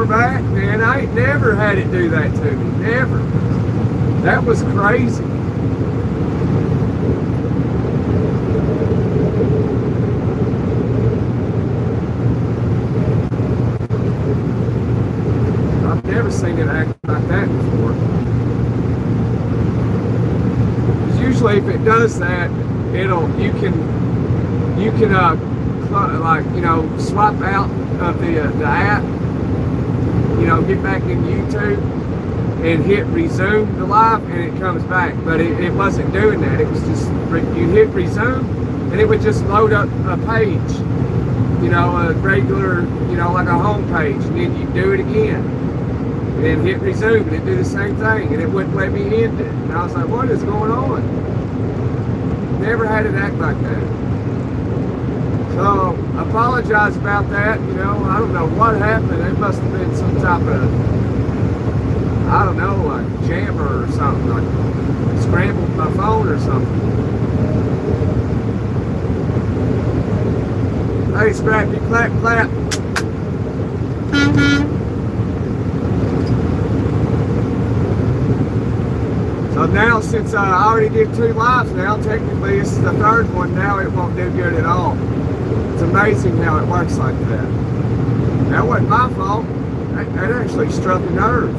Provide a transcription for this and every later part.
we're back, man. I ain't never had it do that to me. Never. That was crazy. I've never seen it act like that before. Because usually if it does that, you can like, you know, swap out of the app, you know, get back in YouTube and hit resume the live and it comes back. But it wasn't doing that. It was just, you hit resume and it would just load up a page, you know, a regular, you know, like a home page, and then you do it again and then hit resume and it do the same thing and it wouldn't let me end it. And I was like, what is going on? Never had it act like that. So, I apologize about that, you know, I don't know what happened. It must have been some type of, I don't know, like jammer or something, like scrambled my phone or something. Hey, Scrappy, clap, clap. So now, since I already did 2 lives now, technically this is the 3rd one, now it won't do good at all. It's amazing how it works like that. That wasn't my fault. That actually struck a nerve.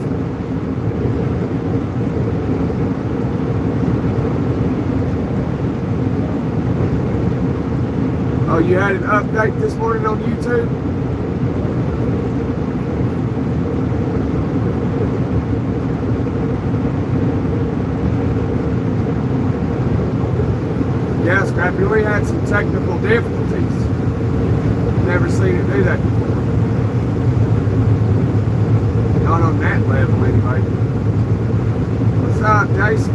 Oh, you had an update this morning on YouTube? Yeah, Scrappy, we had some technical difficulties. Never seen it do that before. Not on that level, anyway. What's up, Jason?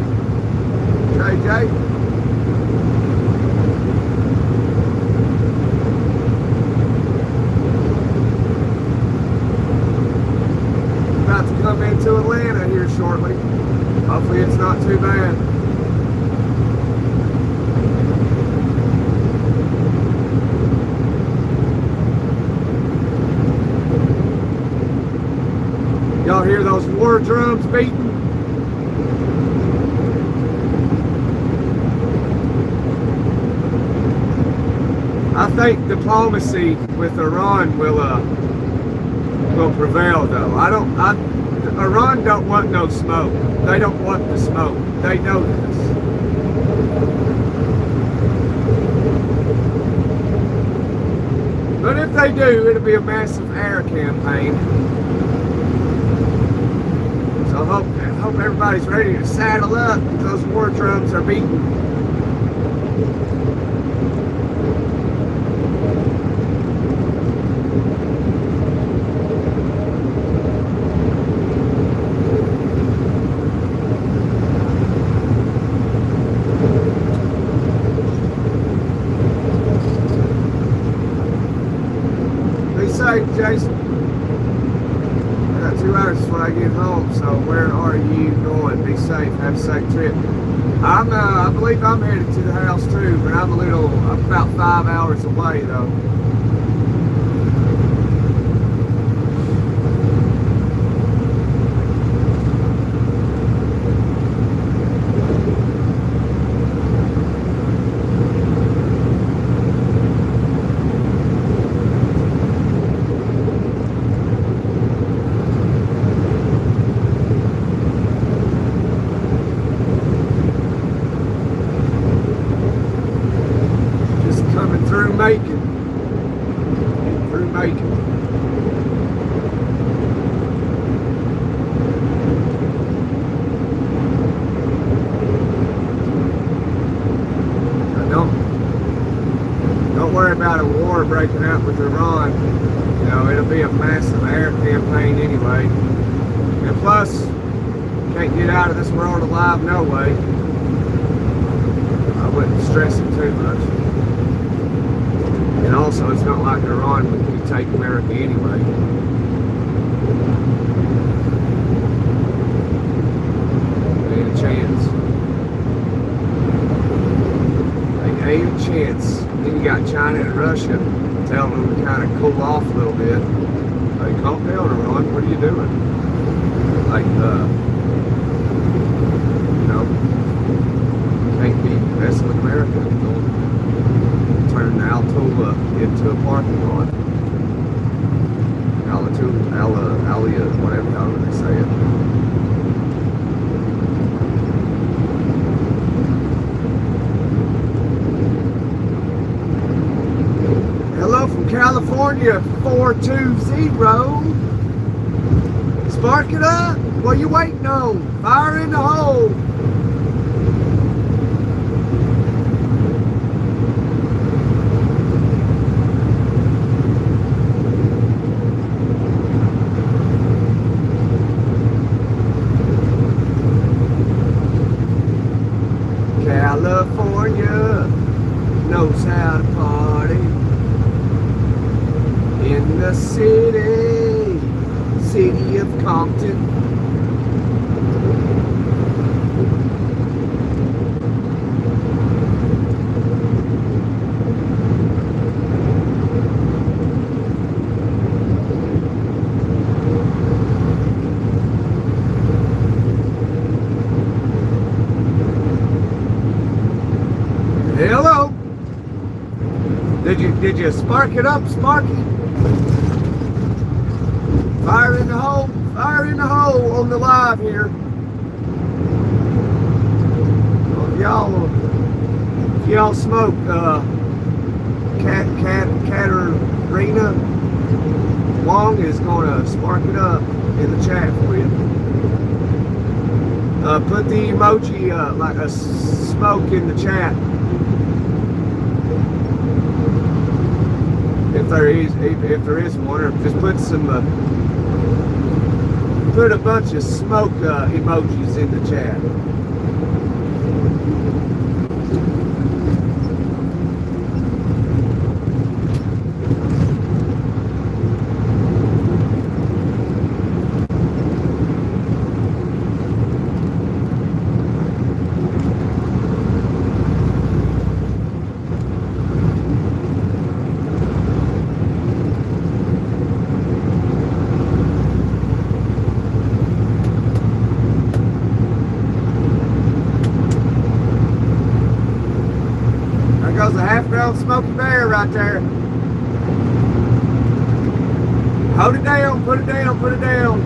JJ? About to come into Atlanta here shortly. Hopefully it's not too bad. Y'all hear those war drums beating? I think diplomacy with Iran will prevail, though. Iran don't want no smoke. They don't want the smoke. They know this. But if they do, it'll be a massive air campaign. So I hope everybody's ready to saddle up because those war drums are beating. Be safe, Jason. 2 hours before I get home, so where are you going? Be safe, have a safe trip. I believe I'm headed to the house too, but I'm about 5 hours away though. Through Macon. Don't worry about a war breaking out with Iran. You know, it'll be a massive air campaign anyway. And plus, can't get out of this world alive no way. I wouldn't stress it too much. And also, it's not like Iran could take America anyway. Ain't a chance. Ain't a chance. Then you got China and Russia telling them to kind of cool off a little bit. Hey, calm down, Ron. What are you doing? Like, you know, can't be messing with America. Don't turn Altola into a parking lot. Alia, whatever, however they say it. Hello from California, 420. Spark it up. What you waiting on? Fire in the hole. California knows how to party in the city of Compton. Hello. Did you spark it up, Sparky? Fire in the hole. Fire in the hole on the live here. Well, if y'all smoke Katarina Wong is gonna spark it up in the chat for you. Put the emoji like a smoke in the chat. If there is one, or just put some put a bunch of smoke emojis in the chat. Goes a half-grown Smoky Bear right there. Hold it down, put it down, put it down.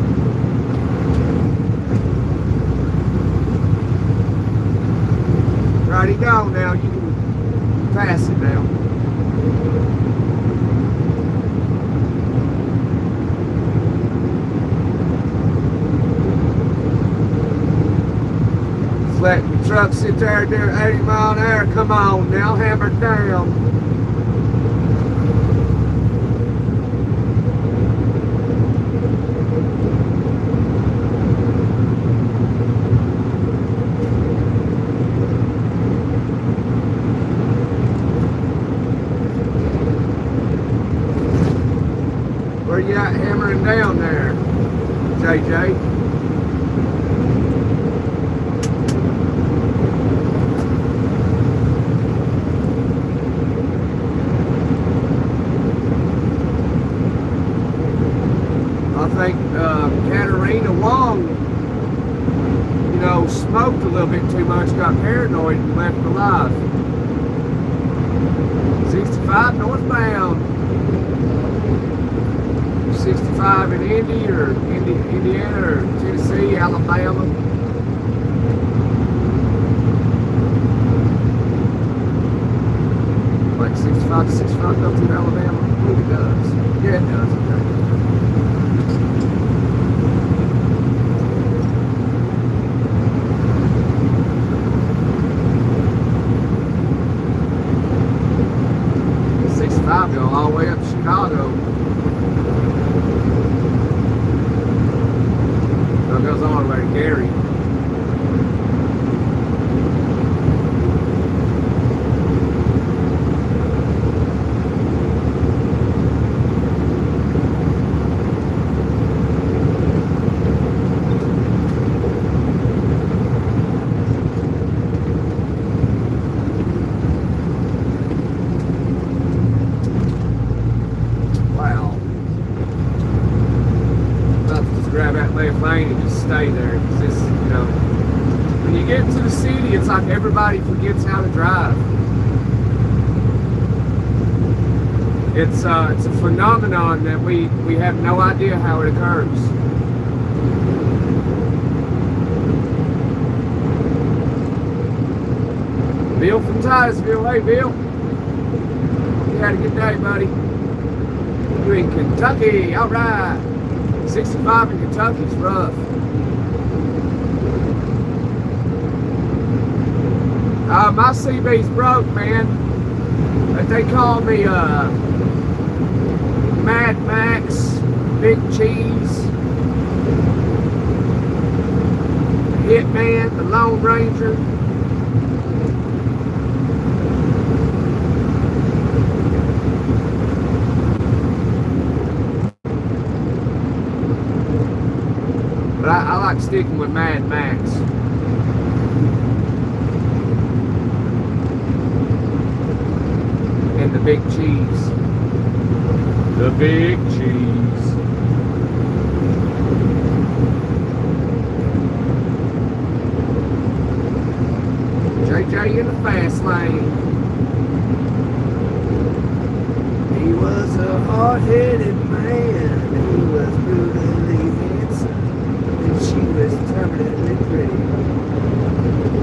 Right, he gone now. You can pass it now. Let the truck sit there doing 80 mile an hour. Come on now, hammer it down. Where you at hammering down there, JJ? I think Katarina Wong, you know, smoked a little bit too much, got paranoid, and left alive. 65 northbound. 65 in Indy or Indiana or Tennessee, Alabama. Like 65 to 65 go through Alabama? I think it does. Yeah, it does. Okay. Go all the way up to Chicago. So it goes all the way to Gary. Wow. everybody forgets how to drive. It's a phenomenon that we have no idea how it occurs. Bill from Titusville. Hey, Bill. You had a good day, buddy. You in Kentucky. All right. 65 in Kentucky's rough. My CB's broke, man. But they call me Mad Max, Big Cheese, Hitman, the Lone Ranger. But I like sticking with Mad Max. And the Big Cheese. The Big Cheese. JJ in the fast lane. He was a hard-headed man. He was brutally handsome. And she was terminally pretty.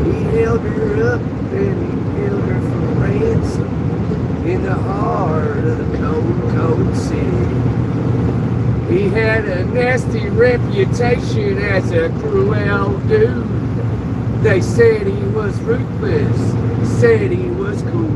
He held her up and he held her for ransom in the heart of the cold, cold city. He had a nasty reputation as a cruel dude. They said he was ruthless, said he was cool.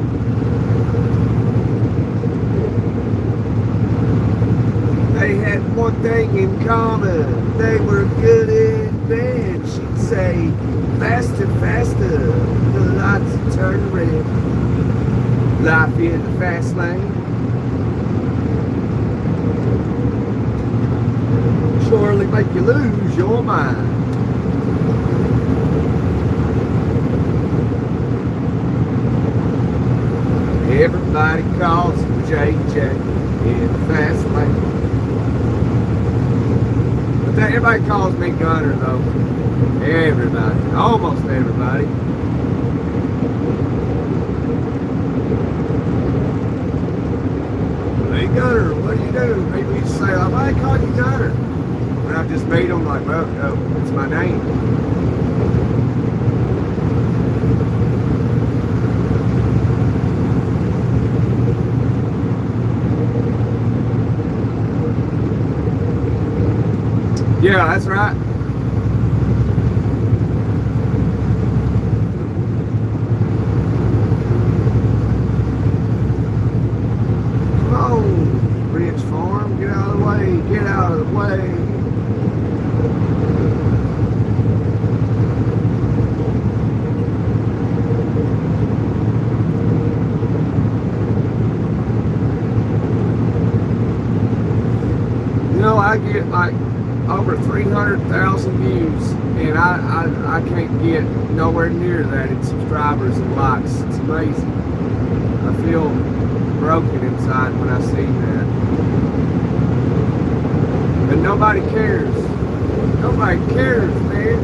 They had one thing in common, they were good in bed. She'd say, faster, faster, the lights would turn red. Life in the fast lane. Surely make you lose your mind. Everybody calls him JJ in the fast lane. But everybody calls me Gunner though. Everybody. Almost everybody. Hey Gunner, what do you do? Maybe you say, I call you Gunner. And I just made them like, well, no, it's my name. Yeah, that's right. Come on, Ridge Farm, get out of the way, get out of the way. You know, I get like over 300,000 views, and I can't get nowhere near that in subscribers and likes. It's amazing. I feel broken inside when I see that. But nobody cares. Nobody cares, man.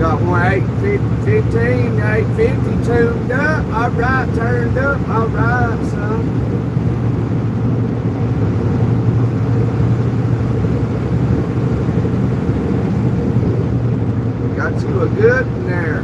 Got 815, 850 tuned up, alright, turned up, alright, son. Got you a good one there.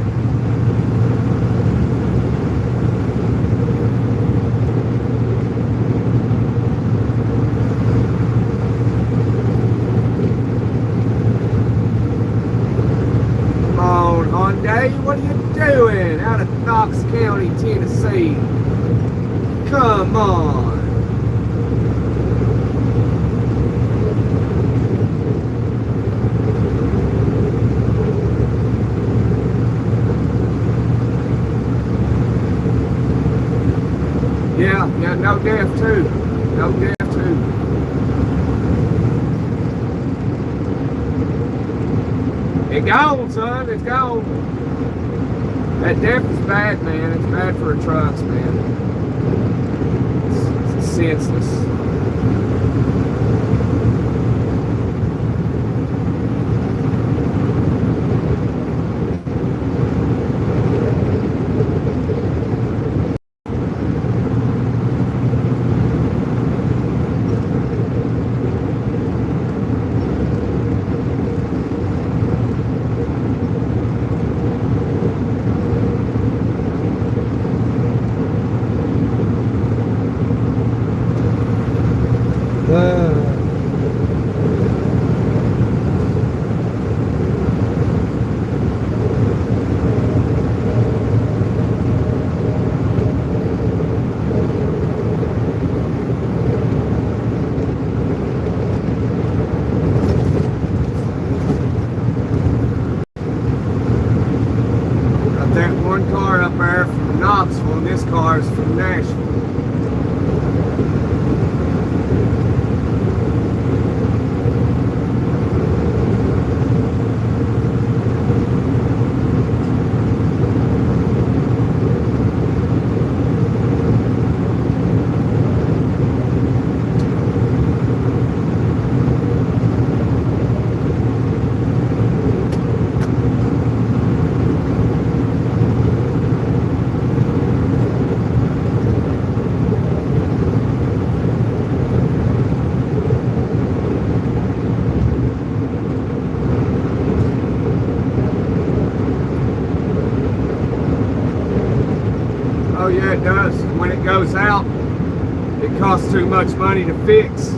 Hyundai, what are you doing out of Knox County, Tennessee? Come on. Yeah, no death too. No death too. It's gone, son. It's gone. That depth is bad, man. It's bad for trucks, man. It's senseless. That one car up there from Knoxville, and this car is from Nashville. Oh yeah, it does. When it goes out, it costs too much money to fix.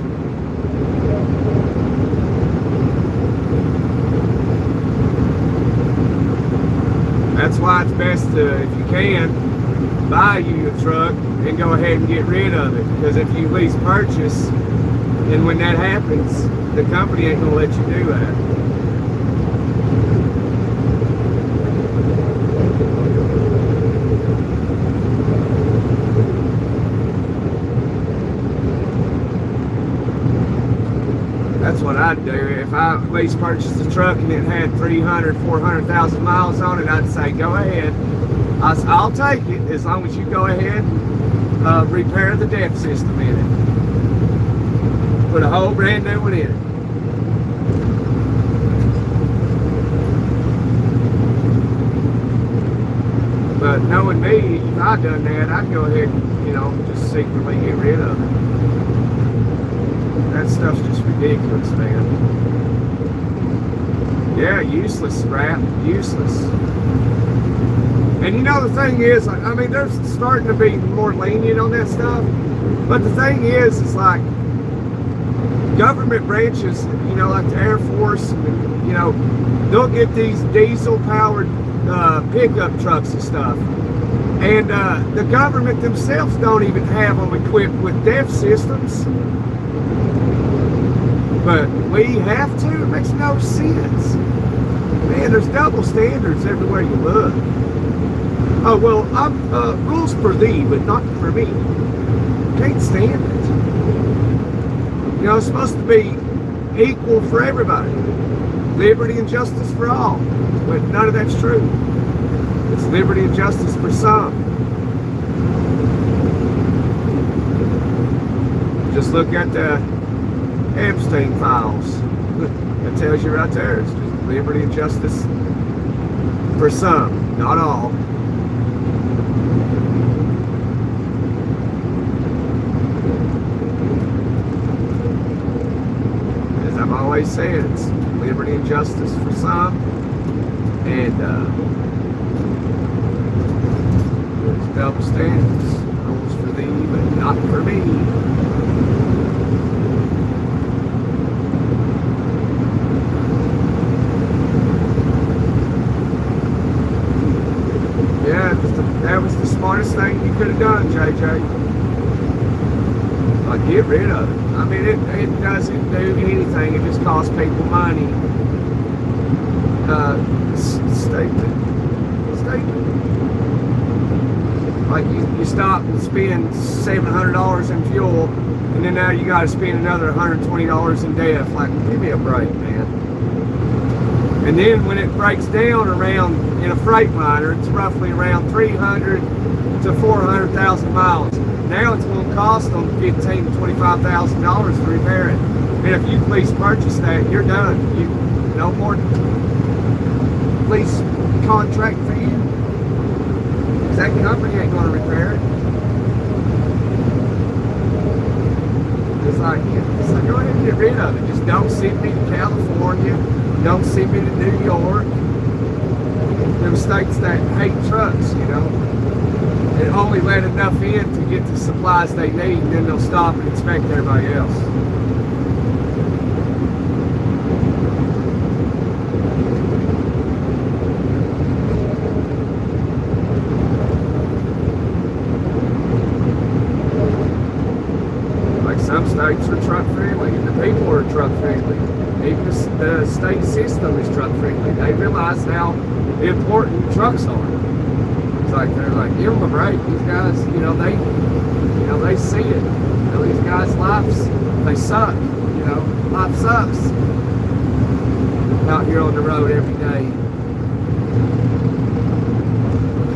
That's why it's best to, if you can, buy you a truck and go ahead and get rid of it. Because if you lease purchase, and when that happens, the company ain't gonna let you do that. That's what I'd do. If I lease purchased a truck and it had 300, 400,000 miles on it, I'd say, go ahead. I'll take it as long as you go ahead and repair the DEF system in it. Put a whole brand new one in it. But knowing me, if I'd done that, I'd go ahead and, you know, just secretly get rid of it. That stuff's just ridiculous, man. Yeah, useless scrap, useless. And you know the thing is, I mean, they're starting to be more lenient on that stuff. But the thing is like government branches, you know, like the Air Force, you know, they'll get these diesel-powered pickup trucks and stuff. And the government themselves don't even have them equipped with DEF systems. But we have to? It makes no sense. Man, there's double standards everywhere you look. Oh, well, I'm rules for thee, but not for me. Can't stand it. You know, it's supposed to be equal for everybody. Liberty and justice for all. But none of that's true. It's liberty and justice for some. Just look at the Epstein files. That tells you right there. It's just liberty and justice for some, not all. As I've always said, it's liberty and justice for some, and there's double standards. Rules for thee, but not for me. Yeah, that was the smartest thing you could have done, JJ. Like, get rid of it. I mean, it doesn't do anything. It just costs people money. Stupid. Like, you stop and spend $700 in fuel, and then now you got to spend another $120 in DEF. Like, give me a break, man. And then when it breaks down around in a Freightliner, it's roughly around 300 to 400,000 miles. Now it's going to cost them $15,000 to $25,000 to repair it. And if you lease purchase that, you're done. You no more lease contract for you. Because that company ain't going to repair it. It's like go ahead and get rid of it. Just don't send me to California. Don't send me to New York. Them states that hate trucks, you know. And only let enough in to get the supplies they need, and then they'll stop and inspect everybody else. Like some states are truck friendly, and the people are truck friendly. Even the state system is truck friendly. They realize how important trucks are. It's like they're like, give them a break. These guys, they see it. You know, these guys' lives, they suck. You know, life sucks. Out here on the road every day.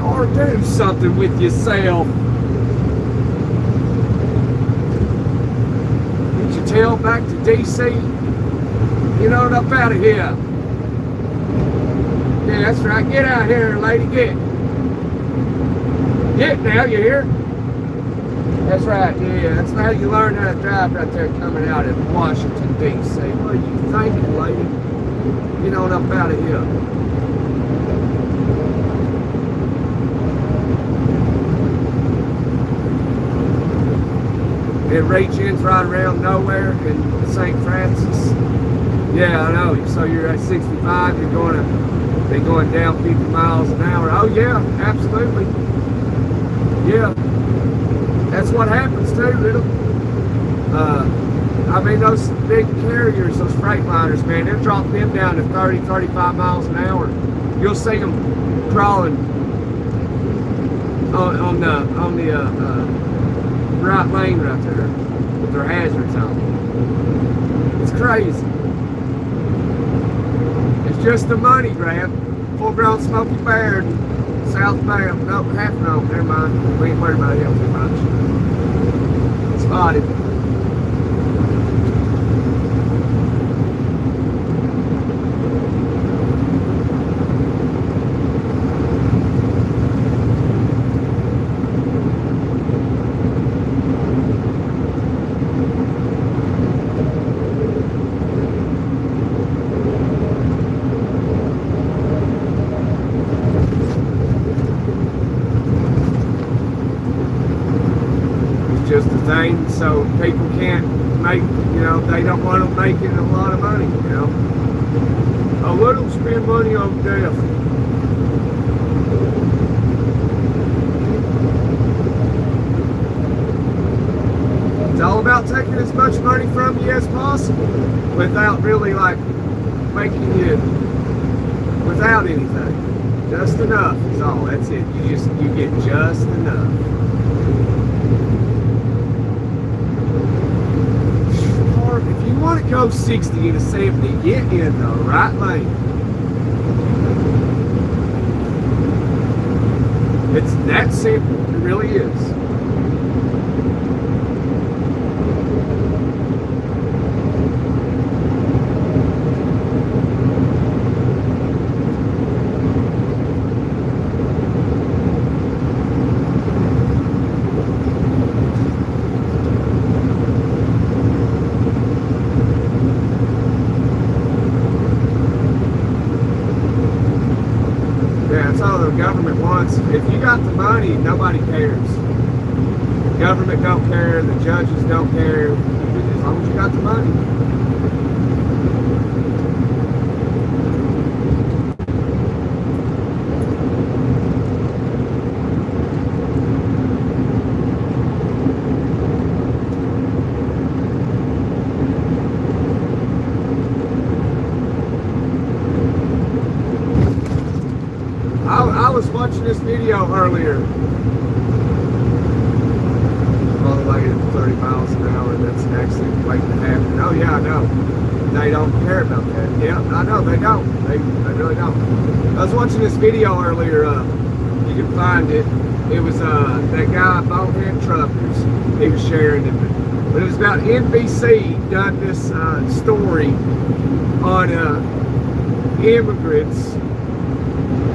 Or do something with yourself. Get your tail back to DC. Get on up out of here. Yeah, that's right. Get out here, lady. Get now, you hear? That's right, yeah. That's how you learn how to drive right there coming out of Washington, D.C. What are you thinking, lady? Get on up out of here. It regions right around nowhere in St. Francis. Yeah, I know. So you're at 65, you're going to be going down 50 miles an hour. Oh, yeah, absolutely. Yeah, that's what happens too, little. I mean, those big carriers, those freight liners, man, they're dropping them down to 30, 35 miles an hour. You'll see them crawling on the right lane right there with their hazards on. It's crazy. It's just the money grab. Full-grown Smoky Bear. Southbound, no, half no, never mind. We ain't worried about him too much. Spotted. Just a thing, so people can't make, they don't want to make it a lot of money, Oh, let them spend money on death. It's all about taking as much money from you as possible without really like making you without anything. Just enough is all. That's it. You get just enough. If you want to go 60 and a 70, get in the right lane. It's that simple. It really is. That's all the government wants. If you got the money, nobody cares. The government don't care, the judges don't care, as long as you got the money. I was watching this video earlier. All the way at 30 miles an hour, that's actually waiting to happen. Oh yeah, I know. They don't care about that. Yeah, I know, they don't. They really don't. I was watching this video earlier, you can find it. It was that guy, Bonehead Truckers. He was sharing it, but it was about NBC done this story on immigrants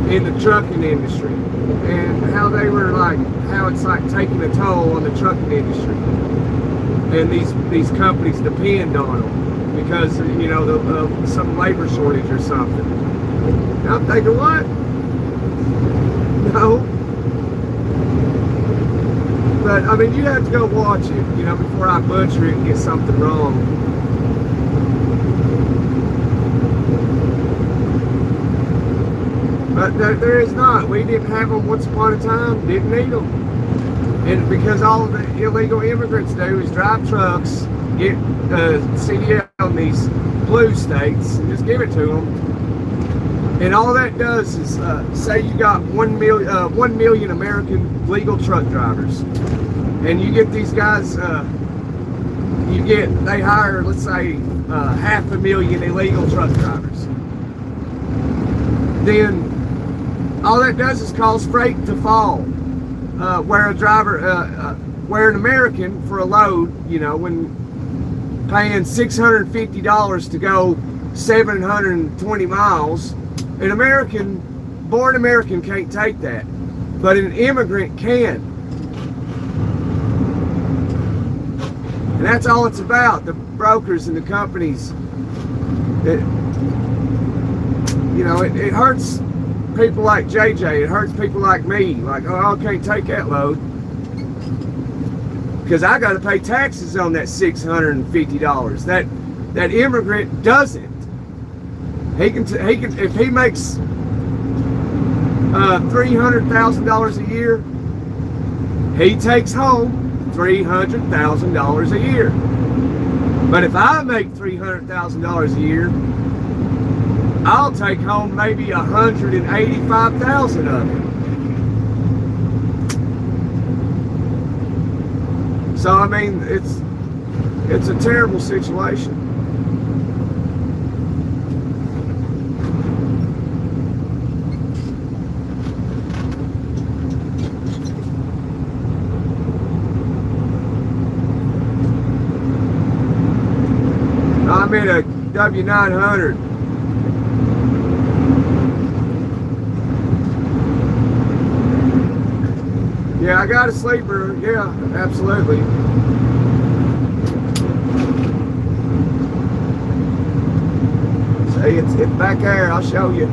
in the trucking industry and how they were like, how it's like taking a toll on the trucking industry, and these companies depend on them because you know some labor shortage or something. And I'm thinking, what? No. But I mean, you have to go watch it, you know, before I butcher it and get something wrong. But there is not. We didn't have them once upon a time. Didn't need them. And because all the illegal immigrants do is drive trucks, get CDL in these blue states, and just give it to them. And all that does is, say you got 1 million American legal truck drivers, and you get these guys, they hire, let's say, 500,000 illegal truck drivers. Then all that does is cause freight to fall. Where a driver, where an American for a load, you know, when paying $650 to go 720 miles, an American, born American can't take that, but an immigrant can. And that's all it's about, the brokers and the companies. You know, it hurts people like JJ, it hurts people like me, like, oh, I can't take that load because I got to pay taxes on that $650. That immigrant doesn't. He can if he makes $300,000 a year, he takes home $300,000 a year. But if I make $300,000 a year, I'll take home maybe $185,000 of it. So I mean, it's a terrible situation. I'm in a W900. Yeah, I got a sleeper. Yeah, absolutely. See, it's back there. I'll show you.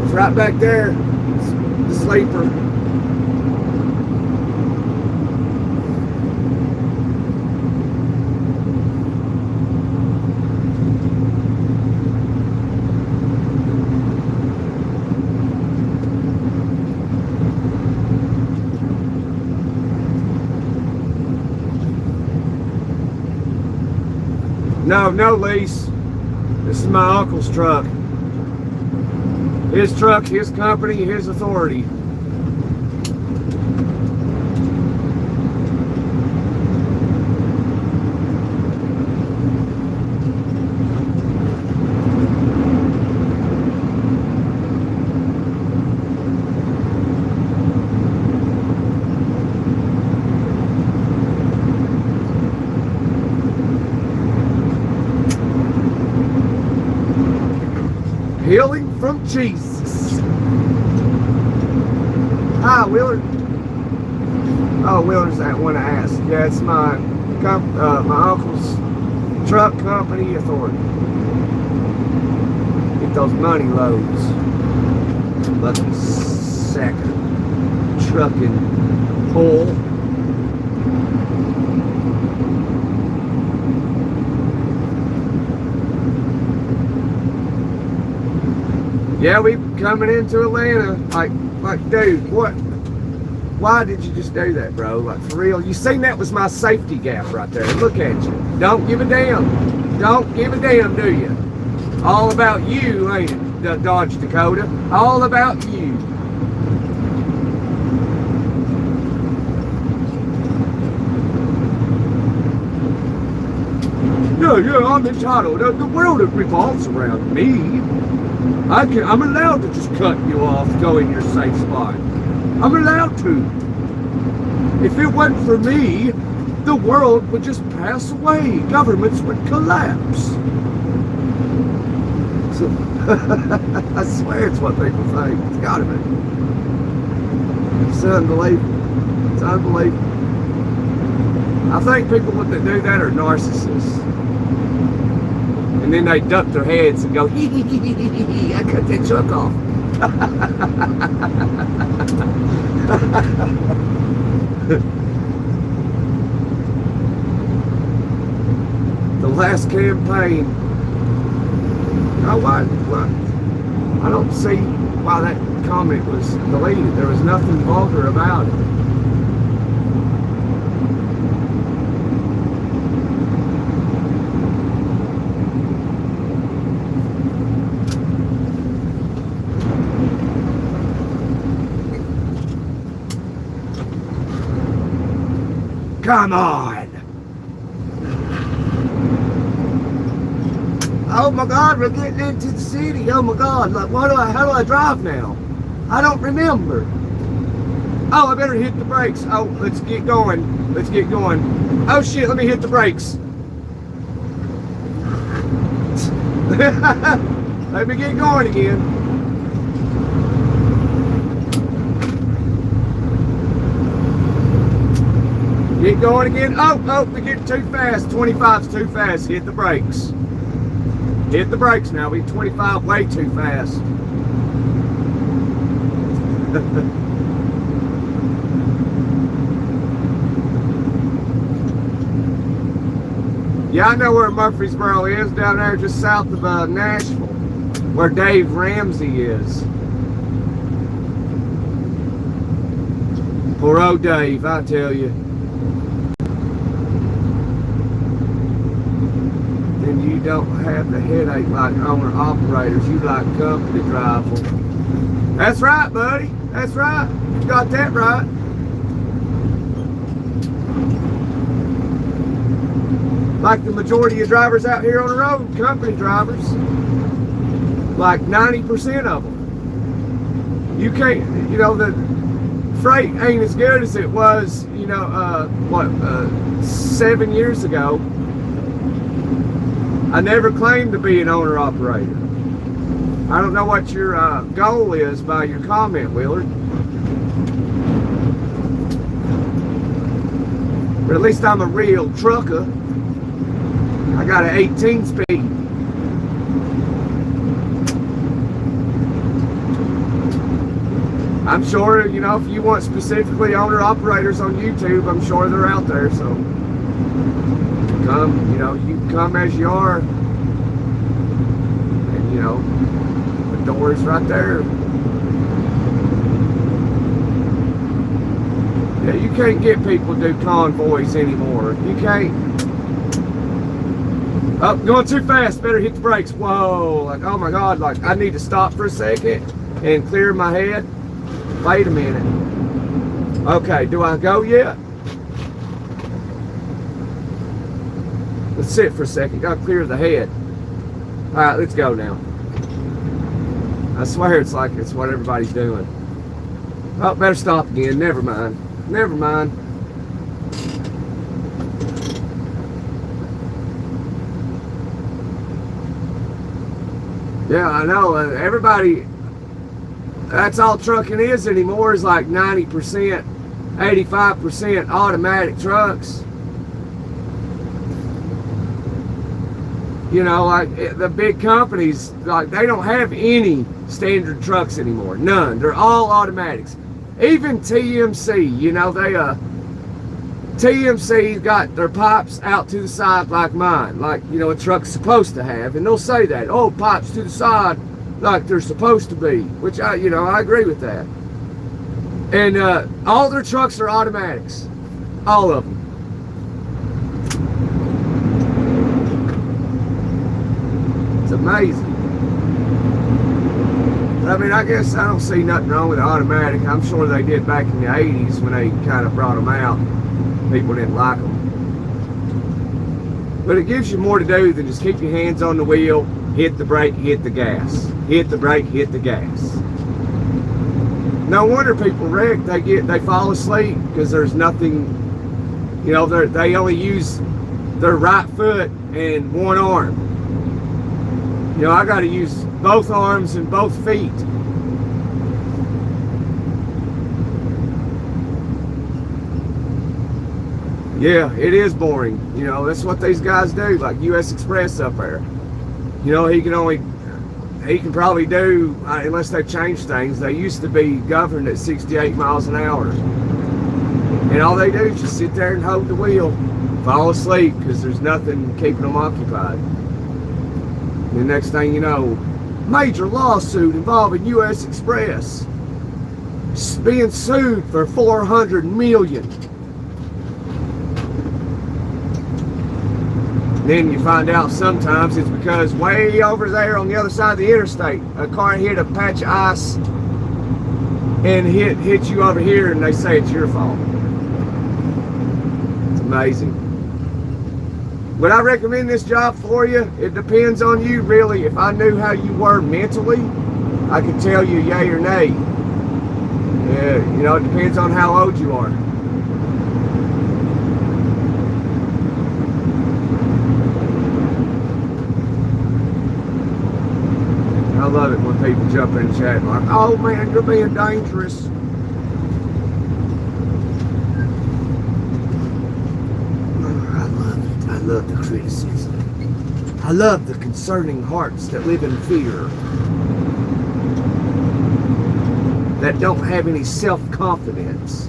It's right back there. It's the sleeper. No lease. This is my uncle's truck. His truck, his company, his authority. Healing from Jesus. Hi, Willard. Oh, Willard's that one I asked. Yeah, it's my uncle's truck company authority. Get those money loads. Lucky second trucking pull. Yeah, we coming into Atlanta, like, dude, what? Why did you just do that, bro? Like, for real? You seen that was my safety gap right there. Look at you. Don't give a damn. Don't give a damn, do you? All about you, ain't it, Dodge Dakota? All about you. Yeah, I'm entitled. The world revolves around me. I'm allowed to just cut you off, go in your safe spot. I'm allowed to. If it wasn't for me, the world would just pass away. Governments would collapse. So, I swear it's what people think. It's gotta be. It's unbelievable. It's unbelievable. I think people that do that are narcissists. And then they duck their heads and go, hee hee hee hee hee hee, I cut that truck off. The last campaign. Oh, what? I don't see why that comment was deleted. There was nothing vulgar about it. Come on! Oh my God, we're getting into the city. Oh my God, like how do I drive now? I don't remember. Oh, I better hit the brakes. Oh, let's get going. Let's get going. Oh shit, let me hit the brakes. Let me get going again. Get going again. Oh, we're getting too fast. 25's too fast. Hit the brakes. Hit the brakes now. We're 25 way too fast. Yeah, I know where Murfreesboro is, down there just south of Nashville, where Dave Ramsey is. Poor old Dave, I tell you. Then you don't have the headache like owner operators. You like company driver. That's right, buddy. That's right. You got that right. Like the majority of drivers out here on the road, company drivers. Like 90% of them. You can't, you know, the freight ain't as good as it was, you know, 7 years ago. I never claimed to be an owner-operator. I don't know what your goal is by your comment, Willard. But at least I'm a real trucker. I got an 18 speed. I'm sure, you know, if you want specifically owner-operators on YouTube, I'm sure they're out there, so come, you know, you come as you are, and you know, the door's right there. Yeah, you can't get people to do convoys anymore. You can't. Oh, going too fast, better hit the brakes. Whoa, like, oh my God, like, I need to stop for a second and clear my head. Wait a minute. Okay, do I go yet? Let's sit for a second. Gotta clear the head. All right, let's go now. I swear it's like it's what everybody's doing. Oh, better stop again. Never mind. Never mind. Yeah, I know. Everybody, that's all trucking is anymore, is like 90%, 85% automatic trucks. You know, like the big companies, like they don't have any standard trucks anymore. None. They're all automatics. Even TMC, you know, TMC's got their pipes out to the side like mine, like, you know, a truck's supposed to have, and they'll say that, oh, pipes to the side like they're supposed to be, which I agree with that. And all their trucks are automatics, all of them. It's amazing. I mean, I guess I don't see nothing wrong with the automatic. I'm sure they did back in the 80s when they kind of brought them out. People didn't like them. But it gives you more to do than just keep your hands on the wheel, hit the brake, hit the gas. Hit the brake, hit the gas. No wonder people wreck. They fall asleep because there's nothing. You know, they only use their right foot and one arm. You know, I got to use both arms and both feet. Yeah, it is boring. You know, that's what these guys do, like U.S. Express up there. You know, he can probably do, unless they change things, they used to be governed at 68 miles an hour. And all they do is just sit there and hold the wheel, fall asleep, because there's nothing keeping them occupied. And the next thing you know, major lawsuit involving U.S. Express. Being sued for $400 million. Then you find out sometimes it's because way over there on the other side of the interstate, a car hit a patch of ice and hit you over here, and they say it's your fault. It's amazing. Would I recommend this job for you? It depends on you, really. If I knew how you were mentally, I could tell you yay or nay. Yeah, you know, it depends on how old you are. I love it when people jump in the chat like, oh man, you're being dangerous. I love it. I love the criticism. I love the concerning hearts that live in fear. That don't have any self-confidence.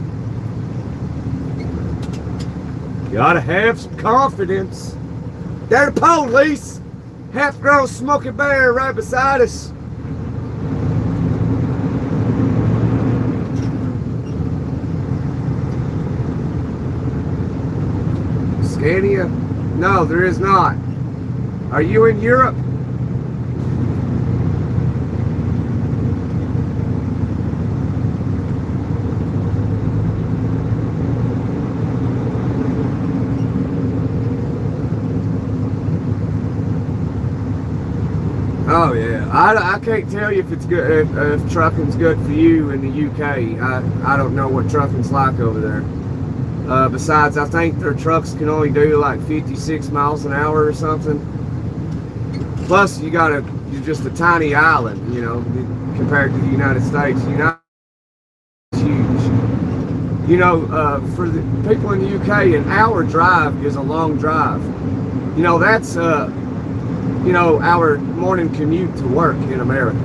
You ought to have some confidence. They're the police. Half-grown Smokey Bear right beside us. Scania? No, there is not. Are you in Europe? Oh yeah, I can't tell you if it's good, if trucking's good for you in the UK. I don't know what trucking's like over there. Besides, I think their trucks can only do like 56 miles an hour or something. Plus, you're just a tiny island, you know, compared to the United States. The United States is huge. You know, for the people in the UK, an hour drive is a long drive. You know, that's you know, our morning commute to work in America.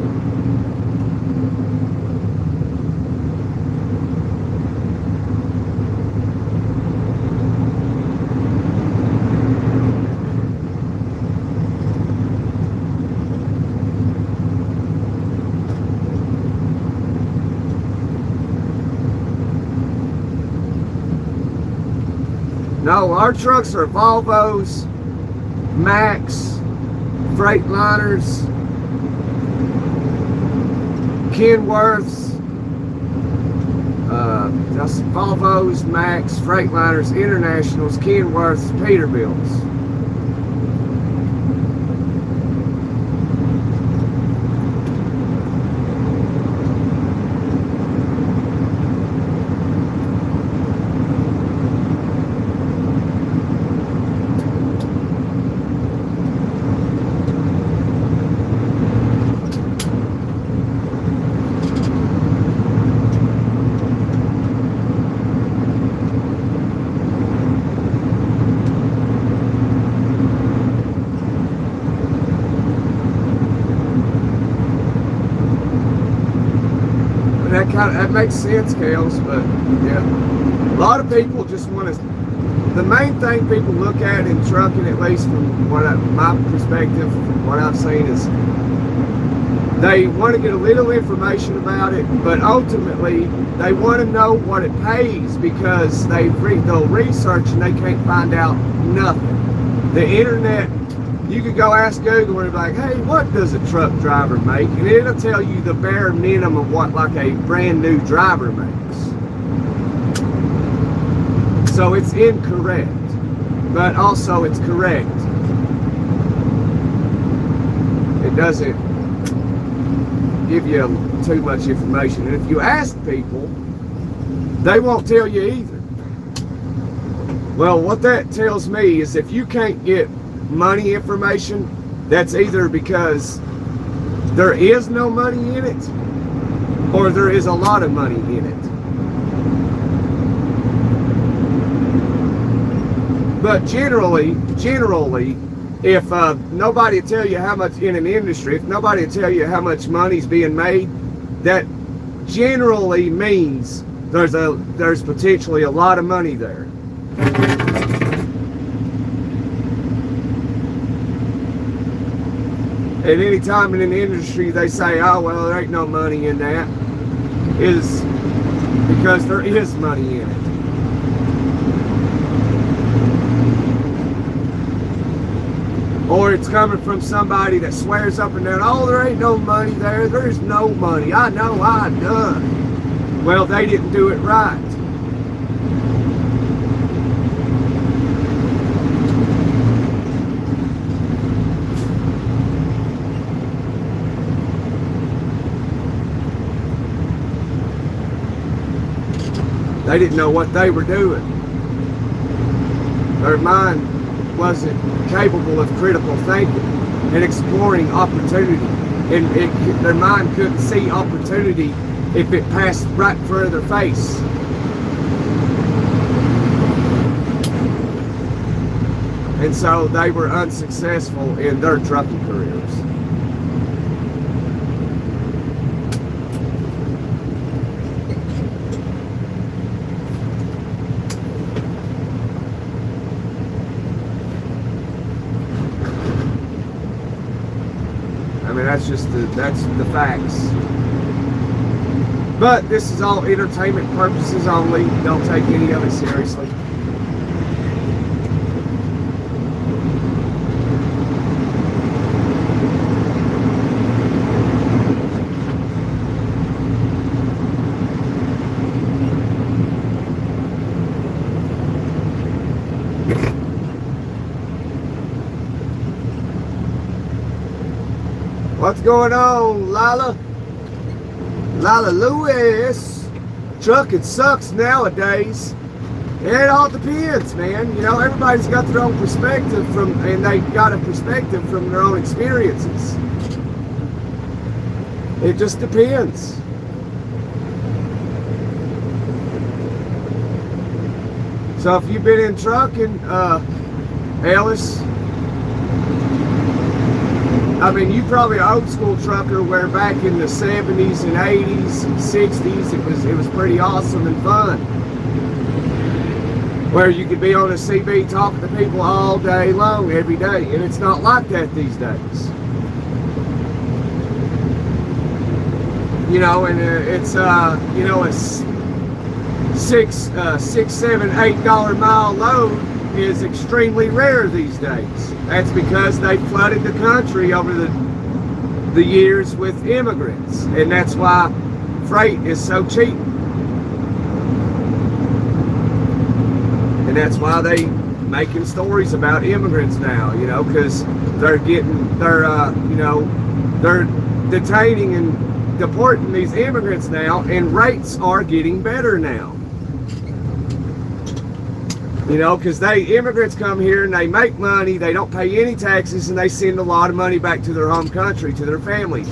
No, our trucks are Volvos, Max, Freightliners, Kenworths, that's Volvos, Max, Freightliners, Internationals, Kenworths, Peterbilts. That makes sense, Kales, but yeah. A lot of people just want to, the main thing people look at in trucking, at least from my perspective, from what I've seen, is they want to get a little information about it, but ultimately they want to know what it pays, because they'll research and they can't find out nothing. The internet, you could go ask Google and be like, hey, what does a truck driver make? And it'll tell you the bare minimum of what like a brand new driver makes. So it's incorrect, but also it's correct. It doesn't, give you too much information. And if you ask people, they won't tell you either. Well, what that tells me is if you can't get money information, that's either because there is no money in it or there is a lot of money in it. But generally, if nobody will tell you how much in an industry, if nobody will tell you how much money's being made, that generally means there's potentially a lot of money there. At any time in an industry they say, oh, well, there ain't no money in that, is because there is money in it. Or it's coming from somebody that swears up and down, oh, there ain't no money there. There's no money. I know I done. Well, they didn't do it right. They didn't know what they were doing. Their mind wasn't capable of critical thinking and exploring opportunity. And their mind couldn't see opportunity if it passed right in front of their face. And so they were unsuccessful in their trucking careers. That's the facts. But this is all entertainment purposes only. Don't take any of it seriously. What's going on, Lila? Lila Lewis. Trucking sucks nowadays. It all depends, man. You know, everybody's got their own perspective and they got a perspective from their own experiences. It just depends. So if you've been in trucking, Ellis, I mean, you probably an old school trucker where back in the 70s and 80s and 60s it was pretty awesome and fun. Where you could be on a CB talking to people all day long, every day. And it's not like that these days. You know, and it's, you know, a $6, $7, $8 mile load is extremely rare these days. That's because they flooded the country over the years with immigrants, and that's why freight is so cheap. And that's why they making stories about immigrants now, you know, because they're detaining and deporting these immigrants now, and rates are getting better now. You know, because immigrants come here and they make money, they don't pay any taxes, and they send a lot of money back to their home country, to their families.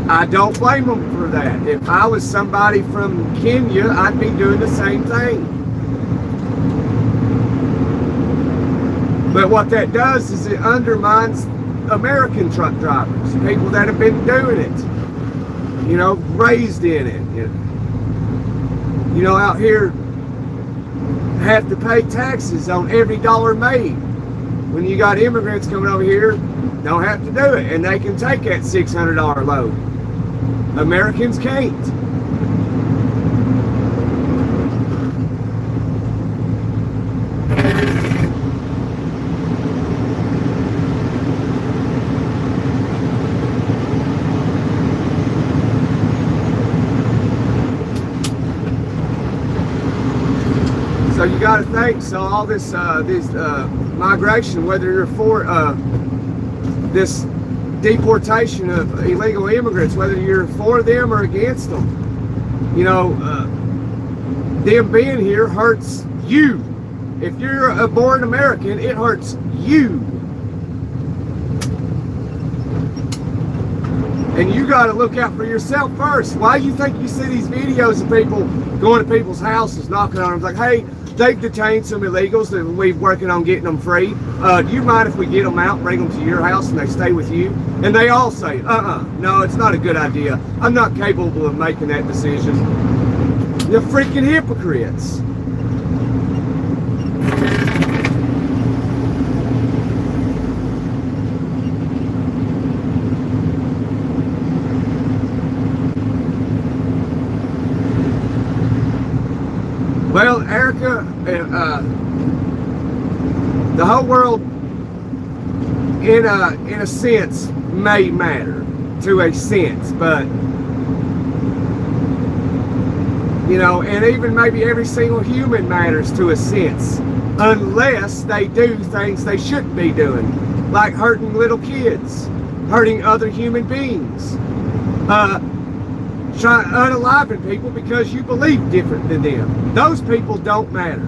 I don't blame them for that. If I was somebody from Kenya, I'd be doing the same thing. But what that does is it undermines American truck drivers, people that have been doing it, you know, raised in it. You know, out here, have to pay taxes on every dollar made. When you got immigrants coming over here, don't have to do it, and they can take that $600 load. Americans can't. So you got to think. So all this migration, whether you're for this deportation of illegal immigrants, whether you're for them or against them. You know, them being here hurts you. If you're a born American, it hurts you. And you got to look out for yourself first. Why do you think you see these videos of people going to people's houses, knocking on them, like, hey, they've detained some illegals that we're working on getting them free. Do you mind if we get them out, bring them to your house, and they stay with you? And they all say, no, it's not a good idea. I'm not capable of making that decision. You're freaking hypocrites. Well, Erica, the whole world, in a sense, may matter, to a sense, but, you know, and even maybe every single human matters to a sense, unless they do things they shouldn't be doing, like hurting little kids, hurting other human beings, unaliving people because you believe different than them. Those people don't matter.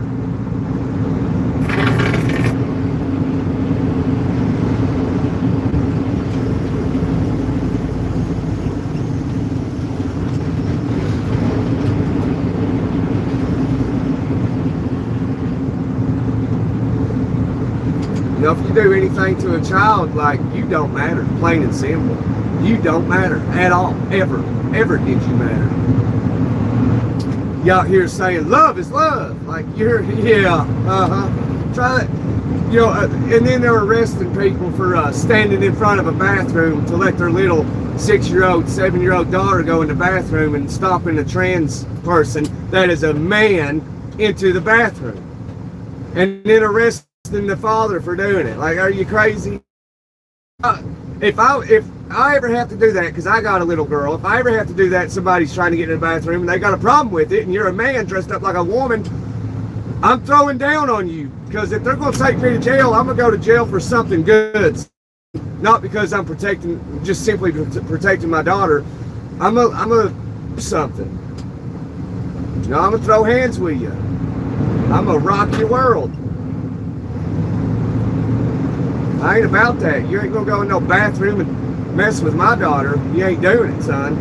You know, if you do anything to a child, like, you don't matter, plain and simple. You don't matter at all, ever. Ever did you matter. You out here saying love is love, like you're, yeah, try that, you know, and then they're arresting people for standing in front of a bathroom to let their little 6-year-old, 7-year-old daughter go in the bathroom and stopping a trans person that is a man into the bathroom, and then arresting the father for doing it. Like, are you crazy? If I ever have to do that, because I got a little girl, if I ever have to do that, somebody's trying to get in the bathroom and they got a problem with it, and you're a man dressed up like a woman, I'm throwing down on you. Because if they're going to take me to jail, I'm going to go to jail for something good. Not because I'm just simply protecting my daughter. I'm a do something. You know, I'm going to throw hands with you. I'm going to rock your world. I ain't about that. You ain't gonna go in no bathroom and mess with my daughter. You ain't doing it, son.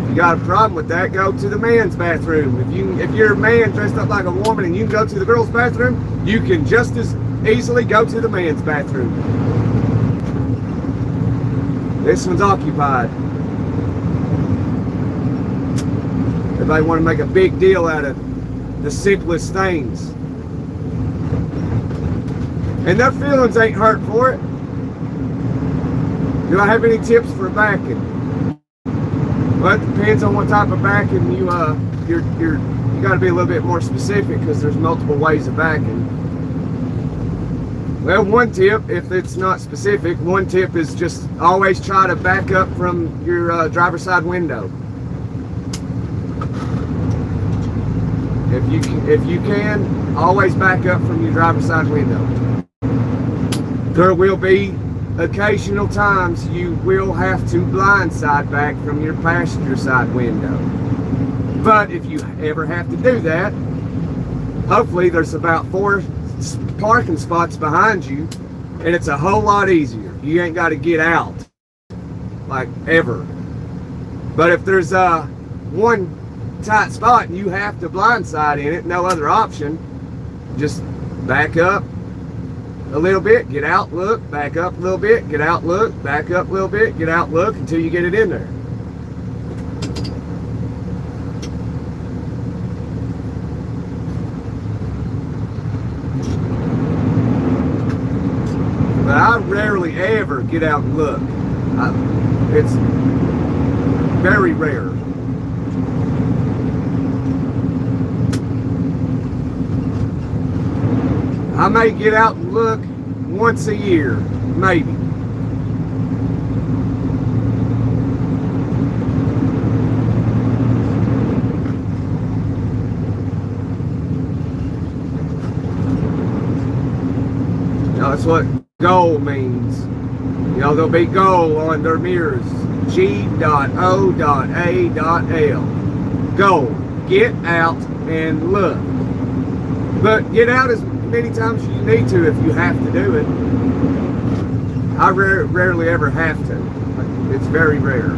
If you got a problem with that, go to the man's bathroom. If you're a man dressed up like a woman and you can go to the girl's bathroom, you can just as easily go to the man's bathroom. This one's occupied. Everybody want to make a big deal out of the simplest things. And their feelings ain't hurt for it. Do I have any tips for backing? Well, it depends on what type of backing you got to be a little bit more specific, because there's multiple ways of backing. Well, one tip, if it's not specific, one tip is just always try to back up from your driver's side window. If you can, always back up from your driver's side window. There will be occasional times you will have to blindside back from your passenger side window. But if you ever have to do that, hopefully there's about 4 parking spots behind you, and it's a whole lot easier. You ain't got to get out, like, ever. But if there's one tight spot and you have to blindside in it, no other option, just back up a little bit, get out, look, back up a little bit, get out, look, back up a little bit, get out, look, until you get it in there. But I rarely ever get out and look. It's very rare. I may get out and look once a year, maybe. That's what goal means. You know, there'll be goal on their mirrors. G.O.A.L. Goal. Get out and look. But get out as many times as you need to if you have to do it. I rarely ever have to. It's very rare.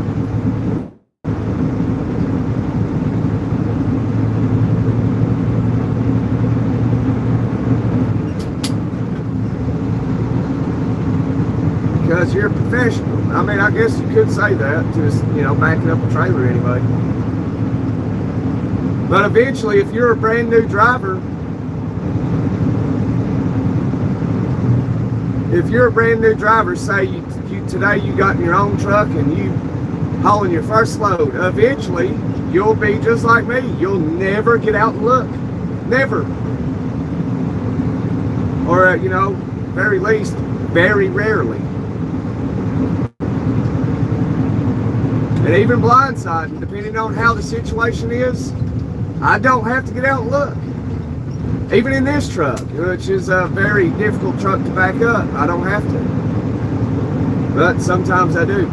Because you're a professional. I mean, I guess you could say that, just, you know, backing up a trailer anyway. But eventually, if you're a brand new driver, say today you got in your own truck and you hauling your first load, eventually you'll be just like me. You'll never get out and look. Never. Or, you know, very least, very rarely. And even blindsiding, depending on how the situation is, I don't have to get out and look. Even in this truck, which is a very difficult truck to back up, I don't have to. But sometimes I do.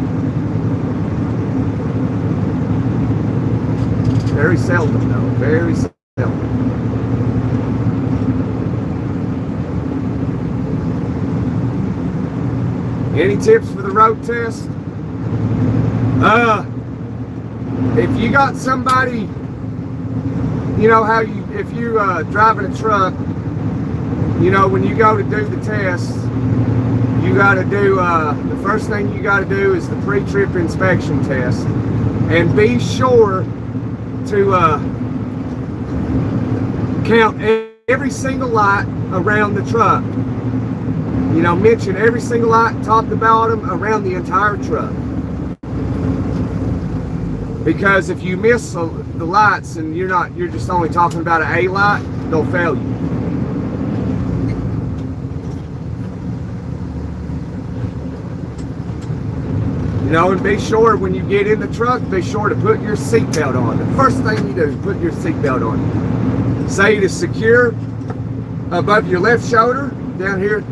Very seldom, though. Very seldom. Any tips for the road test? If you got somebody, you know how if you driving a truck, you know, when you go to do the test, you got to do, the first thing you got to do is the pre-trip inspection test. And be sure to count every single light around the truck. You know, mention every single light, top to bottom, around the entire truck. Because if you miss the lights and you're just only talking about an A light, they'll fail you. You know, and be sure when you get in the truck, be sure to put your seatbelt on. The first thing you do is put your seatbelt on. Say it is secure above your left shoulder, down here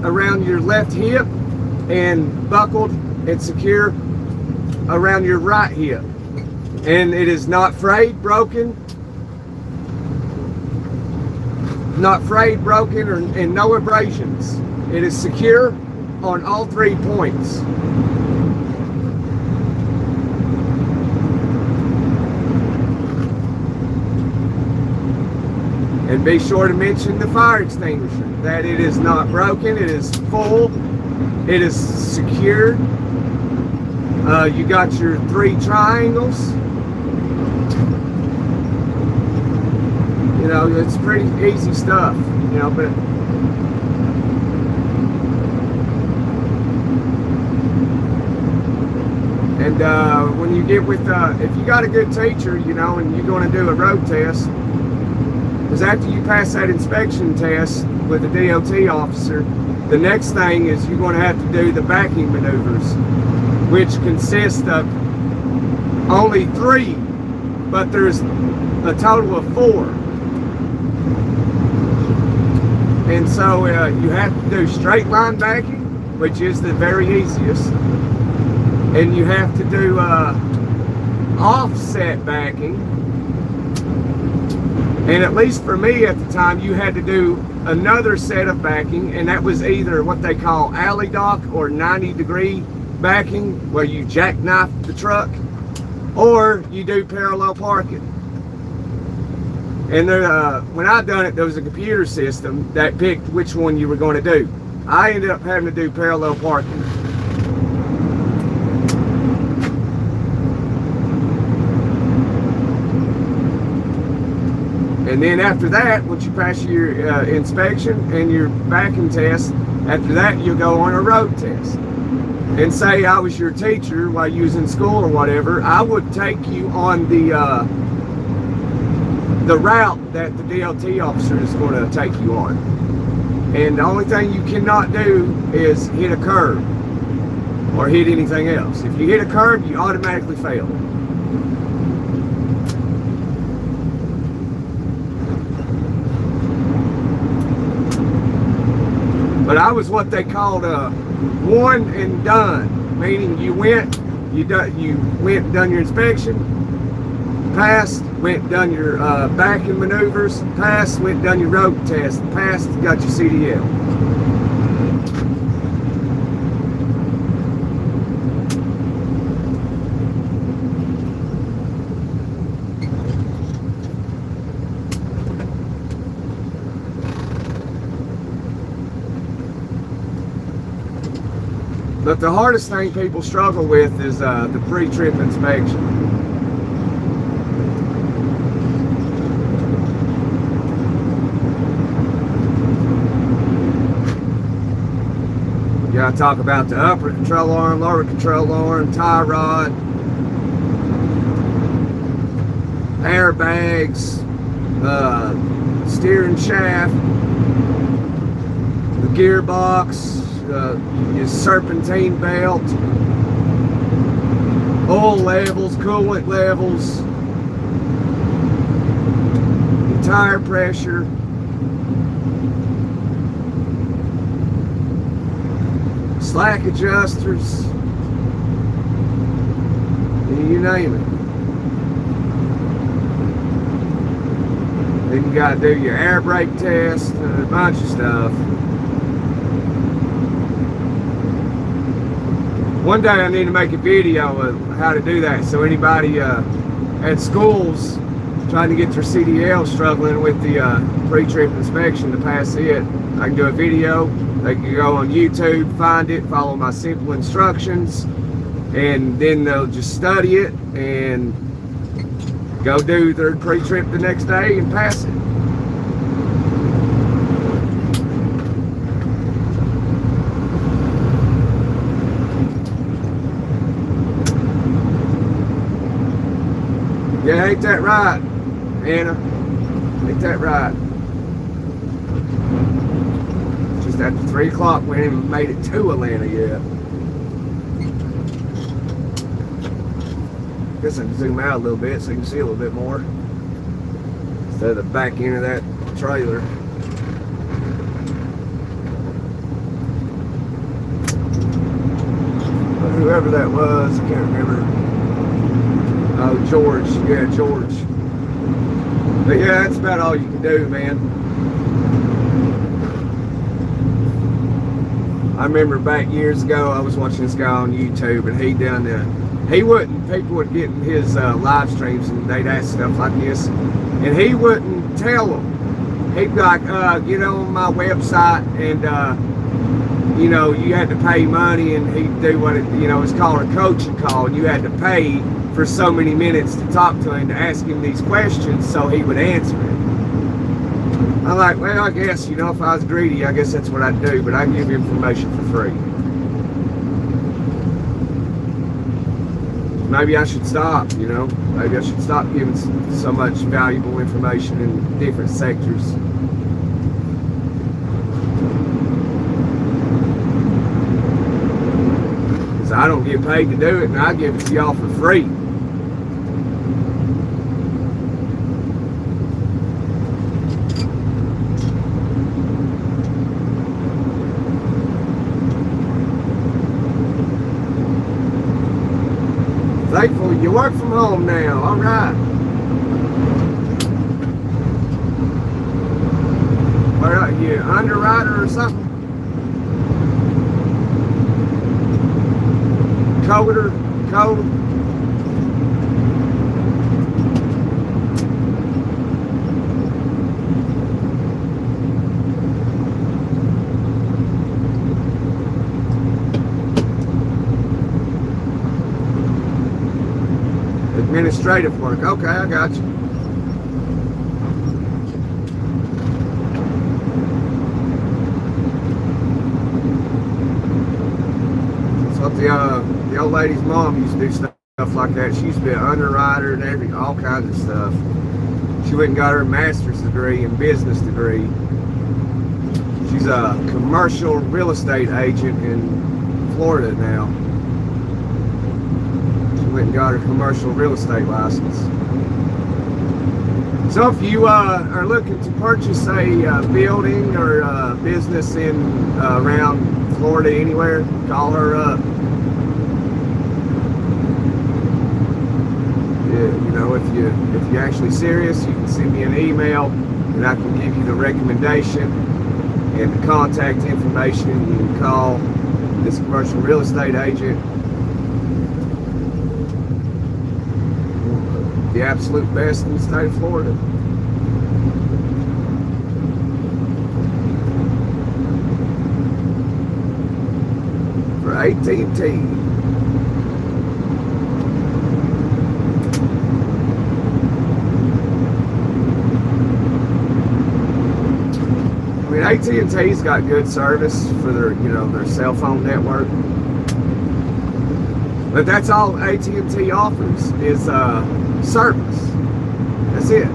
around your left hip, and buckled and secure around your right hip. And it is not frayed, broken, and no abrasions. It is secure on all 3 points. And be sure to mention the fire extinguisher, that it is not broken, it is full, it is secured. You got your 3 triangles. You know, it's pretty easy stuff, you know, but and when you get with, if you got a good teacher, you know, and you're going to do a road test, because after you pass that inspection test with a DOT officer, the next thing is you're going to have to do the backing maneuvers, which consist of only 3, but there's a total of 4. And so you have to do straight line backing, which is the very easiest. And you have to do offset backing. And at least for me at the time, you had to do another set of backing, and that was either what they call alley dock or 90-degree backing, where you jackknife the truck, or you do parallel parking. And there, when I done it, there was a computer system that picked which one you were going to do. I ended up having to do parallel parking. And then after that, once you pass your inspection and your backing test, after that you'll go on a road test. And say I was your teacher while you was in school or whatever, I would take you on the route that the DOT officer is going to take you on. And the only thing you cannot do is hit a curb or hit anything else. If you hit a curb, you automatically fail. But I was what they called a one and done, meaning you went and done your inspection, passed, went and done your backing maneuvers, passed, went and done your road test, passed, got your CDL. But the hardest thing people struggle with is the pre-trip inspection. You gotta talk about the upper control arm, lower control arm, tie rod, airbags, steering shaft, the gearbox, your serpentine belt, oil levels, coolant levels, your tire pressure, slack adjusters, you name it. Then you got to do your air brake test and a bunch of stuff. One day I need to make a video of how to do that, so anybody at schools trying to get their CDL struggling with the pre-trip inspection to pass it, I can do a video. They can go on YouTube, find it, follow my simple instructions, and then they'll just study it and go do their pre-trip the next day and pass it. Yeah, ain't that right, Anna? Ain't that right? Just after 3 o'clock, we ain't even made it to Atlanta yet. Guess I can zoom out a little bit so you can see a little bit more. Instead of the back end of that trailer. But whoever that was, I can't remember. Oh, George. Yeah, George. But yeah, that's about all you can do, man. I remember back years ago, I was watching this guy on YouTube, and people would get in his live streams, and they'd ask stuff like this, and he wouldn't tell them. He'd be like, get on my website, and you had to pay money, and he'd do what it's called a coaching call, and you had to pay for so many minutes to talk to him, to ask him these questions so he would answer it. I'm like, well, I guess, if I was greedy, I guess that's what I'd do, but I give you information for free. Maybe I should stop, Maybe I should stop giving so much valuable information in different sectors. Because I don't get paid to do it, and I give it to y'all for free. Thankful you work from home now. All right. What are you, underwriter or something? Code? Administrative work. Okay, I got you. So the old lady's mom used to do stuff like that. She used to be an underwriter and all kinds of stuff. She went and got her master's degree and business degree. She's a commercial real estate agent in Florida now. Went and got her commercial real estate license. So if you are looking to purchase a building or business in around Florida anywhere, call her up. Yeah, you know, if you're actually serious, you can send me an email and I can give you the recommendation and the contact information. You can call this commercial real estate agent. The absolute best in the state of Florida. For AT&T. I mean, AT&T's got good service for their, you know, their cell phone network. But that's all AT&T offers is service. That's it.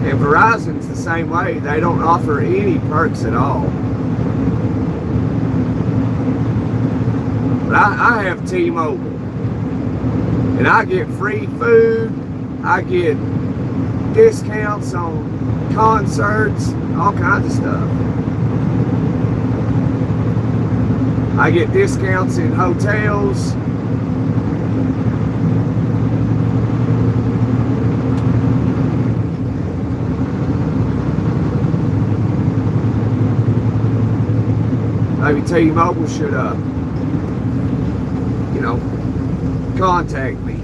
And Verizon's the same way. They don't offer any perks at all. But I have T-Mobile. And I get free food. I get discounts on concerts, all kinds of stuff. I get discounts in hotels. Maybe T-Mobile should, you know, contact me.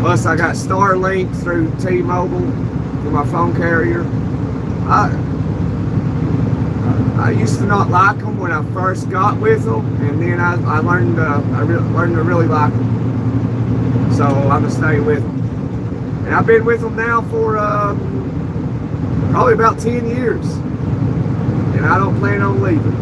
Plus, I got Starlink through T-Mobile, through my phone carrier. I used to not like them when I first got with them, and then I learned learned to really like them. So I'm gonna stay with them, and I've been with them now for probably about 10 years, and I don't plan on leaving.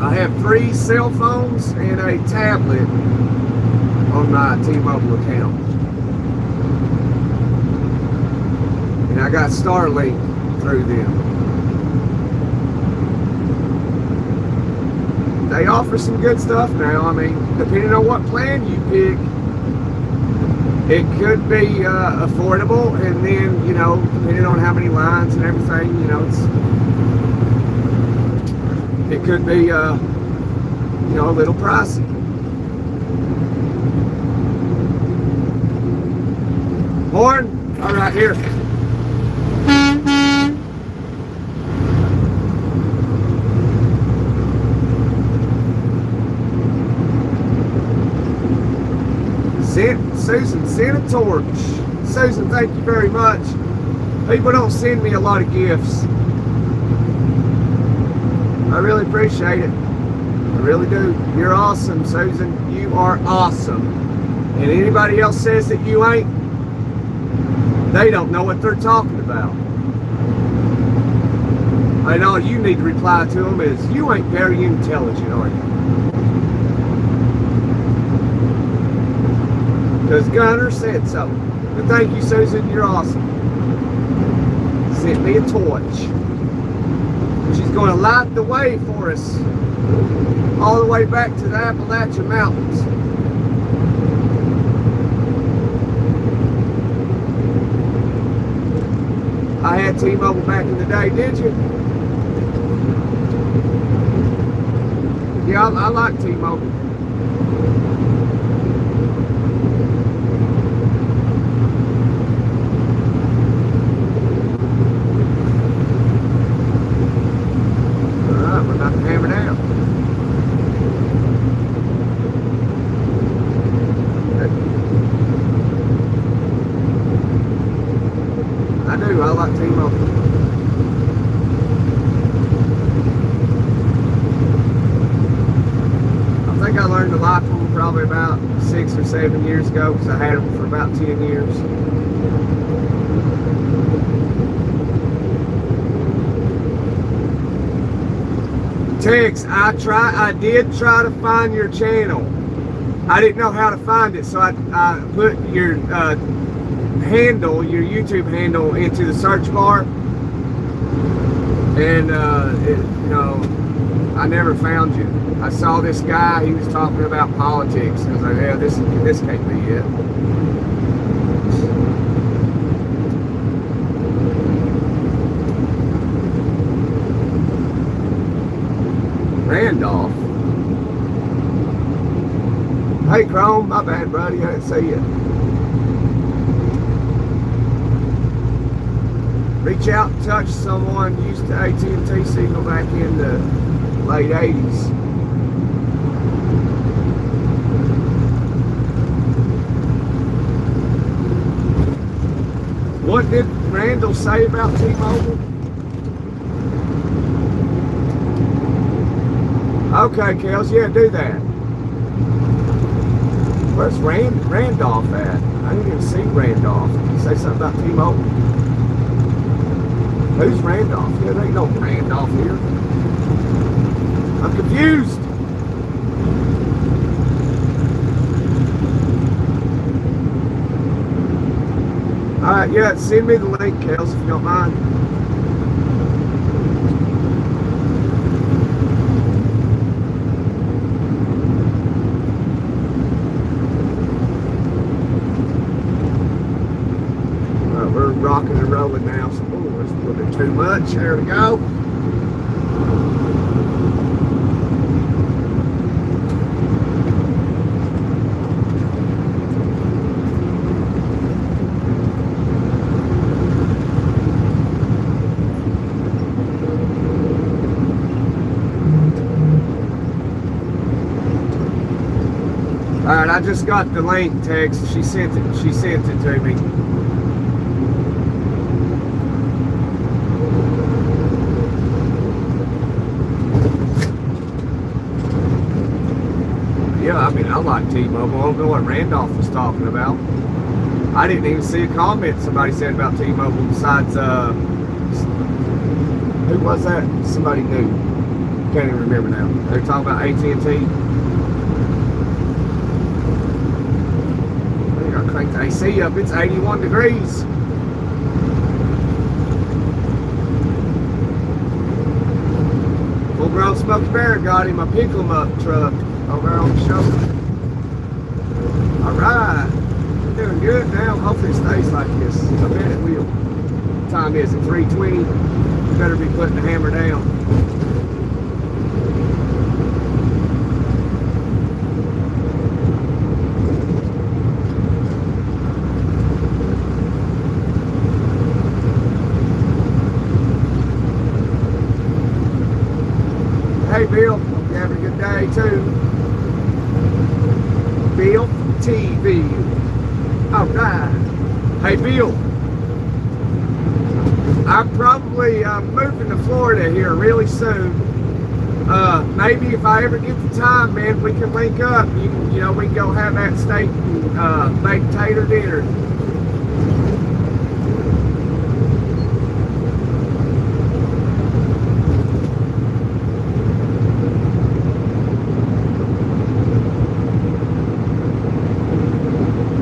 I have 3 cell phones and a tablet on my T-Mobile account. And I got Starlink through them. They offer some good stuff now. I mean, depending on what plan you pick, it could be affordable, and then, you know, depending on how many lines and everything, you know, it could be, you know, a little pricey. Horn? All right, here. Susan, send a torch. Susan, thank you very much. People don't send me a lot of gifts. I really appreciate it. I really do. You're awesome, Susan. You are awesome. And anybody else says that you ain't, they don't know what they're talking about. And all you need to reply to them is, you ain't very intelligent, are you? Because Gunner said so. But thank you, Susan. You're awesome. Sent me a torch. She's going to light the way for us all the way back to the Appalachian Mountains. I had T-Mobile back in the day, did you? Yeah, I like T-Mobile. We're about to hammer down. I do. I like T-Mobile. I think I learned to like them probably about 6 or 7 years ago, because I had them for about 10 years. Tex, I did try to find your channel. I didn't know how to find it, so I put your handle, your YouTube handle, into the search bar, and I never found you. I saw this guy. He was talking about politics. I was like, yeah, this can't be it. Randolph. Hey, Chrome, my bad, buddy. I didn't see you. Reach out and touch someone used to AT&T signal back in the late 80s. What did Randall say about T-Mobile? Okay, Kels, yeah, do that. Where's Randolph at? I didn't even see Randolph. Did he say something about T-Mobile? Who's Randolph? Yeah, there ain't no Randolph here. I'm confused. Alright, yeah, send me the link, Kels, if you don't mind. We're rocking and rolling now, so it's a little bit too much. There we go. Alright, I just got the link text. She sent it to me. Yeah, I mean, I like T-Mobile. I don't know what Randolph was talking about. I didn't even see a comment somebody said about T-Mobile besides, who was that? Somebody new. Can't even remember now. They're talking about AT&T. I gotta crank the AC up. It's 81 degrees. Full grown Smokey Bear got him a pick 'em up truck over on the shoulder. Alright. We're doing good now. Hopefully it stays like this. I bet it will. What time is it? 3:20. Better be putting the hammer down. Hey Bill, hope you're having a good day too. Bill TV. Alright. Hey Bill, I'm probably moving to Florida here really soon. Maybe if I ever get the time, man, we can link up. You know, we can go have that steak and baked tater dinner.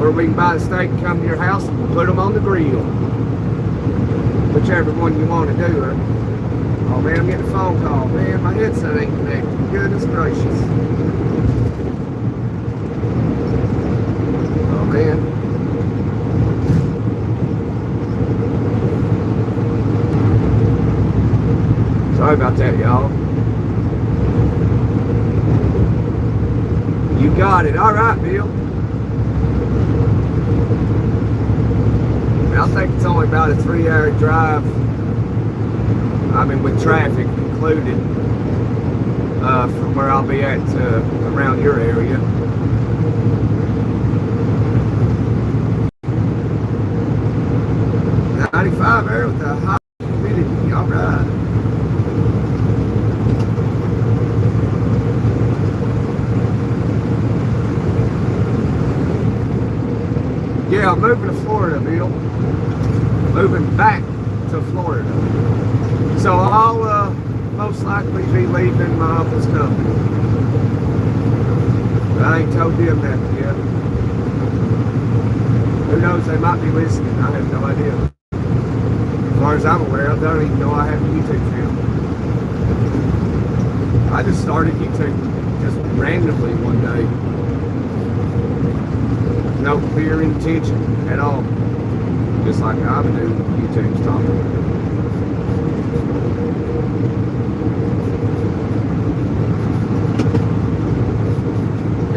Or we can buy a steak and come to your house and put them on the grill. Whichever one you want to do. Oh man, I'm getting a phone call. Man, my headset ain't connected. Goodness gracious. Oh man. Sorry about that, y'all. You got it. All right, Bill. I think it's only about a 3-hour drive. I mean, with traffic included, from where I'll be at around your area. .95 there with the high humidity. All right. Yeah, I'm moving to Florida, Bill. Moving back to Florida. So I'll most likely be leaving my uncle's company. But I ain't told him that yet. Who knows, they might be listening. I have no idea. As far as I'm aware, I don't even know I have a YouTube channel. I just started YouTube just randomly one day. No clear intention at all. Just like I would do YouTube's talking.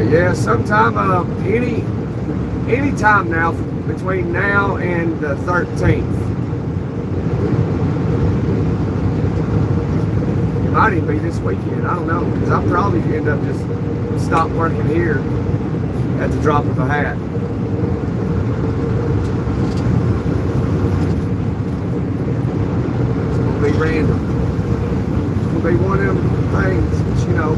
Yeah, sometime, any time now, between now and the 13th. It might even be this weekend, I don't know, because I'll probably end up just stop working here at the drop of a hat. It's gonna be random. It's gonna be one of them things that, you know,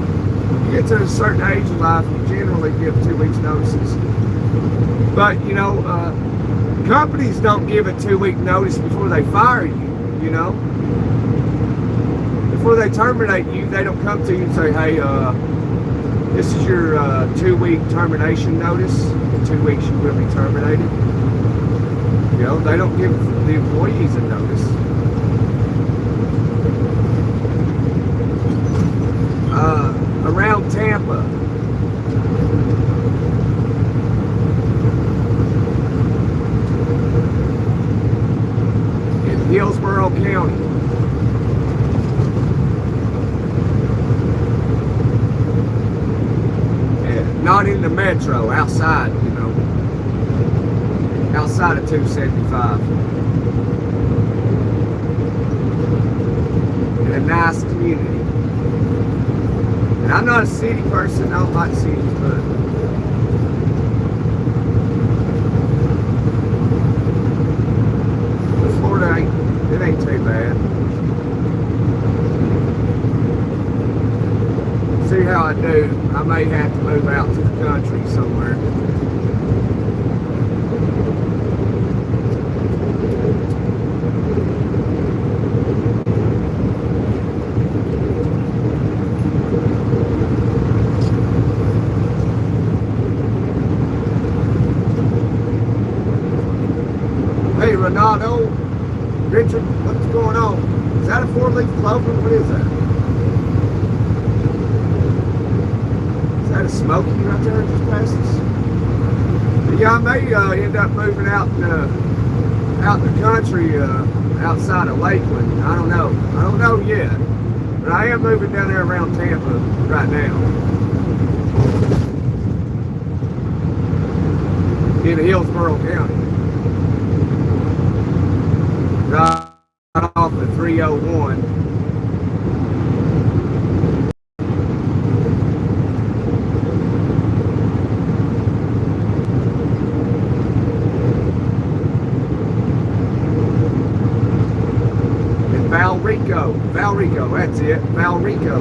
you get to a certain age in life, you generally give 2 weeks notices. But, you know, companies don't give a 2-week notice before they fire you, you know. Before they terminate you, they don't come to you and say, hey, this is your 2-week termination notice. In 2 weeks you will be terminated. You know, they don't give the employees a notice. Around Tampa, in Hillsborough County, not in the metro, outside, you know, outside of 275, in a nice community. And I'm not a city person, I don't like cities, but Florida it ain't too bad. See how I do, I may have to move out to the country somewhere. Hey, Ronaldo, Richard, what's going on? Is that a 4-leaf clover? What is that? Is that a Smoky right there just past us? Yeah, I may end up moving out in the country, outside of Lakeland. I don't know. I don't know yet. But I am moving down there around Tampa right now. In Hillsborough County. Right off the 301. In Valrico, that's it, Valrico.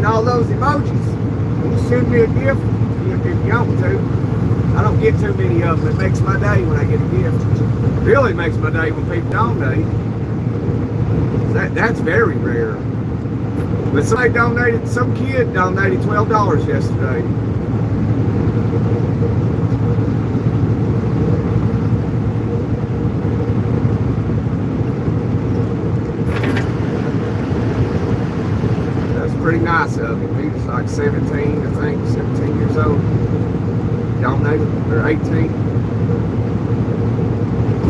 All those emojis. You send me a gift if you want to. I don't get too many of them. It makes my day when I get a gift. It really makes my day when people donate. That's very rare. But some kid donated $12 yesterday. Pretty nice of him. He was like 17, I think, 17 years old. Donated, or 18.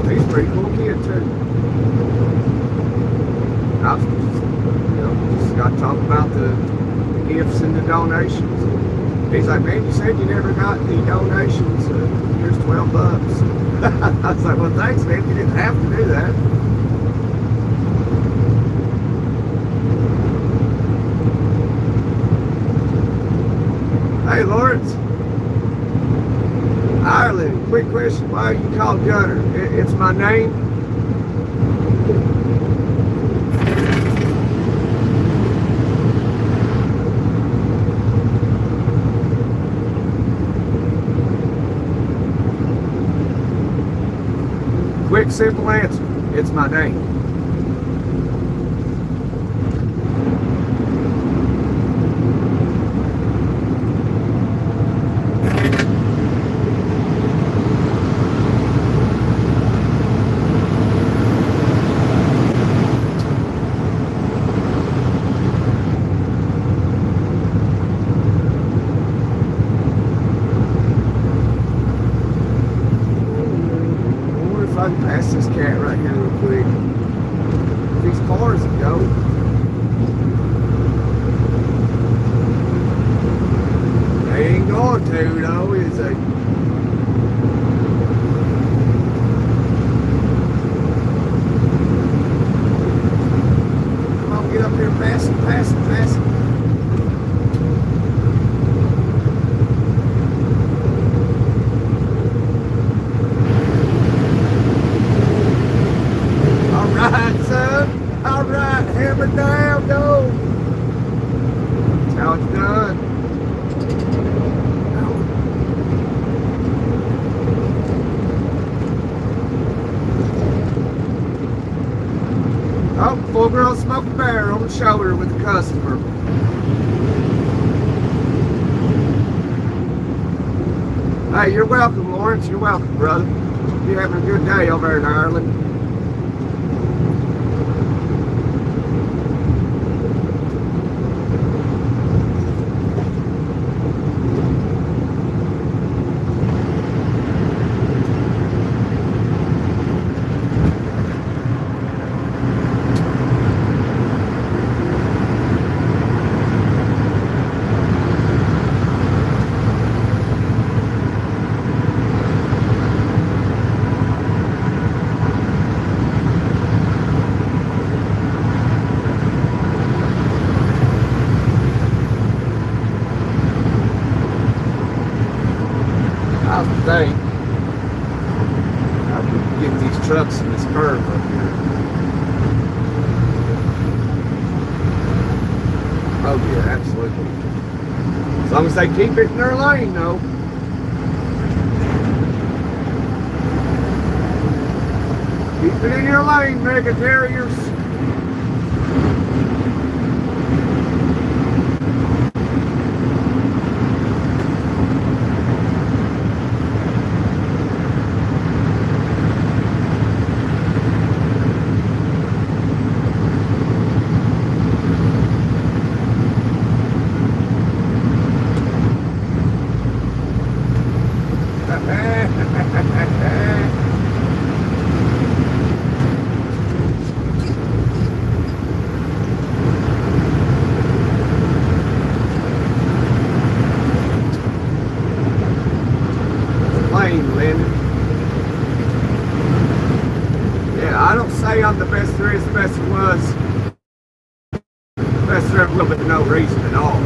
He's a pretty cool kid too. I was, you know, just got to talk about the gifts and the donations. He's like, man, you said you never got any donations. Here's $12. I was like, well, thanks, man. You didn't have to do that. Hey, Lawrence. Ireland, quick question. Why are you called Gunner? It's my name. quick, simple answer. It's my name. I can pass this cat right here real quick. These cars that go. They ain't going to though, is they? Come on, get up here, pass it, pass it, pass it. Alright, hammer down, go! That's how it's done. Oh, full girl smoked a bear on the shoulder with the customer. Hey, you're welcome, Lawrence. You're welcome, brother. You're having a good day over in Ireland. I think I can get these trucks in this curve up here. Oh yeah, absolutely. As long as they keep it in their lane though. Keep it in your lane, mega carriers. Yeah, I don't say I'm the best there is, the best there was, the best there ever will, but for no reason at all.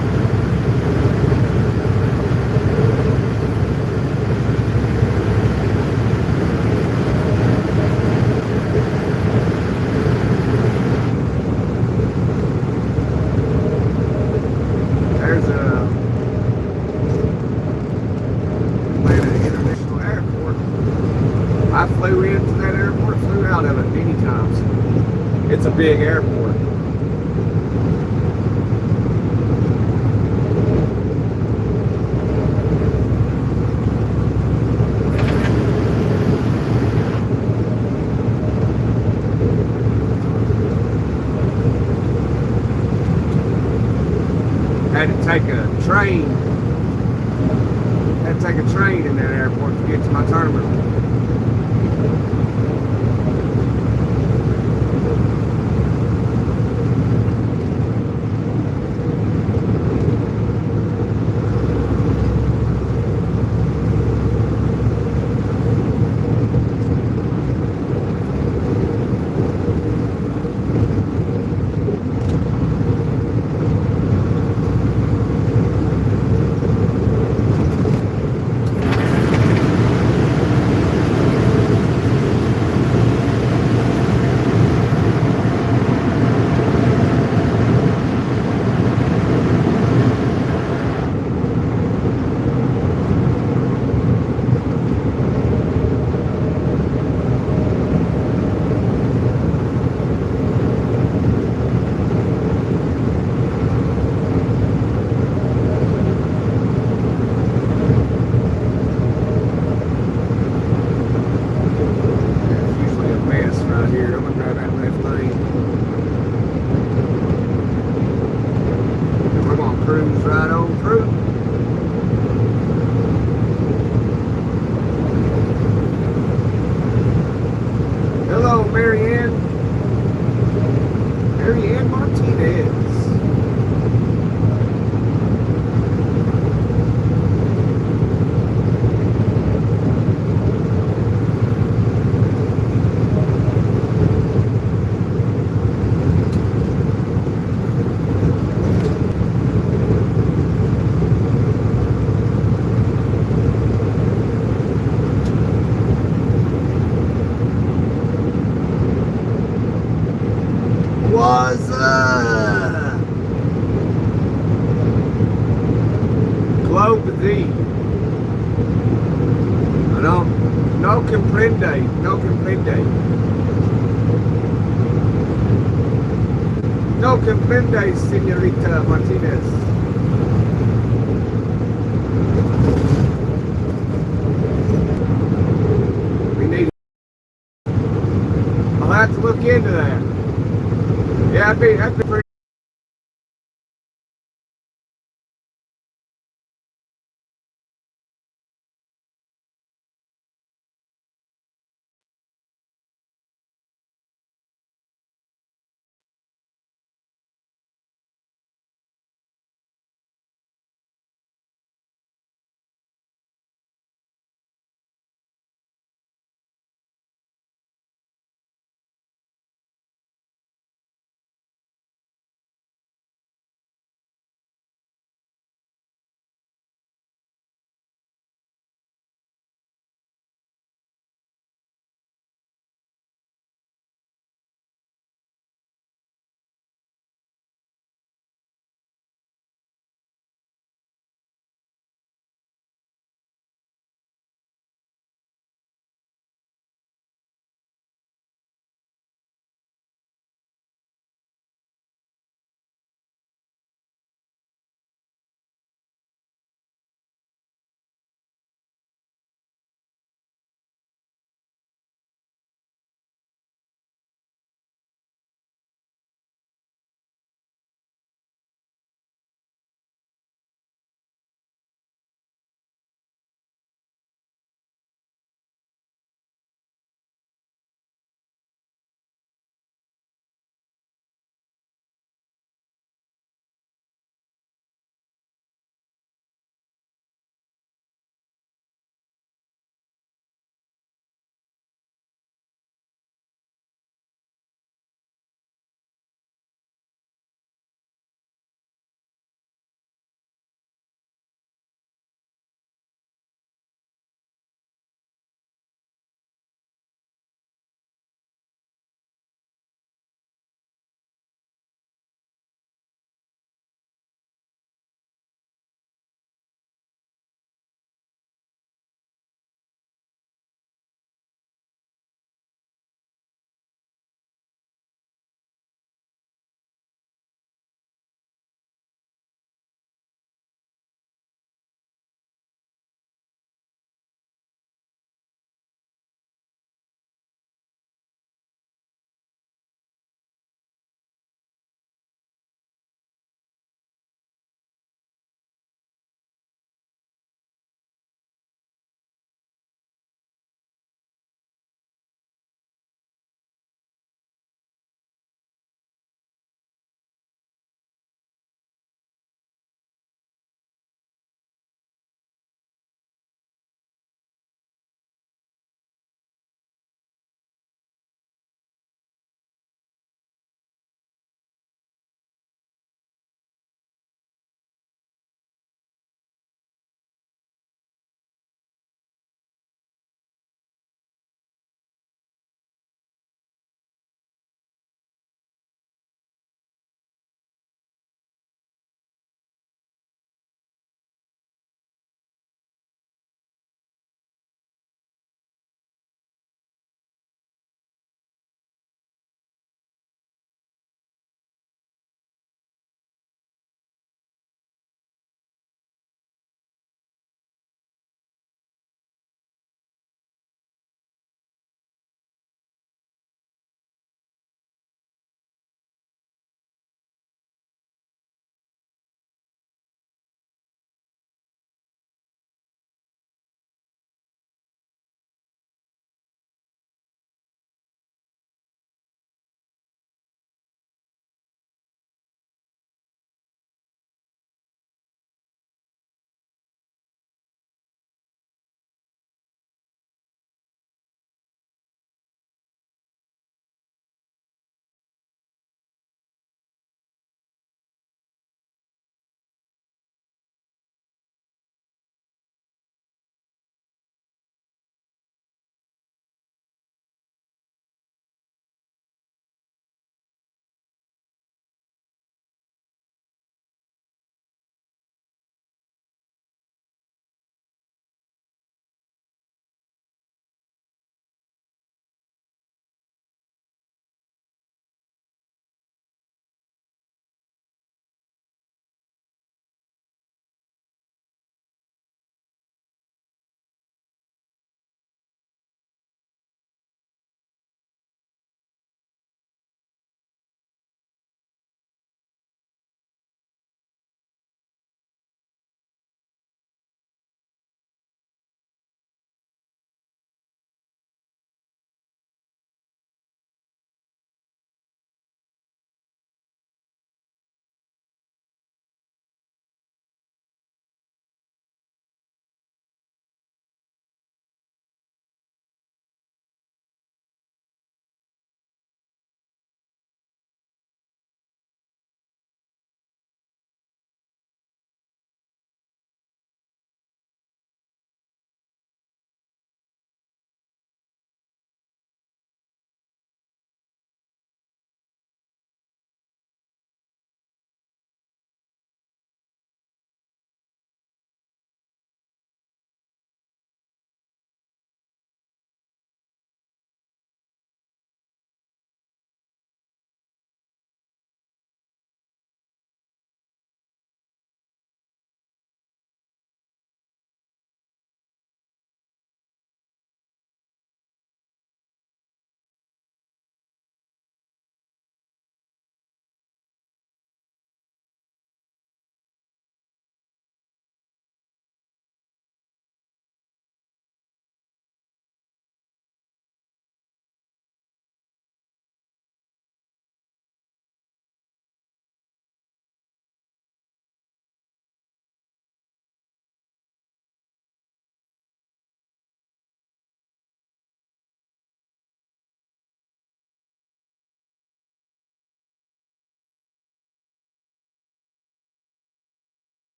There's Atlanta International Airport. I flew into that airport, flew out of it many times. It's a big airport. Had to take a train. Had to take a train in that airport to get to my terminal. No comprende. No comprende, Senorita Martinez. We need. I'll have to look into that. Yeah, that'd be pretty.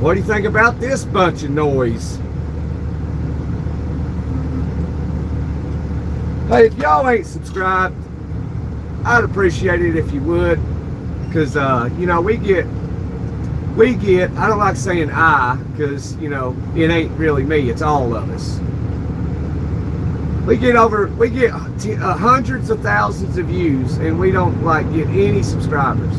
What do you think about this bunch of noise? Hey, if y'all ain't subscribed, I'd appreciate it if you would. Because, you know, we get, I don't like saying I, because, you know, it ain't really me, it's all of us. We get hundreds of thousands of views, and we don't, like, get any subscribers.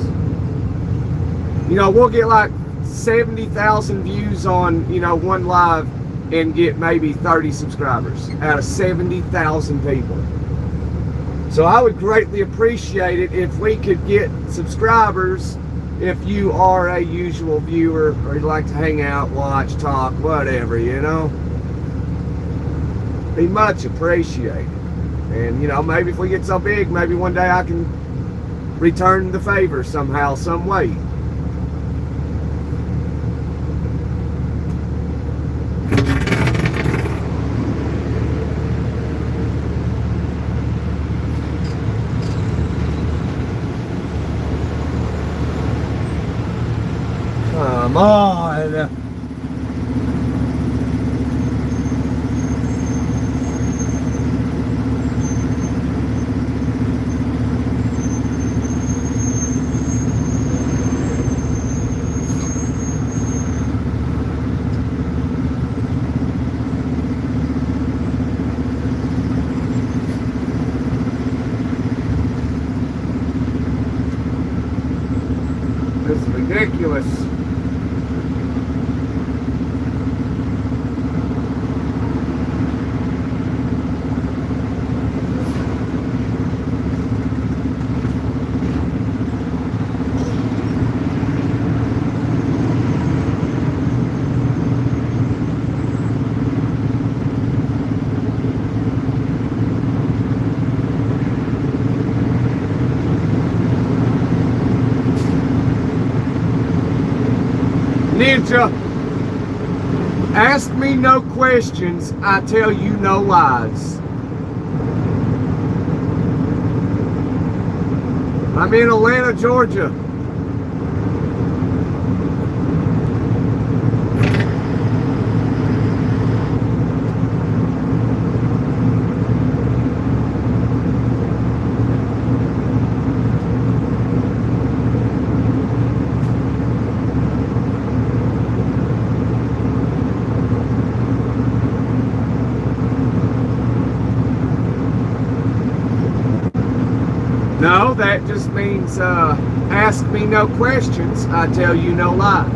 You know, we'll get, like, 70,000 views on, you know, one live, and get maybe 30 subscribers out of 70,000 people. So I would greatly appreciate it if we could get subscribers. If you are a usual viewer or you'd like to hang out, watch, talk, whatever, you know, be much appreciated. And, you know, maybe if we get so big, maybe one day I can return the favor somehow, some way. Come on. This is ridiculous. Ninja, ask me no questions, I tell you no lies. I'm in Atlanta, Georgia. No, that just means ask me no questions, I tell you no lies.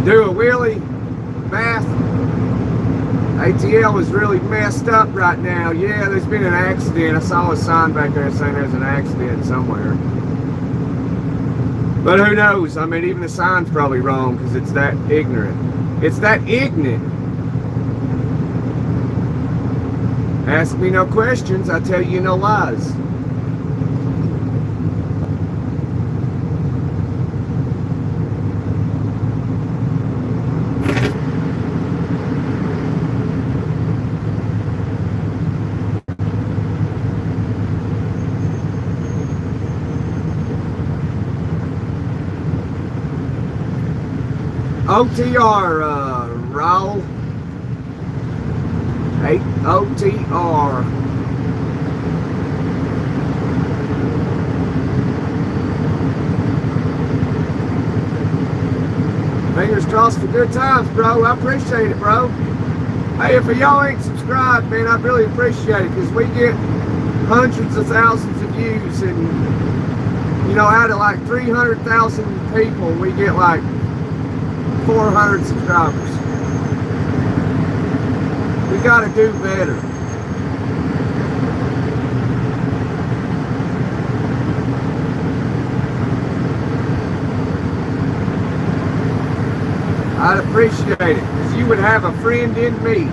Do a wheelie, bath. ATL is really messed up right now. Yeah, there's been an accident. I saw a sign back there saying there's an accident somewhere. But who knows? I mean, even the sign's probably wrong because it's that ignorant. It's that ignorant. Ask me no questions, I tell you no lies. OTR, Raul. 8 OTR. Fingers crossed for good times, bro. I appreciate it, bro. Hey, if y'all ain't subscribed, man, I really appreciate it because we get hundreds of thousands of views, and, you know, out of like 300,000 people, we get like 400 subscribers. We gotta do better. I'd appreciate it because you would have a friend in me.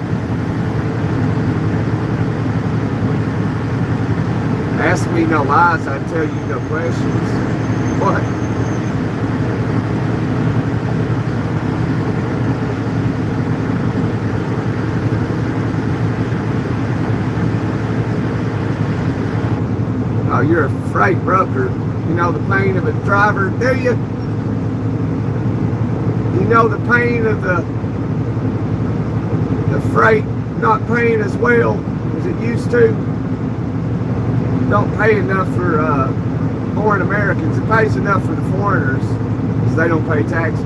Ask me no lies, I tell you no questions. What? Oh, you're a freight broker. You know the pain of a driver, do you? You know the pain of the freight not paying as well as it used to. Don't pay enough for foreign Americans. It pays enough for the foreigners because they don't pay taxes.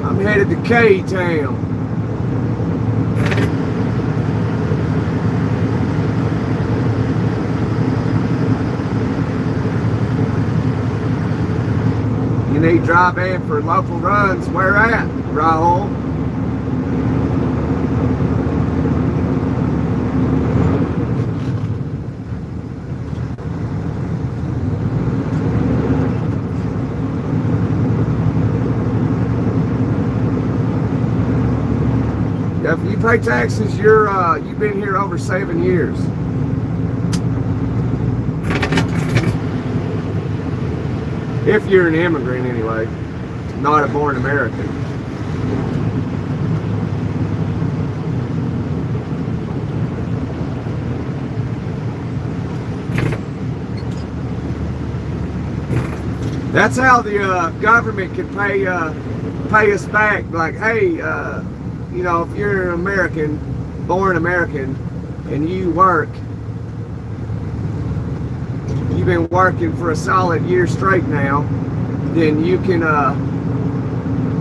I'm headed to K-Town. You need dry van for local runs. Where at, Raul? If you pay taxes, you've been here over 7 years. If you're an immigrant anyway, not a born American. That's how the government can pay us back. Like, hey, you know, if you're an American, born American, and you work, you've been working for a solid year straight now, then you can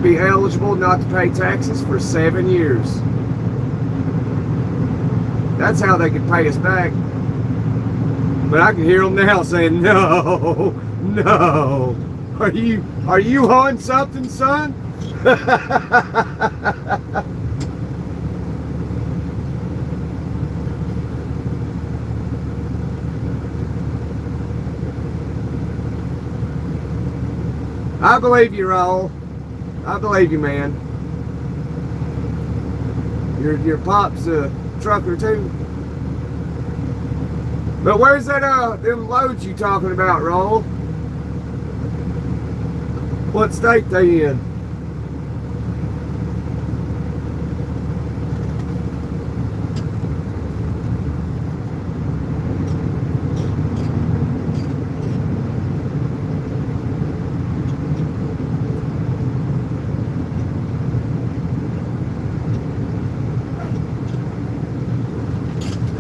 be eligible not to pay taxes for 7 years. That's how they can pay us back. But I can hear them now saying, no, no. Are you on something, son? I believe you, Raul. I believe you, man. Your pop's a trucker too. But where's that them loads you talking about, Raul? What state they in?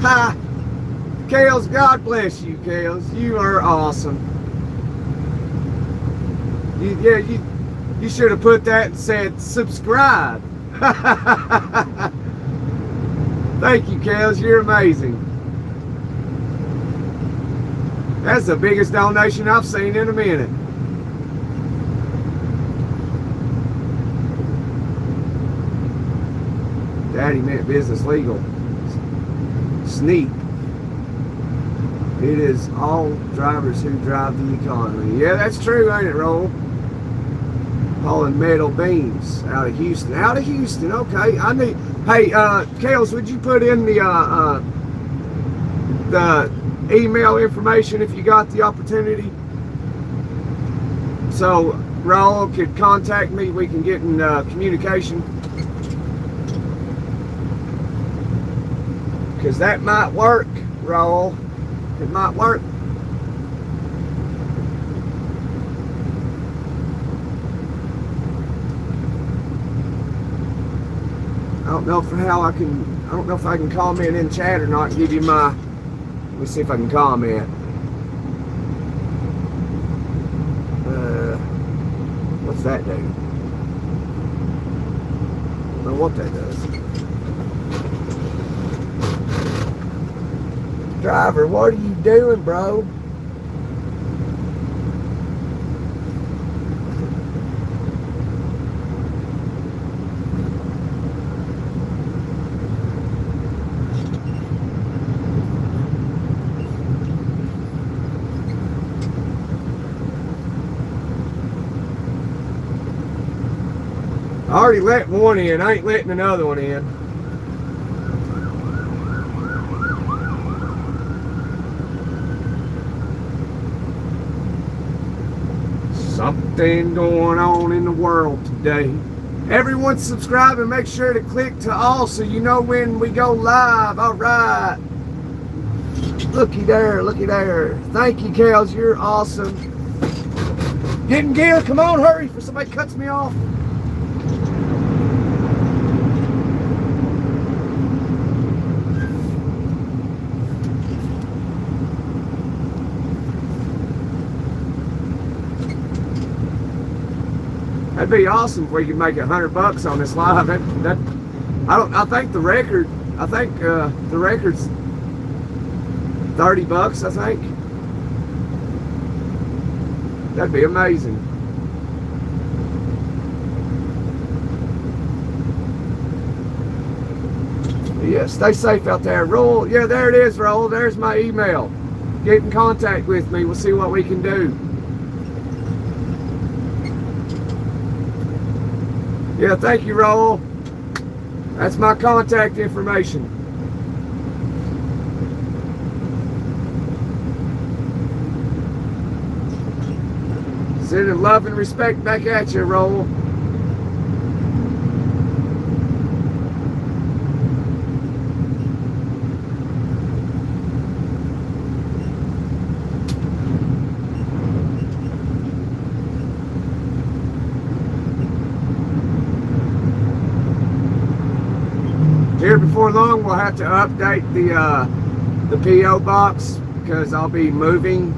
Ha! Kales, God bless you, Kales. You are awesome. You should have put that and said subscribe. Thank you, Kales. You're amazing. That's the biggest donation I've seen in a minute. Daddy meant business legal. Sneak. It is all drivers who drive the economy. Yeah, that's true, ain't it, Roll? Hauling metal beams out of Houston. Out of Houston, okay. I need. Hey, Kales, would you put in the email information if you got the opportunity? So Raul could contact me. We can get in communication. Because that might work, Raul. It might work. I don't know if I can comment in chat or not. Give you my. Let me see if I can comment. What's that do? I don't know what that does. Driver, what are you doing, bro? I already let one in. I ain't letting another one in. Something going on in the world today. Everyone subscribe and make sure to click to all so you know when we go live. All right. Looky there, looky there. Thank you, Kels. You're awesome. Get in gear. Come on, hurry before somebody cuts me off. That'd be awesome if we could make $100 on this live. I think the record. I think the record's $30. I think that'd be amazing. Yeah, stay safe out there. Roll. Yeah, there it is, Roll. There's my email. Get in contact with me. We'll see what we can do. Yeah, thank you, Roll. That's my contact information. Sending love and respect back at you, Roll. Here before long, we'll have to update the P.O. box because I'll be moving.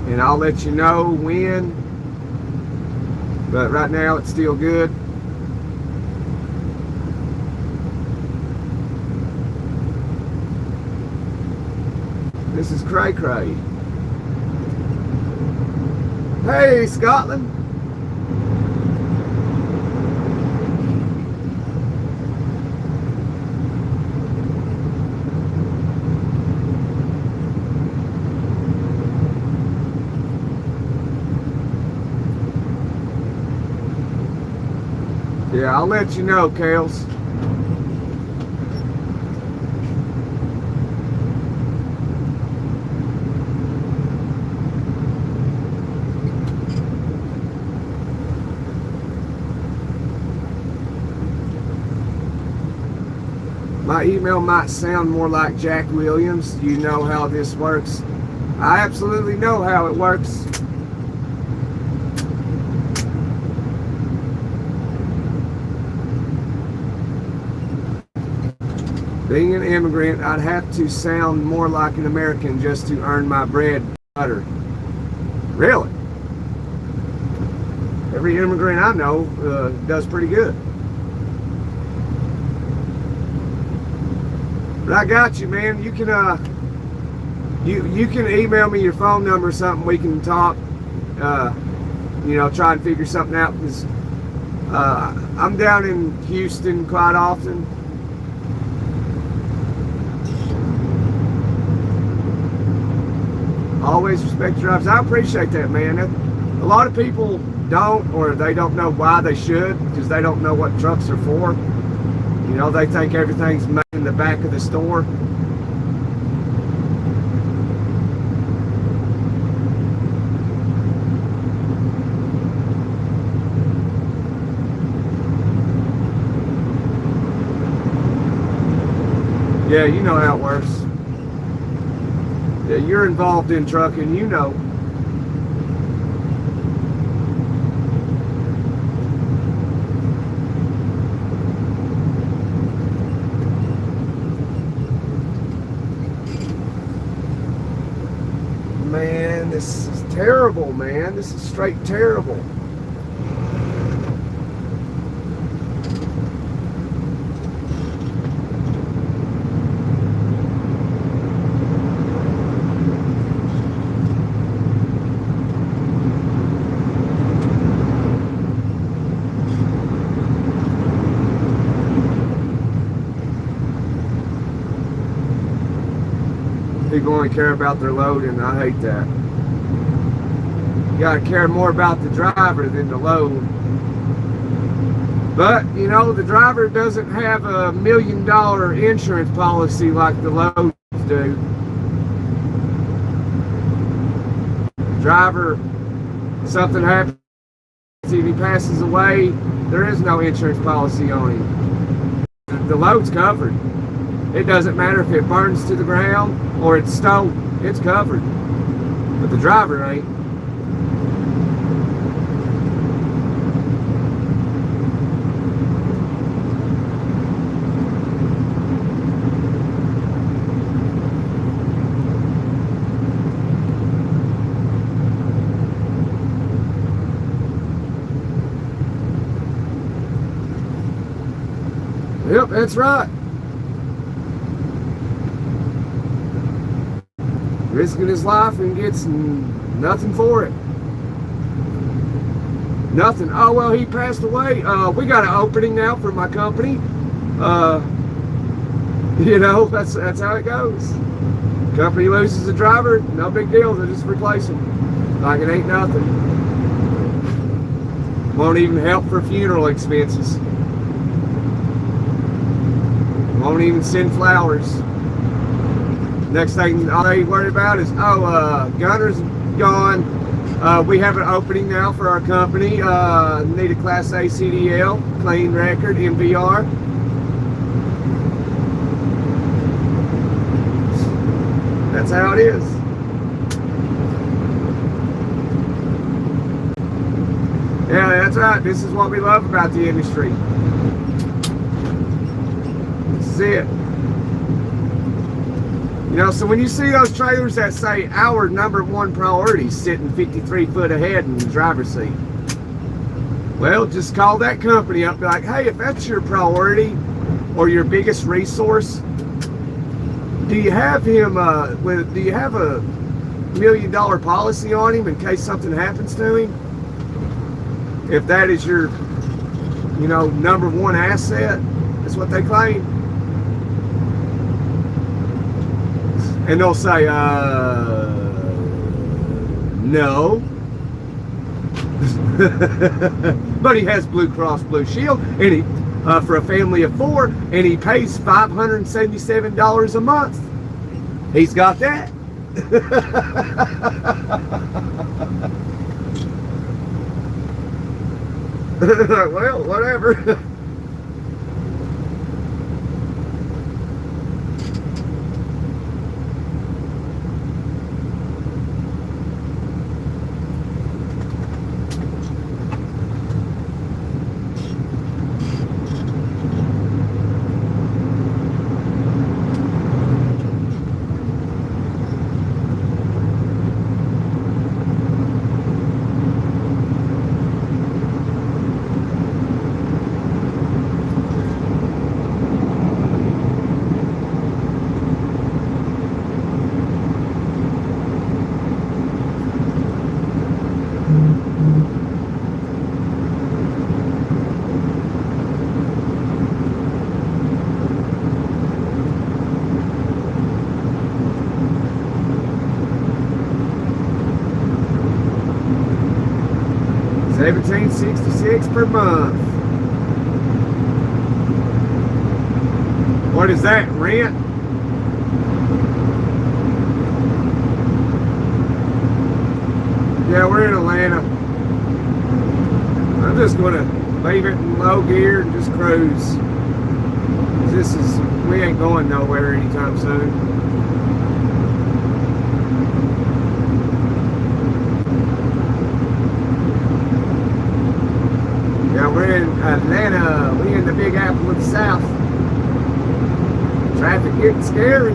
And I'll let you know when. But right now, it's still good. This is Cray Cray. Hey, Scotland. Yeah, I'll let you know, Kales. My email might sound more like Jack Williams. You know how this works. I absolutely know how it works. Being an immigrant, I'd have to sound more like an American just to earn my bread and butter. Really? Every immigrant I know does pretty good. But I got you, man. You can you can email me your phone number or something. We can talk. You know, try and figure something out because I'm down in Houston quite often. Always respect your drivers. I appreciate that, man. A lot of people don't, or they don't know why they should, because they don't know what trucks are for. You know, they think everything's made in the back of the store. Yeah, you know how it works. Yeah, you're involved in trucking, you know. Man, this is terrible, man. This is straight terrible. People only care about their load, and I hate that. You gotta care more about the driver than the load. But, you know, the driver doesn't have a $1 million insurance policy like the loads do. Driver Something happens if he passes away, there is no insurance policy on him. The load's covered. It doesn't matter if it burns to the ground or it's stolen, it's covered. But the driver ain't. Yep, that's right. Risking his life and gets nothing for it. Nothing. Oh, well, he passed away. We got an opening now for my company. You know, that's how it goes. Company loses a driver, no big deal. They just replace him. Like it ain't nothing. Won't even help for funeral expenses. Won't even send flowers. Next thing all they worry about is, Gunner's gone. We have an opening now for our company. Need a Class A CDL, clean record, MVR. That's how it is. Yeah, that's right. This is what we love about the industry. This is it. You know, so when you see those trailers that say our #1 priority sitting 53 foot ahead in the driver's seat, well, just call that company up and be like, hey, if that's your priority or your biggest resource, do you have him, do you have a $1 million policy on him in case something happens to him? If that is your, you know, #1 asset, that's what they claim. And they'll say, no. But he has Blue Cross Blue Shield, and he, for a family of 4, and he pays $577 a month. He's got that. Well, whatever. $17.66 per month. What is that, rent? Yeah, we're in Atlanta. I'm just gonna leave it in low gear and just cruise. We ain't going nowhere anytime soon. Yeah, we're in Atlanta. We're in the Big Apple of the South. Traffic getting scary.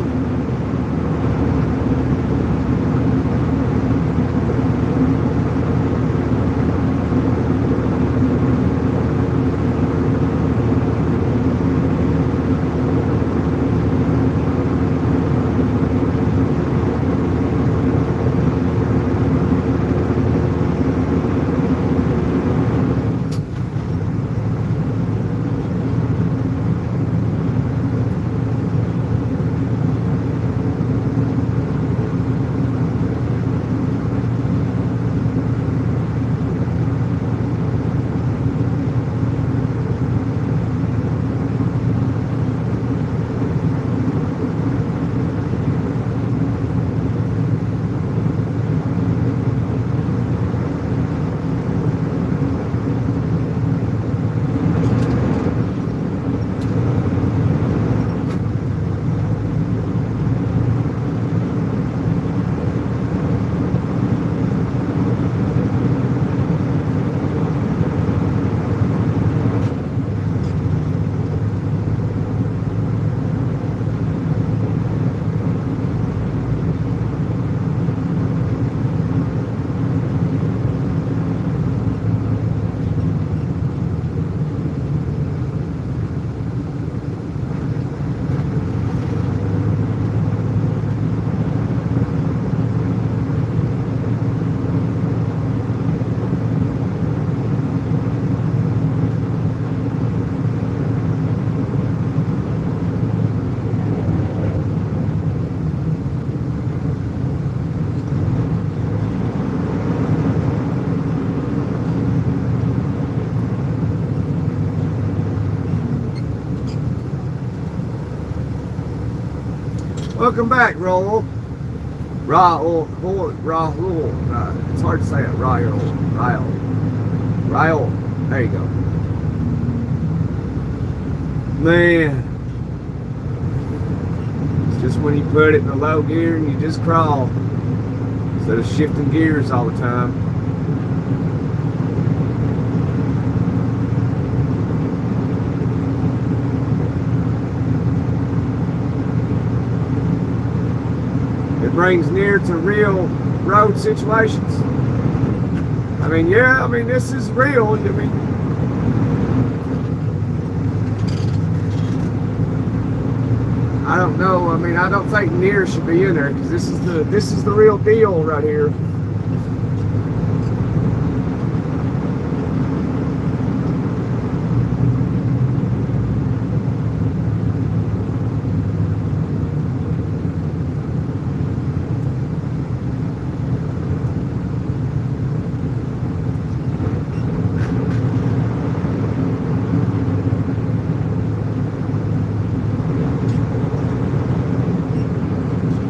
Welcome back, Raul. Raul. It's hard to say it. Raul. There you go. Man. It's just when you put it in the low gear and you just crawl instead of shifting gears all the time. It brings near to real road situations. I mean, yeah, I mean, this is real. I mean, I don't know. I mean, I don't think near should be in there because this is the real deal right here.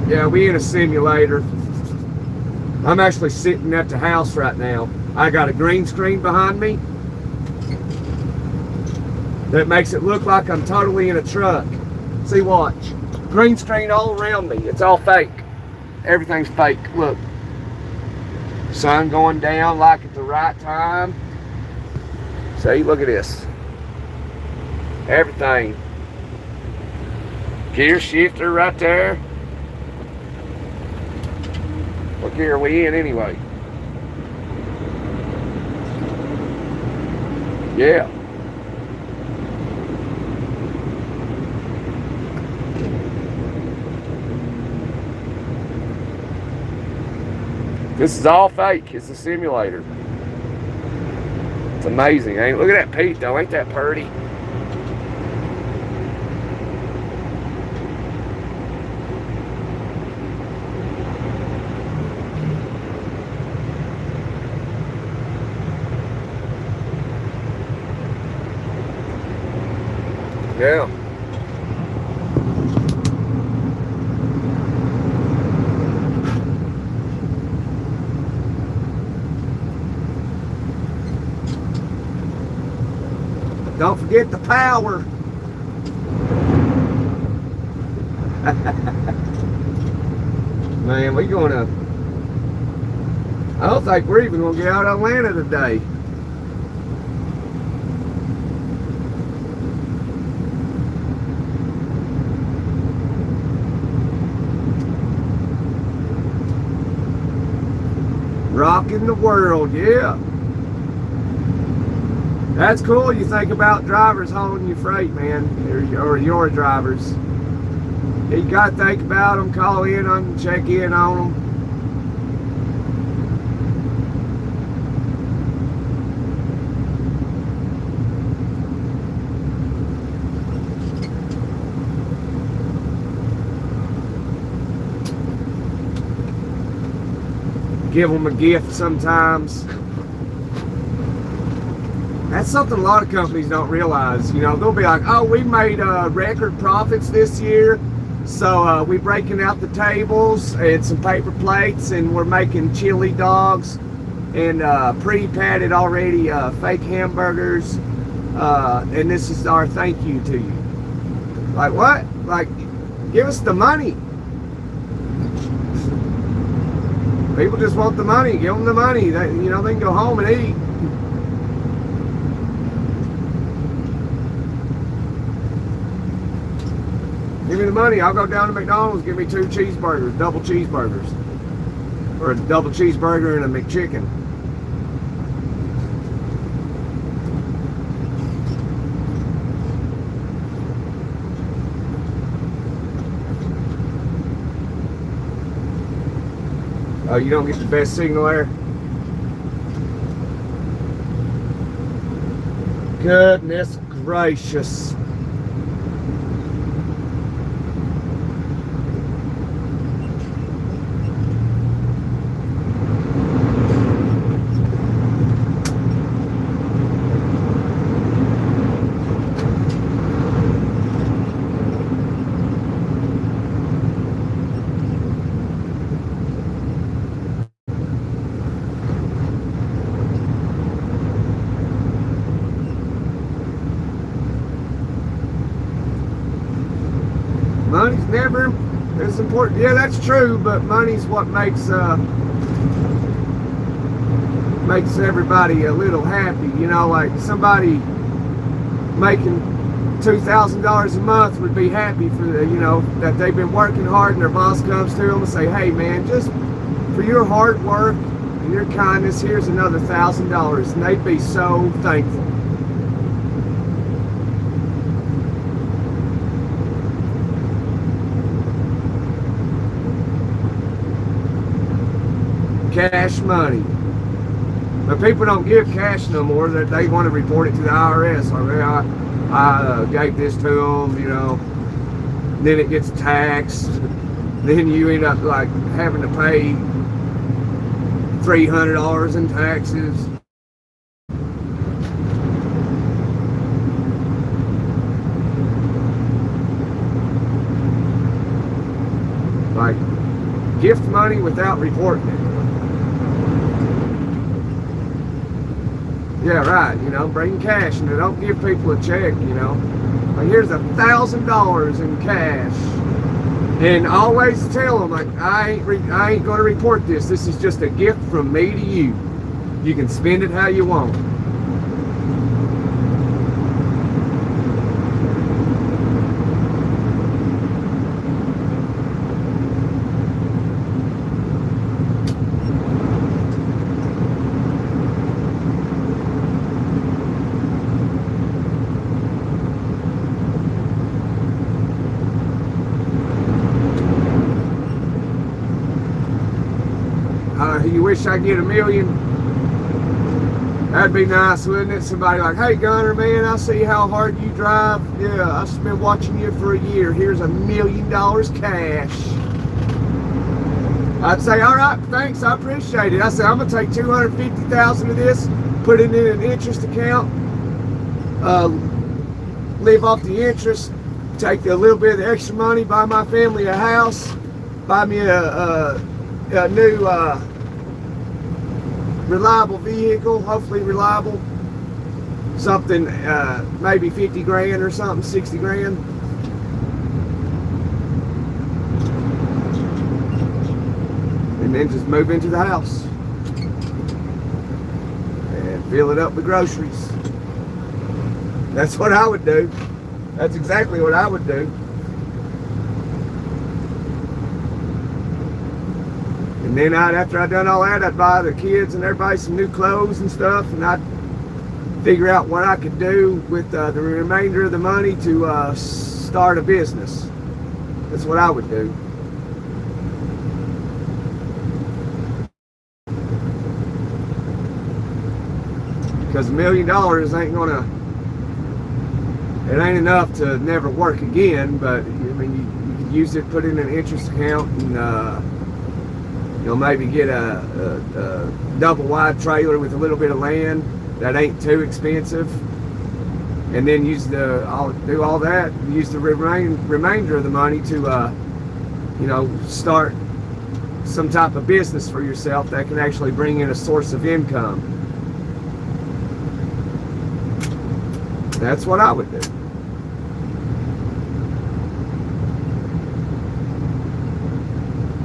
Yeah, we in a simulator. I'm actually sitting at the house right now. I got a green screen behind me that makes it look like I'm totally in a truck. See, watch. Green screen all around me. It's all fake. Everything's fake. Look. Sun going down like at the right time. See, look at this. Everything. Gear shifter right there. What gear are we in anyway? Yeah. This is all fake. It's a simulator. It's amazing, ain't it? Look at that Pete though. Ain't that pretty? Yeah. Don't forget the power. Man, we gonna, I don't think we're even gonna get out of Atlanta today. Rocking the world, yeah. That's cool. You think about drivers hauling your freight, man, or your drivers. You got to think about them, call in on them, check in on them. Give them a gift sometimes. That's something a lot of companies don't realize. You know, they'll be like, oh, we made record profits this year, so we're breaking out the tables and some paper plates, and we're making chili dogs and pre-patted already fake hamburgers, and this is our thank you to you. Like, what? Like, give us the money. People just want the money. Give them the money. They, you know, they can go home and eat. Give me the money. I'll go down to McDonald's. Give me 2 cheeseburgers, double cheeseburgers, or a double cheeseburger and a McChicken. Oh, you don't get the best signal there? Goodness gracious. important. Yeah, that's true, but money's what makes everybody a little happy. You know, like somebody making $2,000 a month would be happy for that they've been working hard, and their boss comes to them and say, hey man, just for your hard work and your kindness, here's another $1,000, and they'd be so thankful. Cash money. But people don't give cash no more. That they want to report it to the IRS. I gave this to them, then it gets taxed. Then you end up like having to pay $300 in taxes. Like gift money without reporting it. Yeah, right, bring cash, and they don't give people a check, Like, here's $1,000 in cash. And always tell them, like, I ain't going to report this. This is just a gift from me to you. You can spend it how you want. You wish I get $1 million? That'd be nice, wouldn't it? Somebody like, hey Gunner, man, I see how hard you drive. Yeah, I've been watching you for a year. Here's $1 million cash. I'd say, all right, thanks, I appreciate it. I say, I'm gonna take $250,000 of this, put it in an interest account, live off the interest, take a little bit of the extra money, buy my family a house, buy me a new reliable vehicle, hopefully reliable, something maybe 50 grand or something, 60 grand. And then just move into the house and fill it up with groceries. That's what I would do. That's exactly what I would do. And then after I'd done all that, I'd buy the kids and everybody some new clothes and stuff, and I'd figure out what I could do with the remainder of the money to start a business. That's what I would do. Because $1 million it ain't enough to never work again, but I mean, you could use it, put it in an interest account, and maybe get a double wide trailer with a little bit of land that ain't too expensive, and then use do all that, use the remainder of the money to start some type of business for yourself that can actually bring in a source of income. That's what I would do.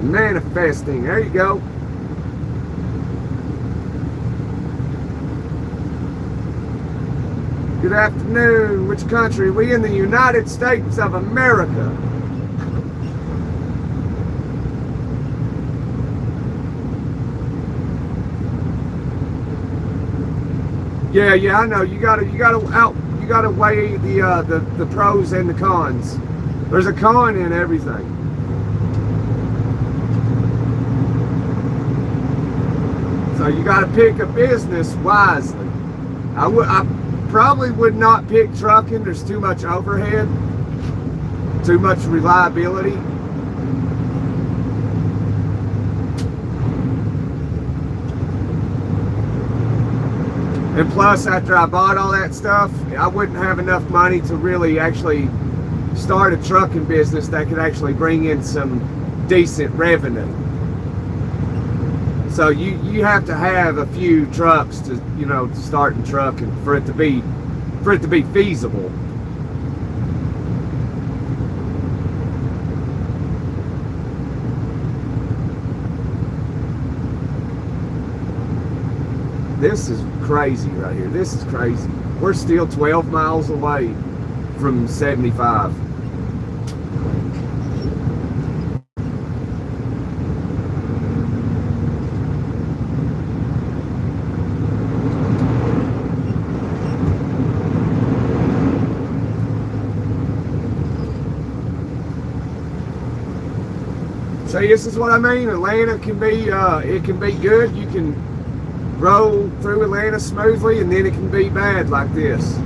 Manifesting, there you go. Good afternoon. Which country? We in the United States of America. Yeah, I know. You gotta weigh the pros and the cons. There's a con in everything. So you got to pick a business wisely. I probably would not pick trucking. There's too much overhead, too much reliability. And plus, after I bought all that stuff, I wouldn't have enough money to really actually start a trucking business that could actually bring in some decent revenue. So you have to have a few trucks to to start in trucking for it to be feasible. this is crazy right here. This is crazy. We're still 12 miles away from 75. See, this is what I mean. Atlanta can be, it can be good. You can roll through Atlanta smoothly, and then it can be bad like this.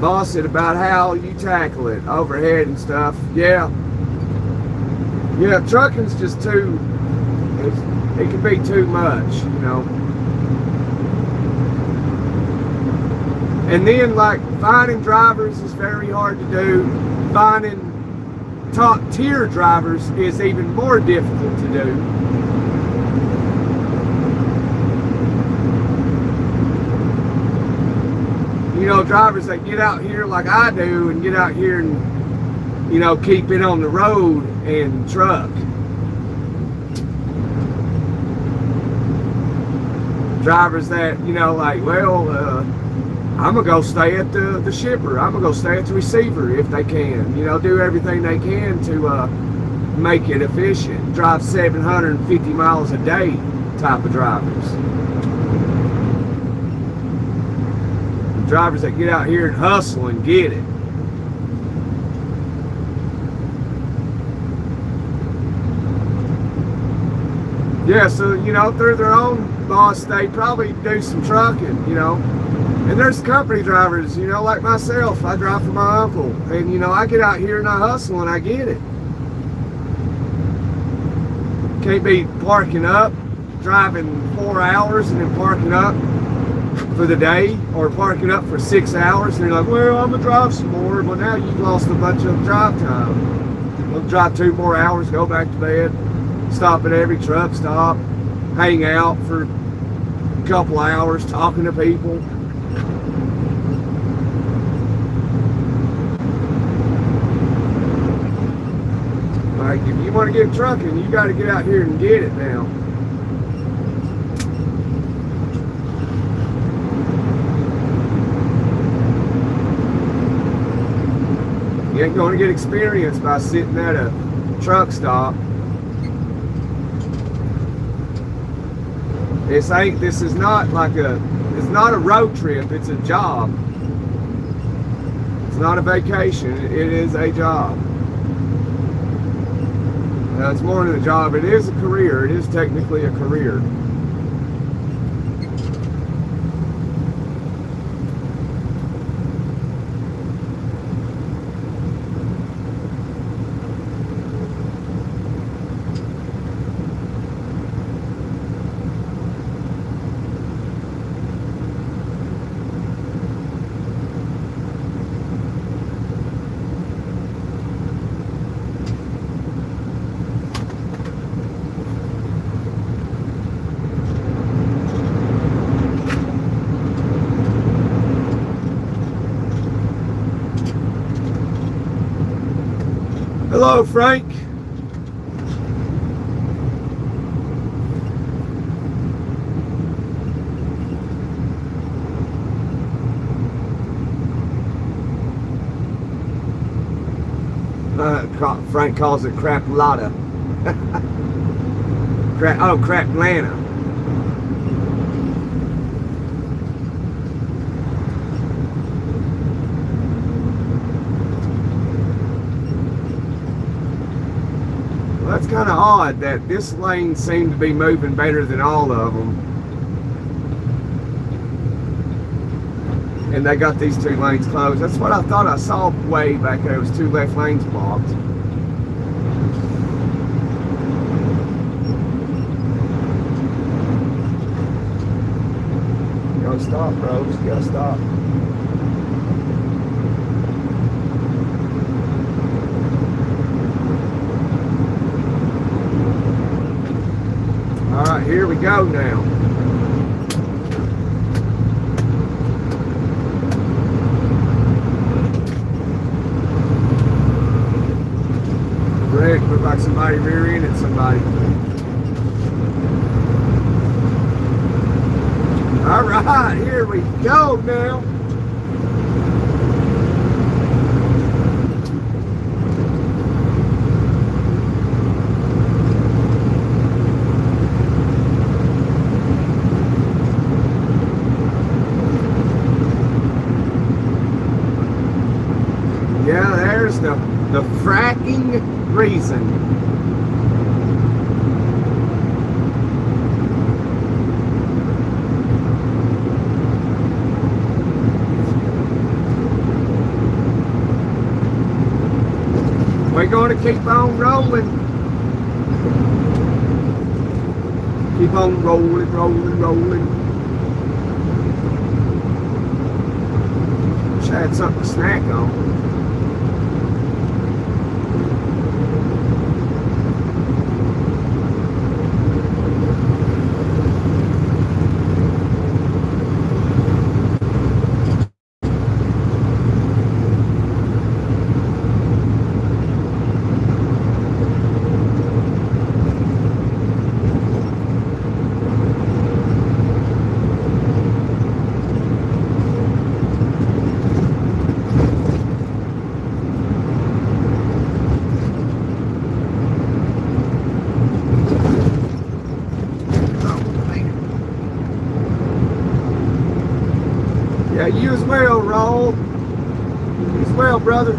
Boss said about how you tackle it, overhead and stuff. Yeah, trucking's just too, it can be too much, you know. And then, like, finding drivers is very hard to do. Finding top tier drivers is even more difficult to do. You know, drivers that get out here like I do and get out here and, you know, keep it on the road and truck. Drivers that, you know, like, well, I'm going to go stay at the shipper. I'm going to go stay at the receiver if they can. You know, do everything they can to make it efficient. Drive 750 miles a day type of drivers. Drivers that get out here and hustle and get it. Yeah, so, you know, through their own boss, they probably do some trucking, you know. And there's company drivers, you know, like myself. I drive for my uncle. And, you know, I get out here and I hustle and I get it. Can't be parking up, driving 4 hours and then parking up for the day, or parking up for 6 hours, and you're like, well, I'm gonna drive some more. Well, now you've lost a bunch of drive time. We'll drive 2 more hours, go back to bed, stop at every truck stop, hang out for a couple hours talking to people. Like, if you want to get trucking, you got to get out here and get it now. You ain't going to get experience by sitting at a truck stop. This is not like it's not a road trip, it's a job. It's not a vacation, it is a job. It's more than a job, it is a career, it is technically a career. Hello, Frank. Frank calls it craplata. Craplana. That's kind of odd that this lane seemed to be moving better than all of them. And they got these 2 lanes closed. That's what I thought I saw way back there. It was 2 left lanes blocked. You gotta stop, bro. Just gotta stop. here we go now. Great, look like somebody rear-ended somebody. All right, here we go now. Yeah, there's the fracking reason. We're going to keep on rolling. Keep on rolling, rolling, rolling. Wish I had something to snack on. Yeah, you as well, Roll. You as well, brother.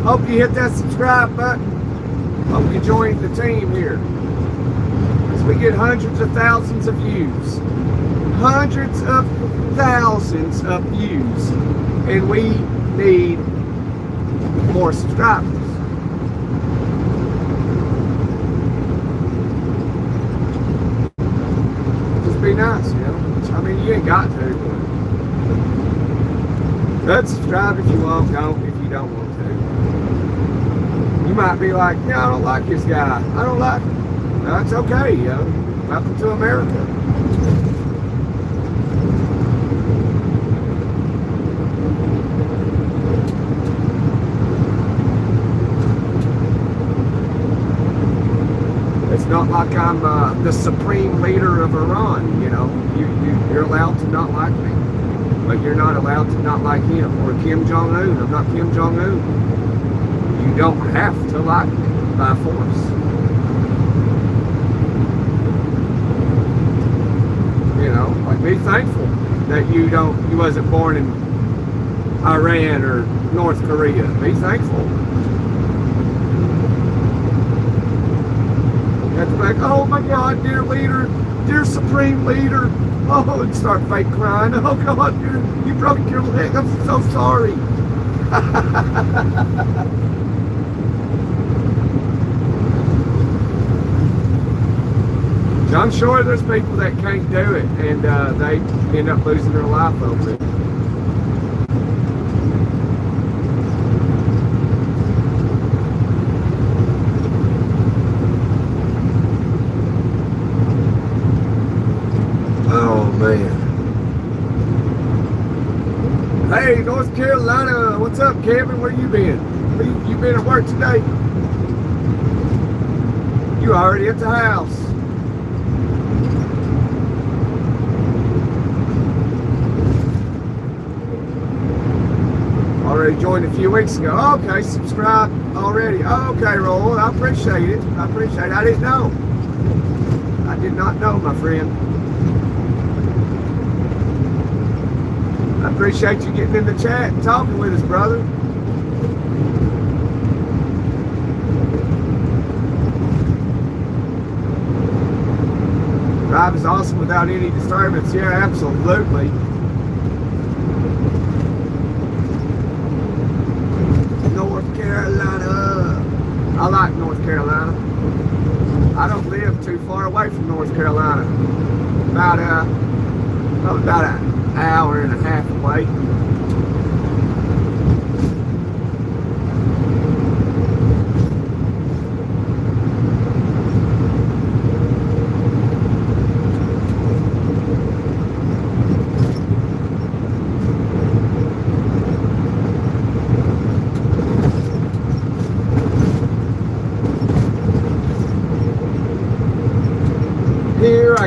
Hope you hit that subscribe button. Hope you join the team here. As we get hundreds of thousands of views. Hundreds of thousands of views. And we need more subscribers. Just be nice, you know. I mean, you ain't got to. But subscribe if you want, don't if you don't want to. You might be like, yeah, I don't like this guy. I don't like him. That's okay, you know. Welcome to America. It's not like I'm the supreme leader of Iran, you know. You're allowed to not like me. But you're not allowed to not like him or Kim Jong-un. I'm not Kim Jong-un. You don't have to like me by force. You know, like be thankful that you wasn't born in Iran or North Korea. Be thankful. You have to be like, oh my God, dear leader, dear supreme leader. Oh, and start fake crying. Oh God, you broke your leg. I'm so sorry. So I'm sure there's people that can't do it, and they end up losing their life over it. Oh man. Hey, North Carolina, what's up, Kevin? Where you been? You been at work today? You already at the house. Already joined a few weeks ago. Okay, subscribe already. Okay, Roll. I appreciate it. I didn't know. I did not know, my friend. I appreciate you getting in the chat and talking with us, brother. Drive is awesome without any disturbance. Yeah, absolutely. North Carolina. I like North Carolina. I don't live too far away from North Carolina. About an hour and a half away.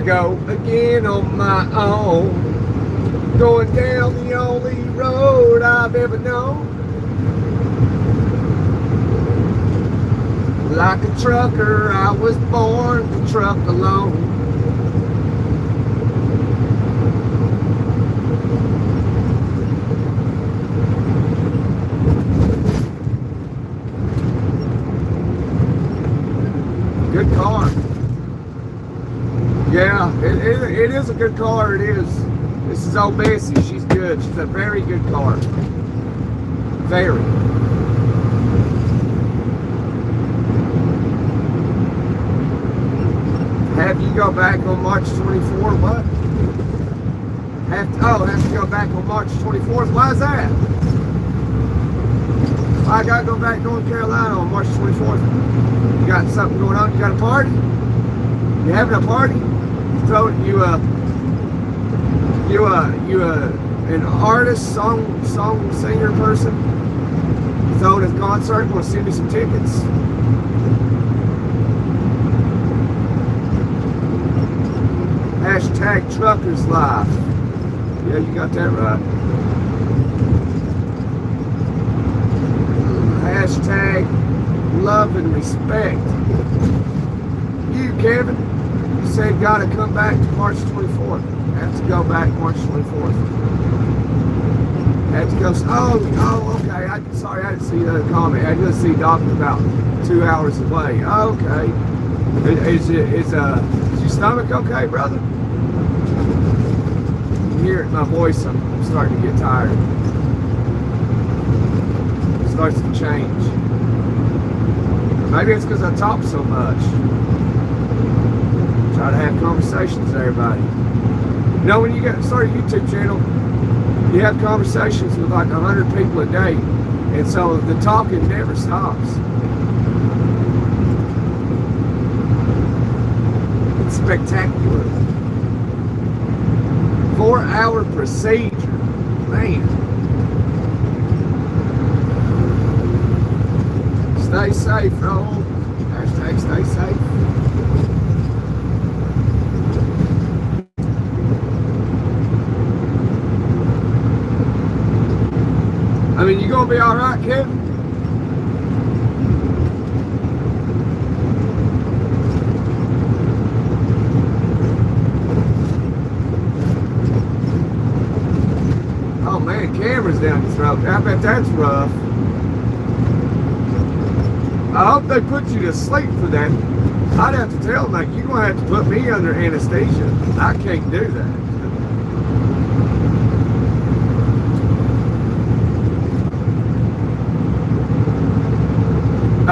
I go again on my own, going down the only road I've ever known. Like a trucker, I was born to truck alone. Good car. Yeah, it is a good car, it is. This is old Bessie, she's good. She's a very good car. Very. Have you go back on March 24th? What? Have to go back on March 24th? Why is that? I gotta go back to North Carolina on March 24th. You got something going on? You got a party? You having a party? An artist, song singer person? Throwing a concert? Want to send me some tickets? Hashtag Truckers Life. Yeah, you got that right. Hashtag love and respect. You, Kevin, you said gotta come back to March 24th. Have to go back March 24th. Have to go. Oh, okay. Sorry, I didn't see the comment. I just see Doctor about 2 hours away. Okay. Is your stomach okay, brother? You hear it in my voice. I'm starting to get tired. It starts to change. Maybe it's because I talk so much. Try to have conversations with everybody. You know, when you start a YouTube channel, you have conversations with like 100 people a day, and so the talking never stops. It's spectacular. 4-hour procedure, man. Stay safe, Roll. Hashtag stay safe. I mean, you gonna be all right, Kevin? Oh man, cameras down your throat. I bet that's rough. I hope they put you to sleep for that. I'd have to tell them, like, you're gonna have to put me under anesthesia. I can't do that.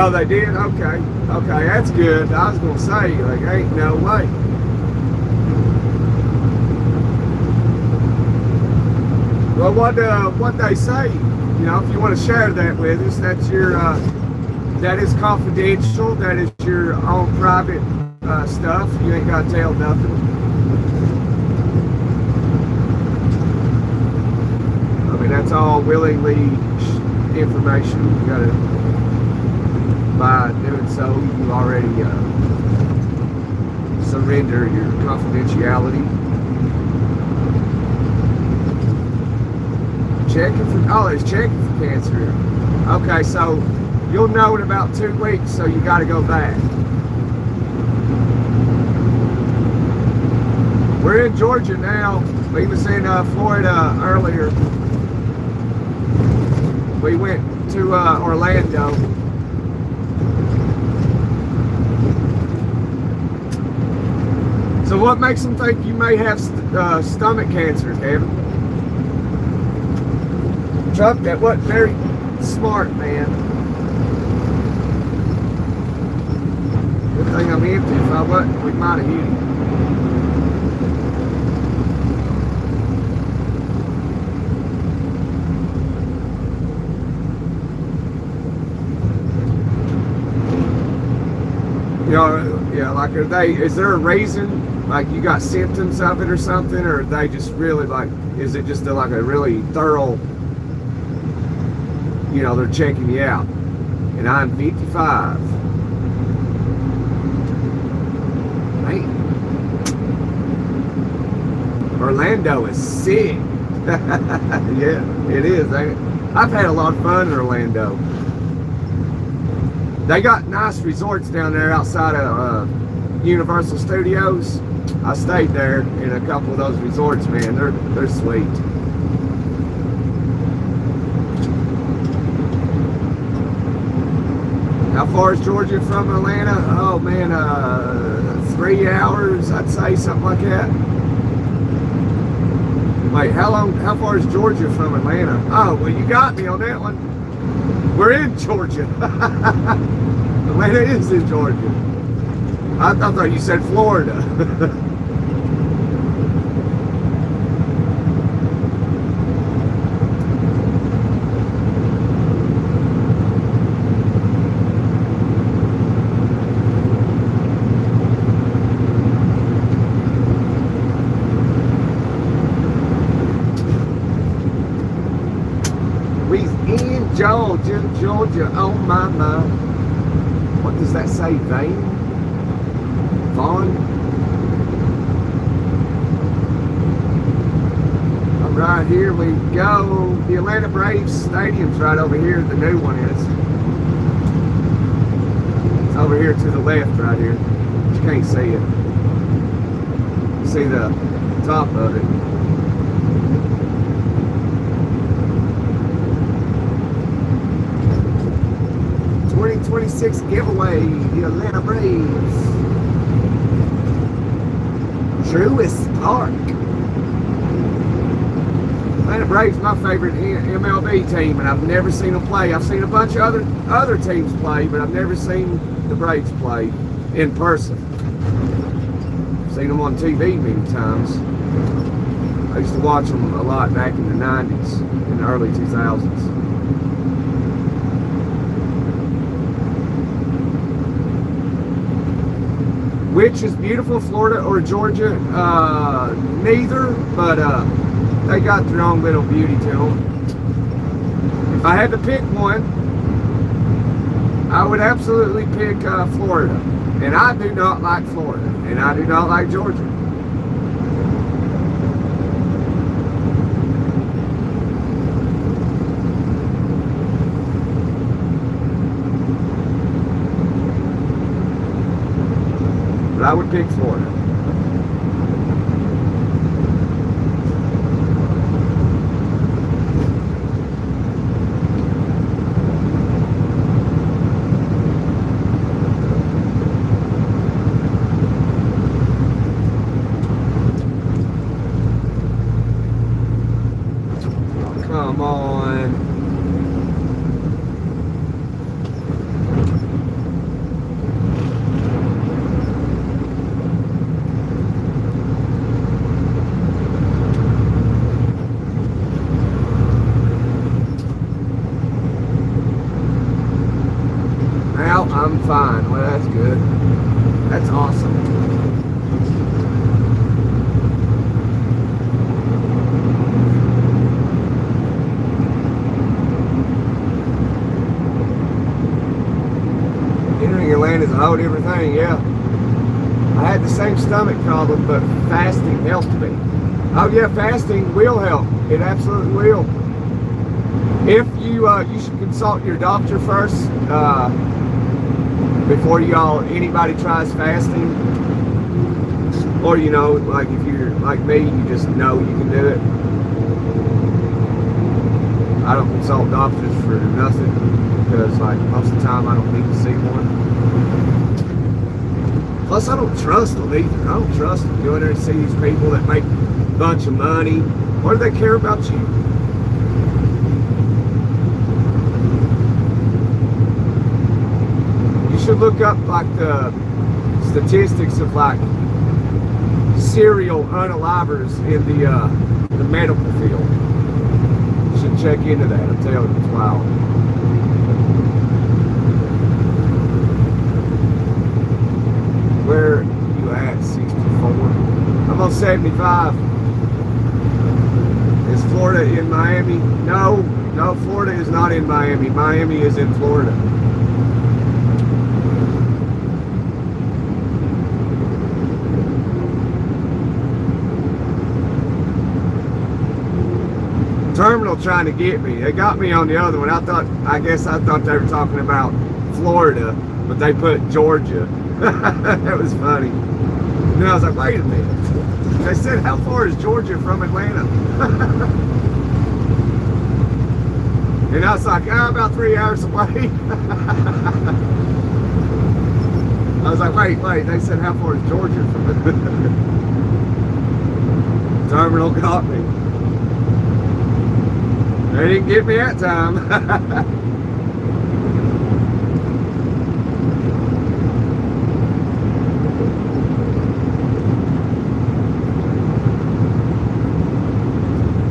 Oh, they did? Okay. Okay, that's good. I was gonna say, like, ain't no way. Well, what they say, you know, if you want to share that with us, that's your, that is confidential. That is your own private stuff. You ain't got to tell nothing. I mean, that's all willingly information. You got to, by doing so, you already surrender your confidentiality. Checking for, it's checking for cancer. Okay, so you'll know in about 2 weeks, so you got to go back. We're in Georgia now. We was in Florida earlier. We went to Orlando. So what makes them think you may have stomach cancer, Kevin? Truck, that wasn't very smart, man. Good thing I'm empty. If I wasn't, we might have hit him. You know, yeah, like, is there a reason, like, you got symptoms of it or something, or are they just really, like, is it just like a really thorough, you know, they're checking you out? And I'm 55. Man. Orlando is sick. Yeah, it is, ain't it? I've had a lot of fun in Orlando. They got nice resorts down there outside of Universal Studios. I stayed there in a couple of those resorts, man. They're sweet. How far is Georgia from Atlanta? Oh man, 3 hours, I'd say, something like that. Wait, how far is Georgia from Atlanta? Oh, well, you got me on that one. We're in Georgia. Atlanta is in Georgia. I thought you said Florida. Georgia, oh my. What does that say, Vaughn? All right, here we go. The Atlanta Braves Stadium's right over here. The new one is. It's over here to the left right here. You can't see it. You see the top of it. 2026 giveaway, the Atlanta Braves. Truist Park. Atlanta Braves, my favorite MLB team, and I've never seen them play. I've seen a bunch of other teams play, but I've never seen the Braves play in person. I've seen them on TV many times. I used to watch them a lot back in the 90s, in the early 2000s. Which is beautiful, Florida or Georgia? Neither, but they got their own little beauty to them. If I had to pick one, I would absolutely pick Florida. And I do not like Florida, and I do not like Georgia. But I would pick Florida. Oh, come on. I'm fine. Well, that's good. That's awesome. Entering Atlanta is a whole different thing, yeah. I had the same stomach problem, but fasting helped me. Oh yeah, fasting will help. It absolutely will. If you should consult your doctor first. Before anybody tries fasting, or like if you're like me, you just know you can do it. I don't consult doctors for nothing because like most of the time I don't need to see one. Plus I don't trust them either. I don't trust them. Go in there and see these people that make a bunch of money. What do they care about you? Should look up like the statistics of like serial unalivers in the medical field. You should check into that. I'm telling you, it's wild. Where are you at? 64. I'm on 75. Is Florida in Miami? No, Florida is not in Miami. Miami is in Florida. trying to get me. They got me on the other one. I guess I thought they were talking about Florida, but they put Georgia. That was funny. And I was like, wait a minute. They said, how far is Georgia from Atlanta? And I was like, oh, about 3 hours away. I was like, wait. They said, how far is Georgia from Atlanta? Terminal got me. They didn't get me that time.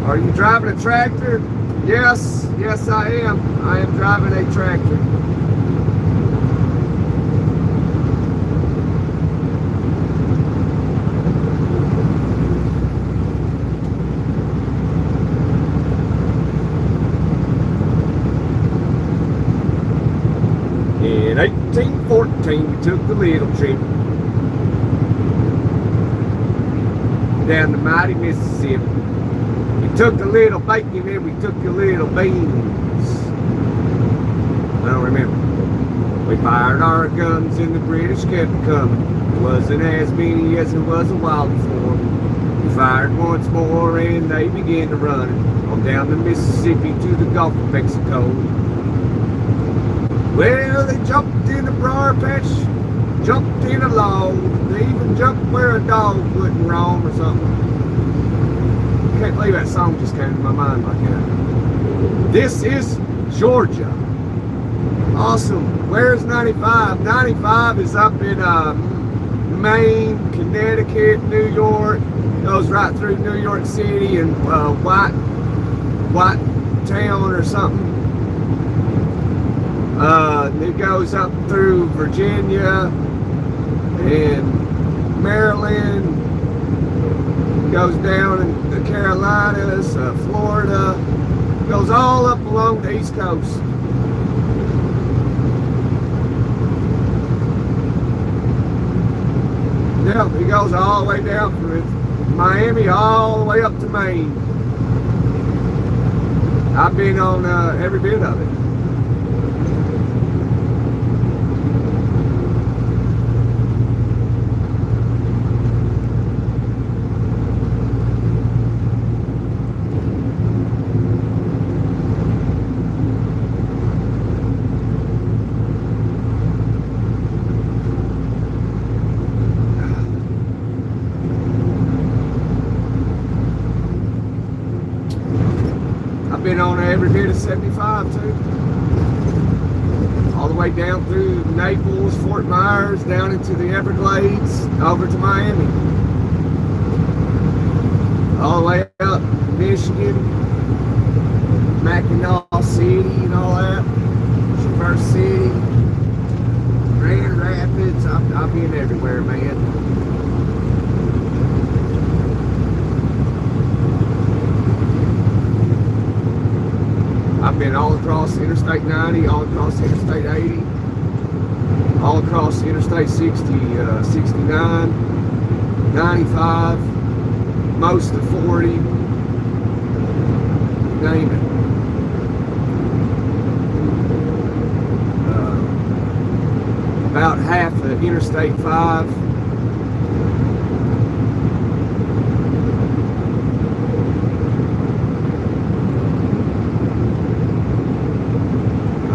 Are you driving a tractor? Yes, I am. I am driving a tractor. In 1814, we took the little trip down the mighty Mississippi. We took a little bacon and we took a little beans. I don't remember. We fired our guns and the British kept coming. It wasn't as many as it was a while before. We fired once more and they began to run on down the Mississippi to the Gulf of Mexico. Well, they jumped in a briar patch, jumped in a log. They even jumped where a dog wouldn't roam or something. I can't believe that song just came to my mind like that. This is Georgia. Awesome. Where's 95? 95 is up in Maine, Connecticut, New York. Goes right through New York City and White Town or something. It goes up through Virginia and Maryland. Goes down in the Carolinas, Florida, goes all up along the East Coast. Yeah, it goes all the way down from Miami all the way up to Maine. I've been on every bit of it. Been on every bit of 75 too. All the way down through Naples, Fort Myers, down into the Everglades, over to Miami. All the way up Michigan, Mackinac City and all that. Traverse City, Grand Rapids. I've been everywhere, man. I've been all across Interstate 90, all across Interstate 80, all across Interstate 60, 69, 95, most of 40, name it. About half of Interstate 5.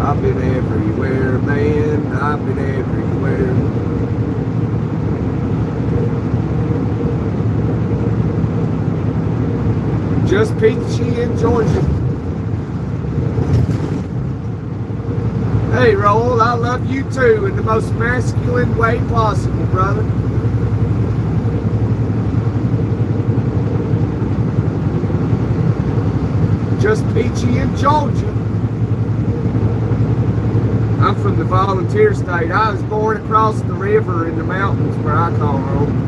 I've been everywhere, man. I've been everywhere. Just peachy in Georgia. Hey, Roll, I love you too in the most masculine way possible, brother. Just peachy in Georgia. I'm from the volunteer state. I was born across the river in the mountains where I call home.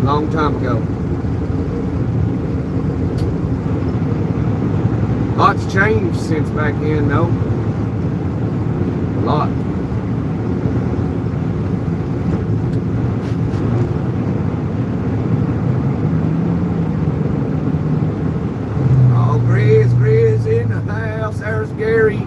Long time ago. Lots changed since back then, though. lot. Oh, Grizz in the house. There's Gary.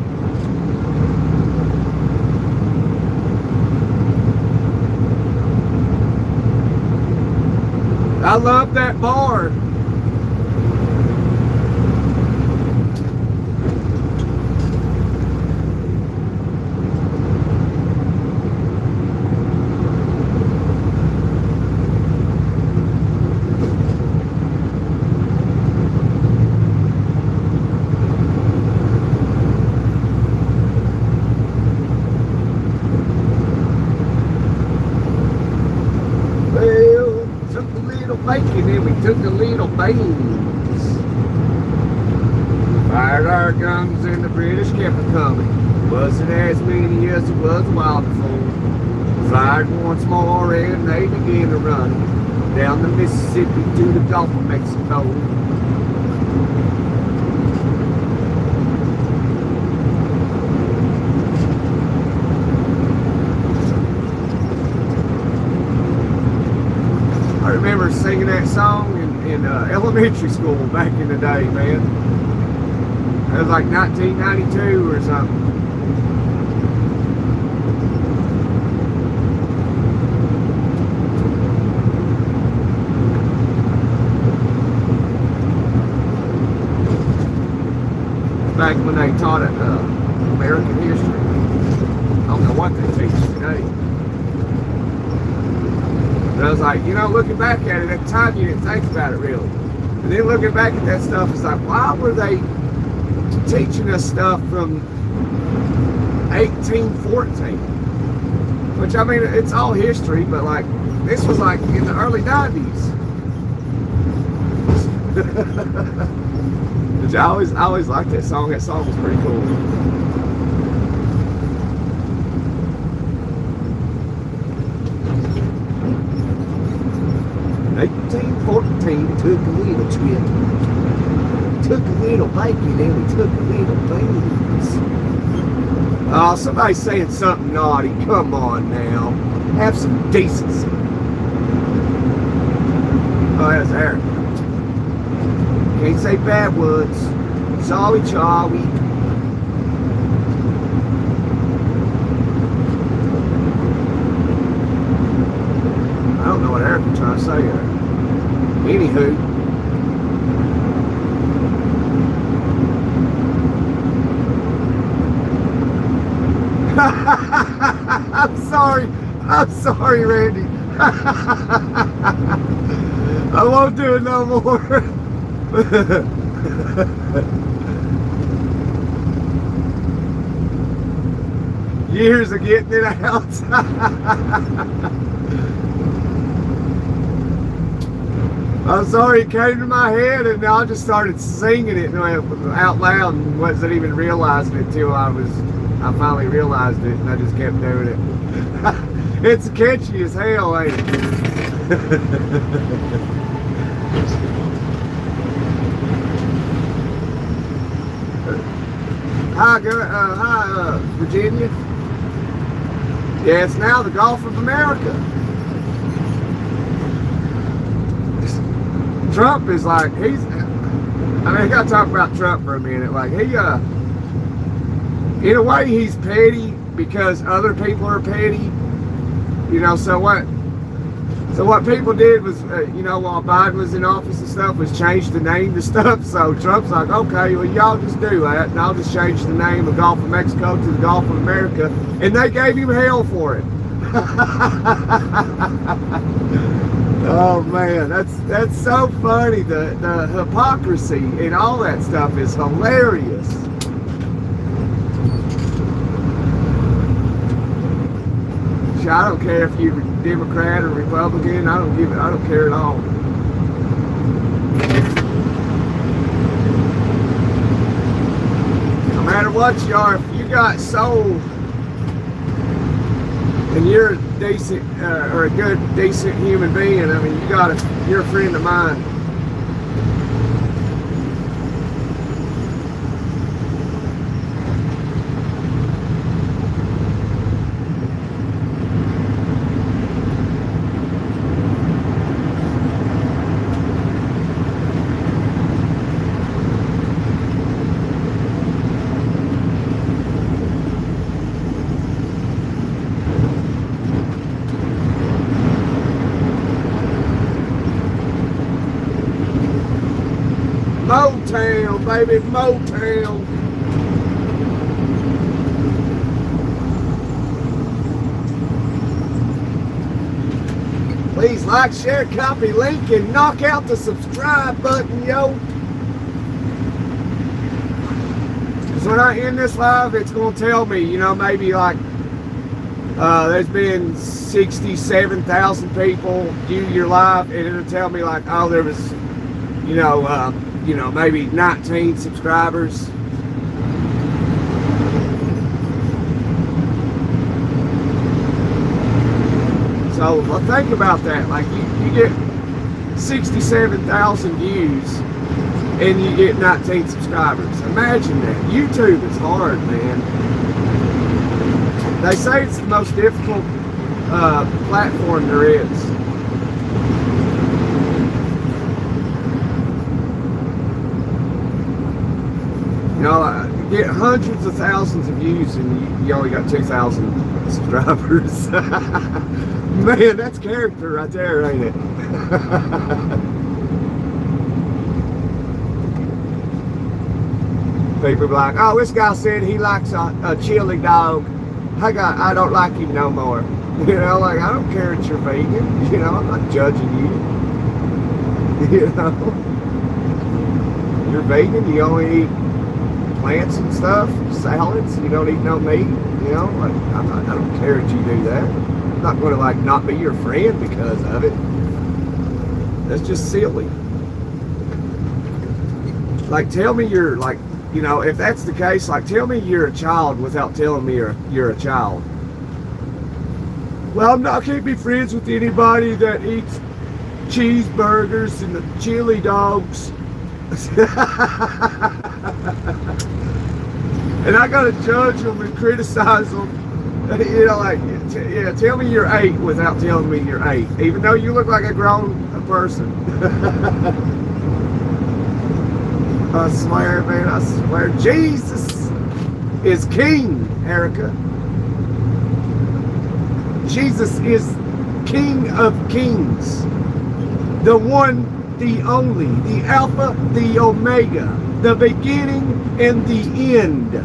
I love that bar. Bacon, then we took a little beans. Fired our guns and the British kept it coming. Wasn't as many as it was a while before. Fired once more and they began to run down the Mississippi to the Gulf of Mexico. I remember singing that song in elementary school back in the day, man. It was like 1992 or something. Back when they taught it American history. I don't know what they teach today. But I was like, you know, looking back at it, at the time you didn't think about it really. And then looking back at that stuff, it's like, why were they teaching us stuff from 1814? Which, I mean, it's all history, but like, this was like in the early 90s. Which I always liked that song. That song was pretty cool. 1814, took a little trip. Took a little bacon and we took a little beans. Oh, somebody's saying something naughty. Come on now. Have some decency. Oh, that's there. Can't say bad words. Sorry, Charlie. I don't know what Eric was trying to say there. Anywho. I'm sorry, Randy. I won't do it no more. Years of getting it out. I'm sorry, it came to my head and I just started singing it out loud and wasn't even realizing it till I finally realized it and I just kept doing it. It's catchy as hell, ain't it? Hi, Virginia. Yeah, it's now the Gulf of America. Trump is like, I gotta talk about Trump for a minute. Like, in a way, he's petty because other people are petty. You know, so what people did was, while Biden was in office and stuff, was change the name to stuff. So Trump's like, okay, well, y'all just do that, and I'll just change the name of Gulf of Mexico to the Gulf of America. And they gave him hell for it. Oh man, that's so funny. The hypocrisy and all that stuff is hilarious. I don't care if you're Democrat or Republican. I don't care at all. No matter what you are, if you got soul and you're a decent or a good, decent human being, I mean, you're a friend of mine. Motown, baby, Motown. Please like, share, copy, link, and knock out the subscribe button, yo. Because when I end this live, it's going to tell me, you know, maybe like there's been 67,000 people view your live, and it'll tell me like, oh, there was, you know, maybe 19 subscribers. So well, think about that. Like you get 67,000 views and you get 19 subscribers. Imagine that. YouTube is hard, man. They say it's the most difficult platform there is. You know, you get hundreds of thousands of views and you only got 2,000 subscribers. Man, that's character right there, ain't it? People be like, oh, this guy said he likes a chili dog. I don't like him no more. You know, like, I don't care that you're vegan. You know, I'm not judging you. You know, you're vegan, you only eat plants and stuff, salads, you don't eat no meat. You know, like, I don't care that you do that. I'm not going to like not be your friend because of it. That's just silly. Like, tell me you're like, you know, if that's the case, like, tell me you're a child without telling me you're a child. Well, I can't be friends with anybody that eats cheeseburgers and the chili dogs. And I gotta judge them and criticize them. You know, like, yeah, tell me you're 8 without telling me you're 8, even though you look like a grown person. I swear, man, I swear, Jesus is King, Erica. Jesus is King of Kings, the one, the only, the Alpha, the Omega, the beginning and the end.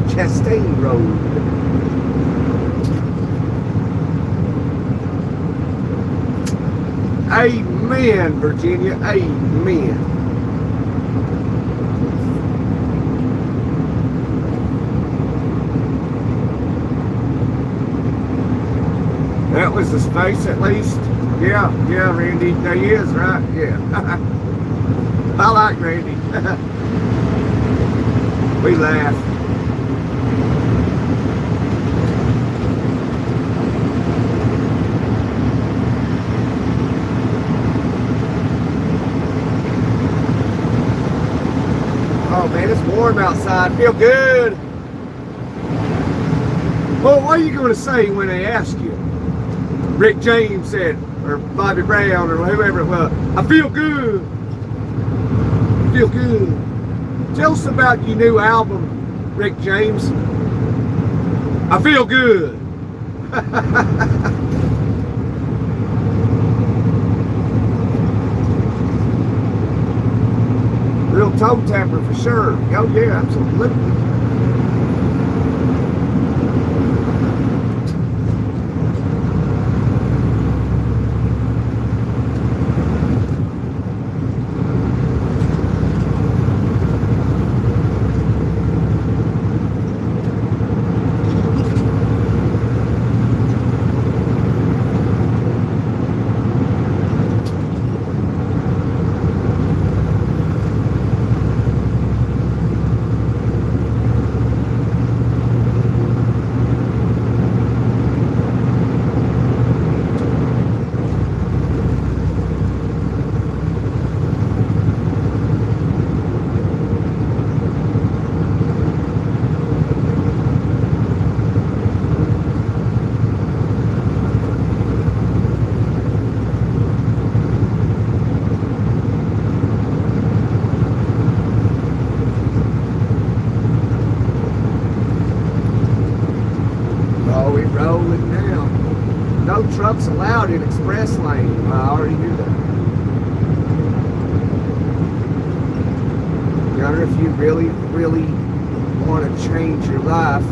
Chastain Road. Amen, Virginia. Amen. That was the space, at least. Yeah, Randy. He is, right? Yeah. I like Randy. We laugh. Oh man, it's warm outside. Feel good. Well, what are you going to say when they ask you? Rick James said, or Bobby Brown, or whoever it was, I feel good. I feel good. Tell us about your new album, Rick James. I feel good. Real toe tapper for sure. Oh yeah, absolutely. we rolling now. No trucks allowed in express lane. I already knew that. Gunner, if you really, really want to change your life,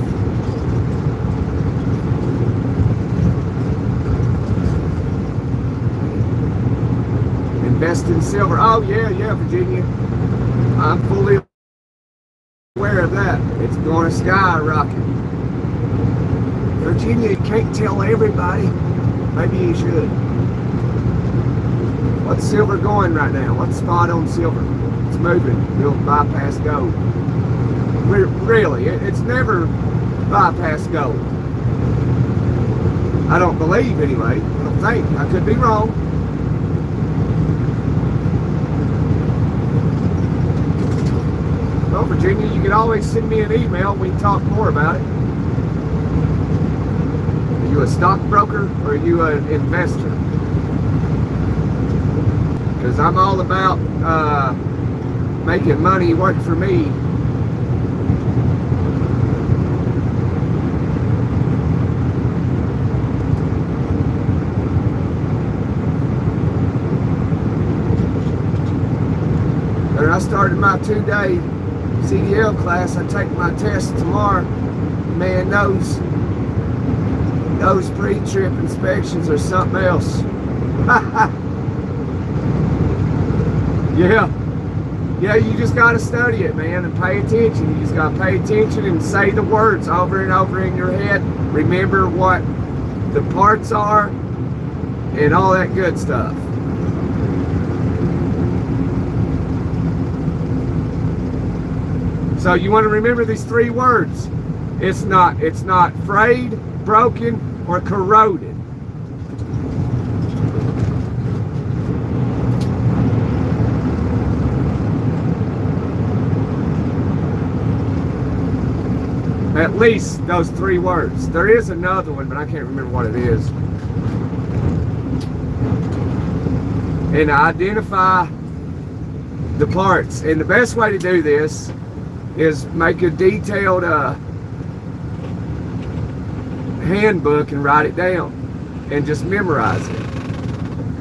invest in silver. Oh yeah, Virginia. I'm fully aware of that. It's going to skyrocket. Virginia, you can't tell everybody. Maybe you should. What's silver going right now? What's spot on silver? It's moving. It'll bypass gold. Really, it's never bypassed gold. I don't believe anyway. I don't think. I could be wrong. Well, Virginia, you can always send me an email. We can talk more about it. Are you a stockbroker or are you an investor? Because I'm all about making money work for me. When I started my 2-day CDL class, I take my test tomorrow. Man, those pre-trip inspections are something else. Yeah, you just got to study it, man, and pay attention. You just got to pay attention and say the words over and over in your head. Remember what the parts are and all that good stuff. So you want to remember these 3 words. It's not frayed, broken, or corroded. At least those 3 words. There is another one, but I can't remember what it is. And identify the parts. And the best way to do this is make a detailed handbook and write it down and just memorize it.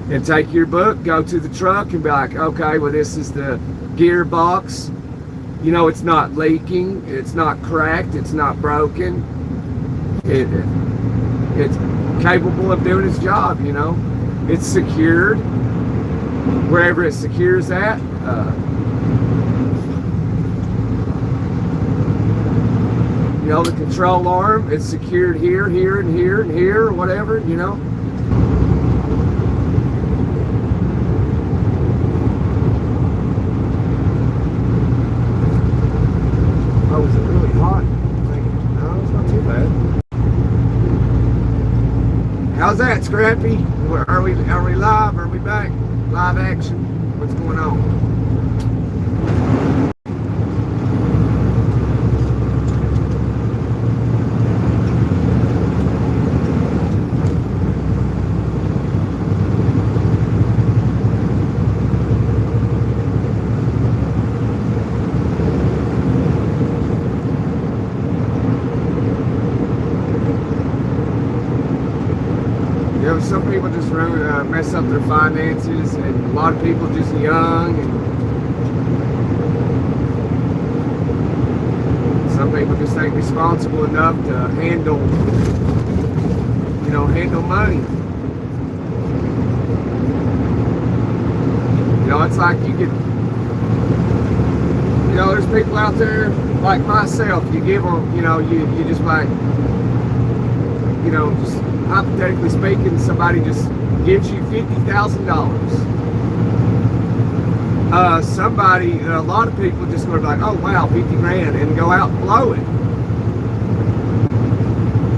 And take your book, go to the truck and be like, okay, well, this is the gearbox. You know, it's not leaking, it's not cracked, it's not broken. It's capable of doing its job, you know. It's secured wherever it secures at. You know, the control arm, it's secured here, here, and here, and here, or whatever, you know. Oh, is it really hot? No, it's not too bad. How's that, Scrappy? Are we live? Are we back? Live action? What's going on? Some people just mess up their finances, and a lot of people just young, and some people just ain't responsible enough to handle money. You know, it's like you could, you know, there's people out there like myself, you give them, you know, you just like, you know, just hypothetically speaking, somebody just gives you $50,000. Somebody, a lot of people just going to be like, oh wow, 50 grand, and go out and blow it.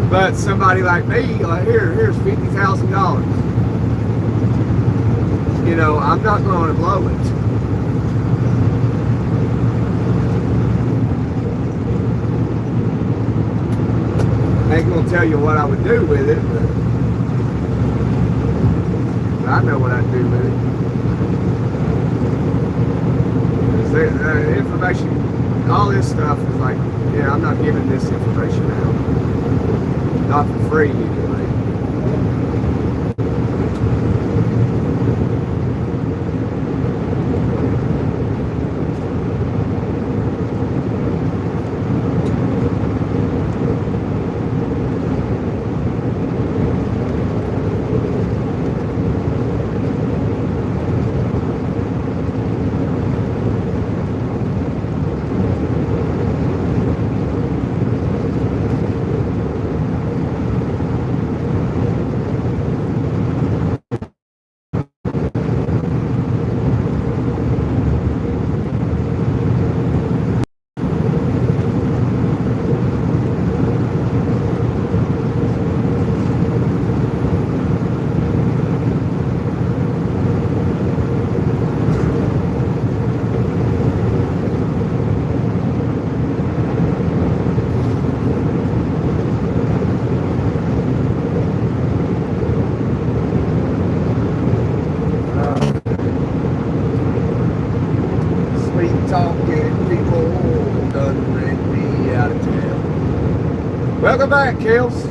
But somebody like me, like, here's $50,000. You know, I'm not going to blow it. I ain't gonna tell you what I would do with it, but I know what I'd do with it. The information, all this stuff is like, yeah, I'm not giving this information out. Not for free, anyway. Welcome back, Kels.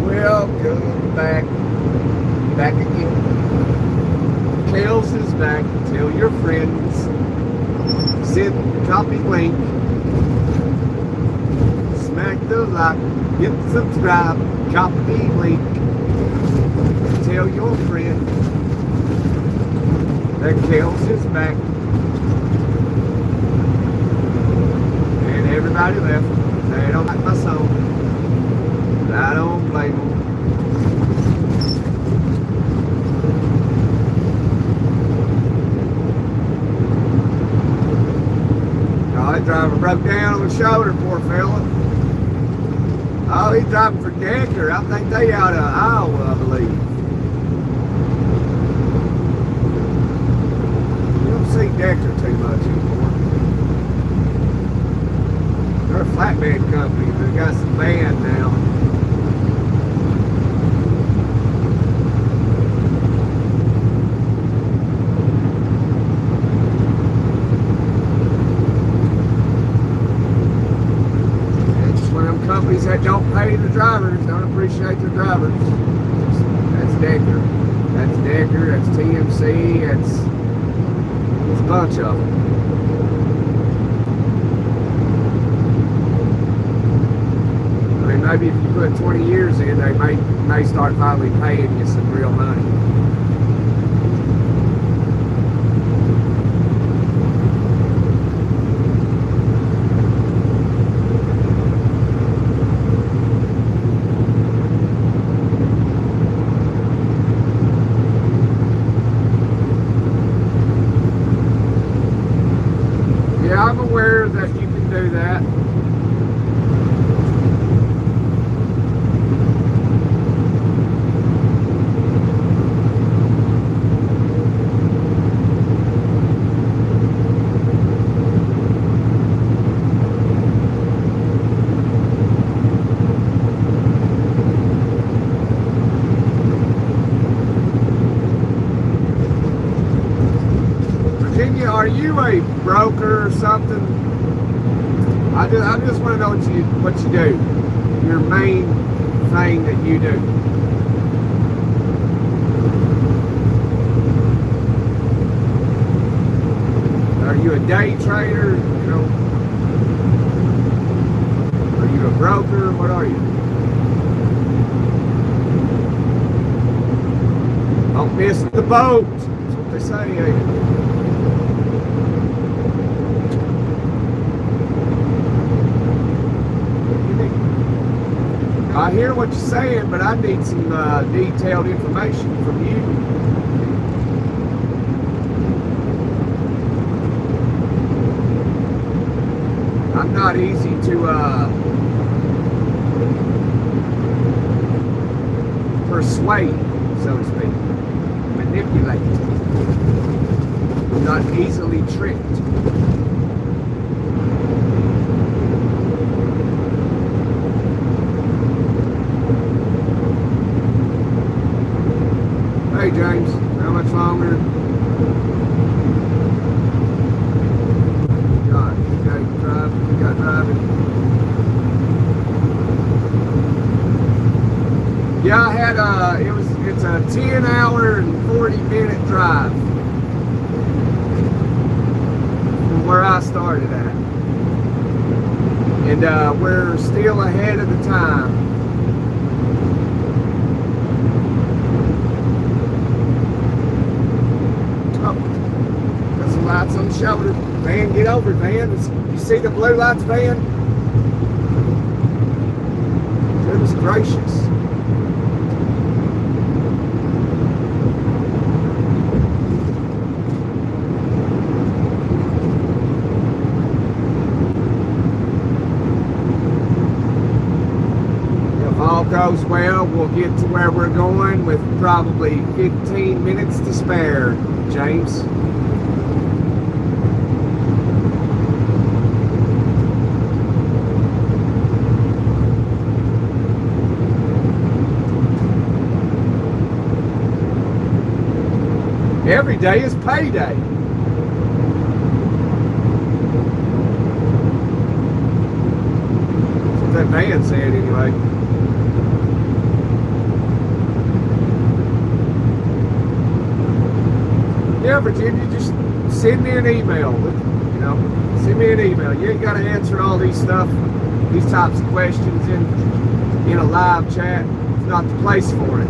Welcome back. Back again. Kels is back. Tell your friends. Send copy link. Smack the like. Hit subscribe. Copy link. Tell your friend that Kels is back. Everybody left. They don't like my song. I don't blame them. Oh, that driver broke down on the shoulder, poor fella. Oh, he's driving for Decker. I think they out of Iowa, I believe. You don't see Decker too much anymore. They're a flatbed company. They've got some van now. It's just one of them companies that don't pay the drivers, don't appreciate their drivers. That's Decker. That's Decker. That's TMC. It's a bunch of them. Maybe if you put 20 years in, they may start finally paying you some real money. Yeah, I'm aware that you can do that. Are you a broker or something? I just want to know what you do. Your main thing that you do. Are you a day trader? You know? Are you a broker? What are you? Don't miss the boat. That's what they say. I hear what you're saying, but I need some detailed information from you. I'm not easy to persuade, so to speak, manipulate. I'm not easily tricked. Hey James, how much longer? God, you got driving. Yeah, I had it's a 10-hour and 40-minute drive from where I started at. And we're still ahead of the time. Oh, got some lights on the shoulder. Van, get over, Van. You see the blue lights, Van? Goodness gracious. If all goes well, we'll get to where we're going with probably 15 minutes to spare, James. Every day is payday. That's what that man said anyway. Yeah, Virginia, just send me an email. You know, send me an email. You ain't got to answer all these types of questions in a live chat. It's not the place for it.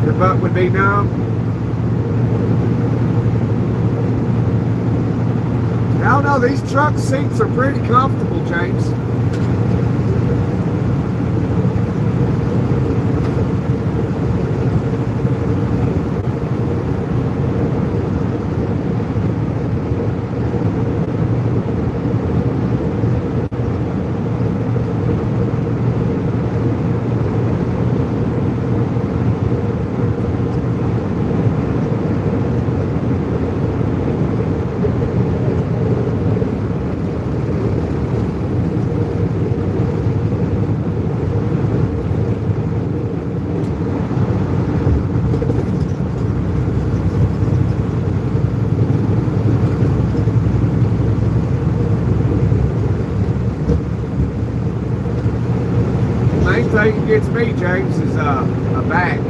Your butt would be numb. I don't know, these truck seats are pretty comfortable, James. Main thing that gets me, James, is a back. I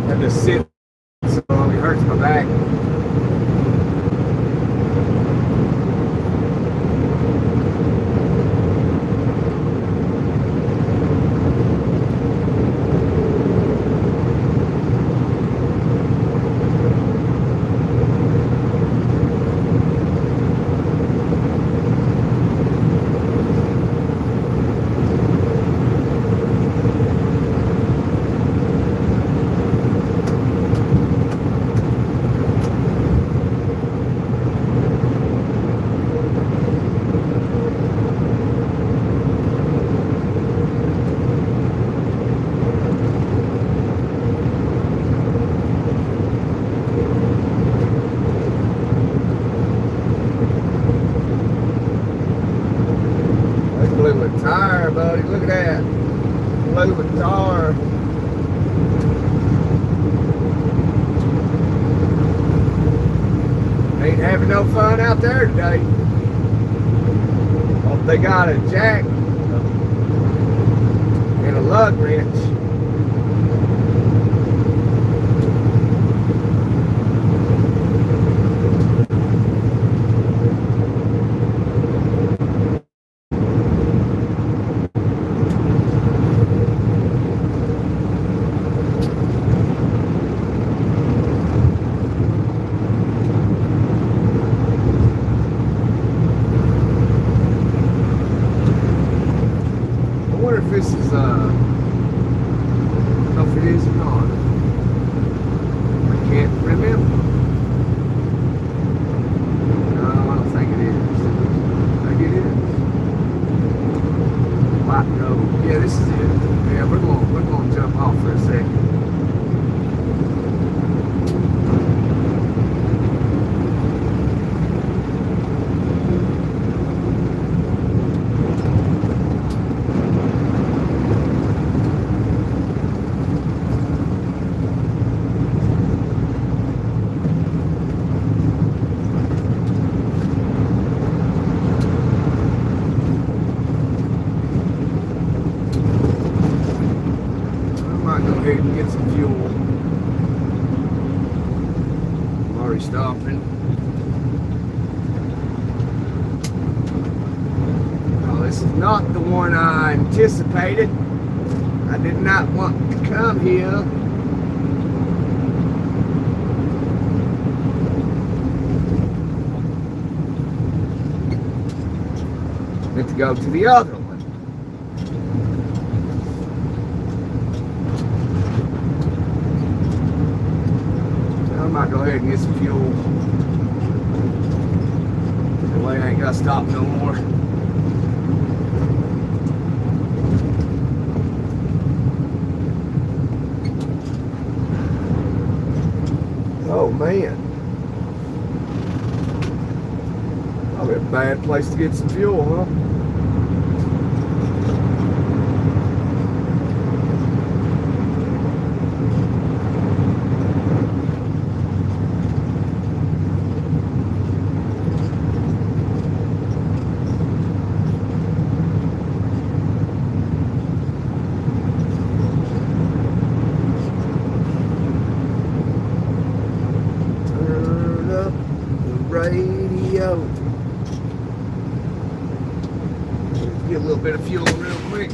have to sit, so it hurts my back. Blew a tire, buddy. Look at that. Blew a tire. Ain't having no fun out there today. Hope they got a jack and a lug wrench. I wonder if this is, I don't know if it is or not. I can't remember. No, I don't think it is. Maybe it is. White Road. Yeah, this is it. Yeah, we're going to jump off for a second. ahead and get some fuel. I'm already stopping. Oh, this is not the one I anticipated. I did not want to come here. Meant to go to the other one. I might go ahead and get some fuel. That way I ain't got to stop no more. Oh man. Probably a bad place to get some fuel, huh? Radio. Get a little bit of fuel real quick.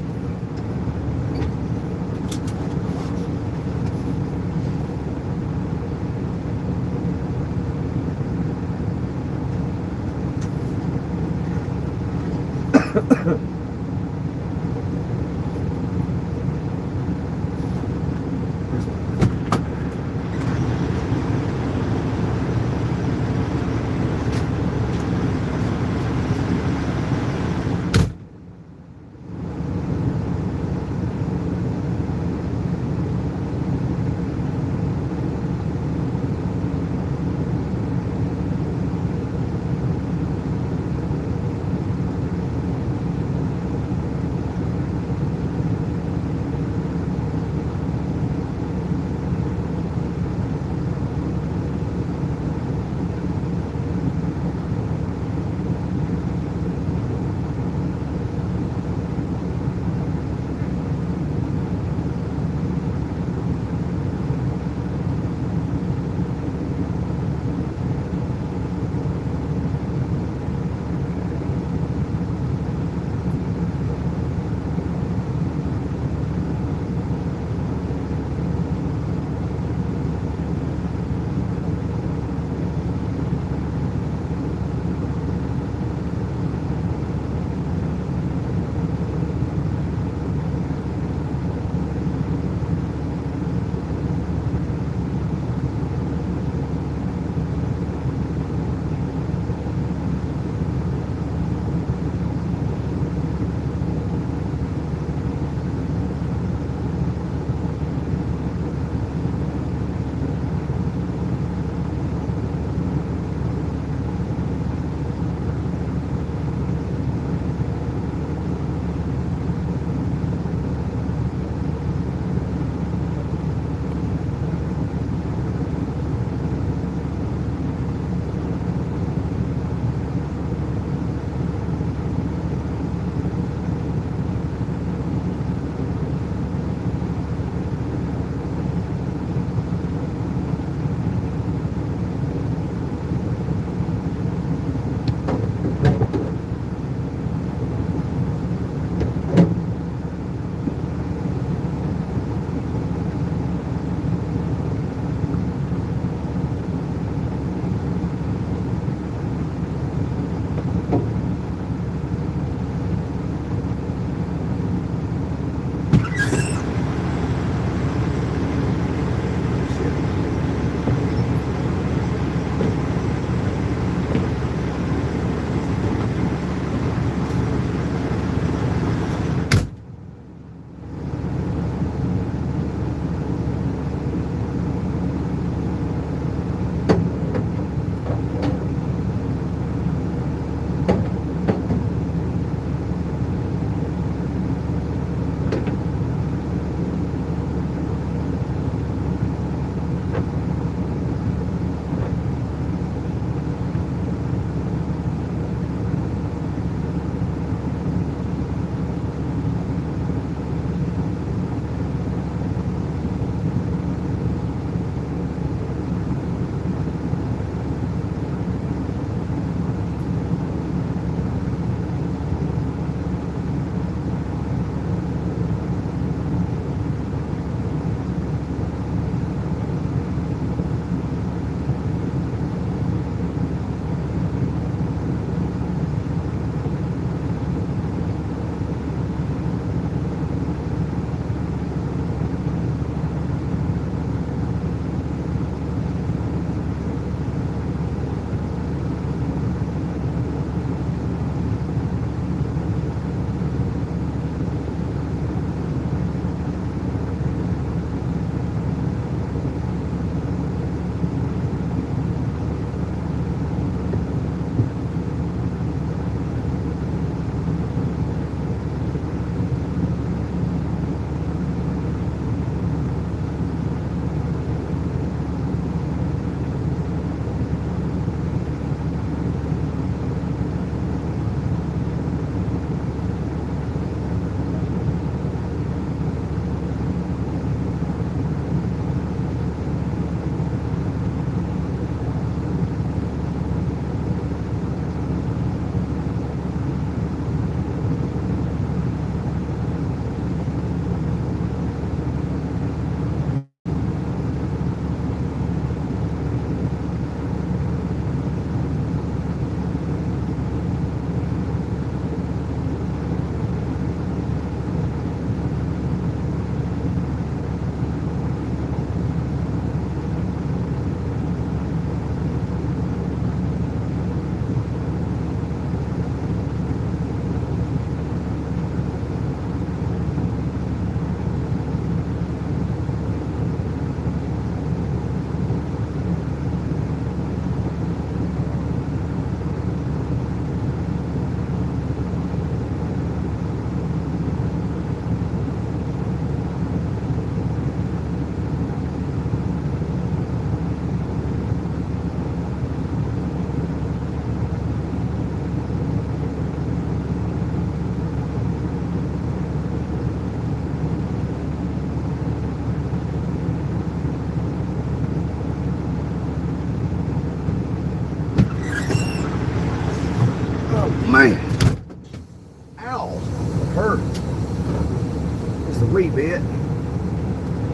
just a wee bit.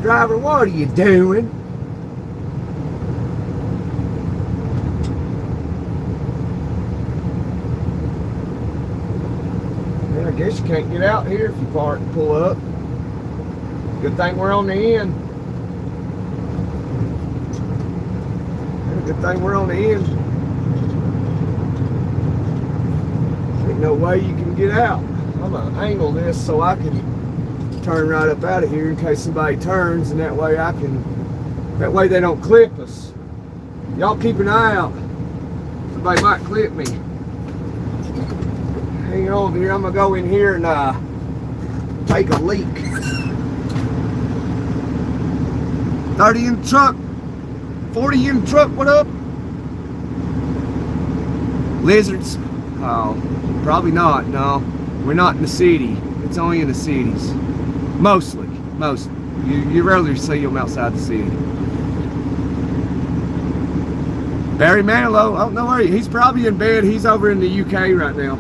Driver, what are you doing? I guess you can't get out here if you park and pull up. Good thing we're on the end. Good thing we're on the end. Ain't no way you can get out. I'm gonna angle this so I can turn right up out of here in case somebody turns, and that way they don't clip us. Y'all keep an eye out. Somebody might clip me. Hang on here, I'm gonna go in here and take a leak. 30 in the truck, 40 in the truck, what up? Lizards? Oh, probably not, no. We're not in the city. It's only in the cities. Mostly. You rarely see them outside the city. Barry Manilow, I don't know where he's probably in bed. He's over in the UK right now.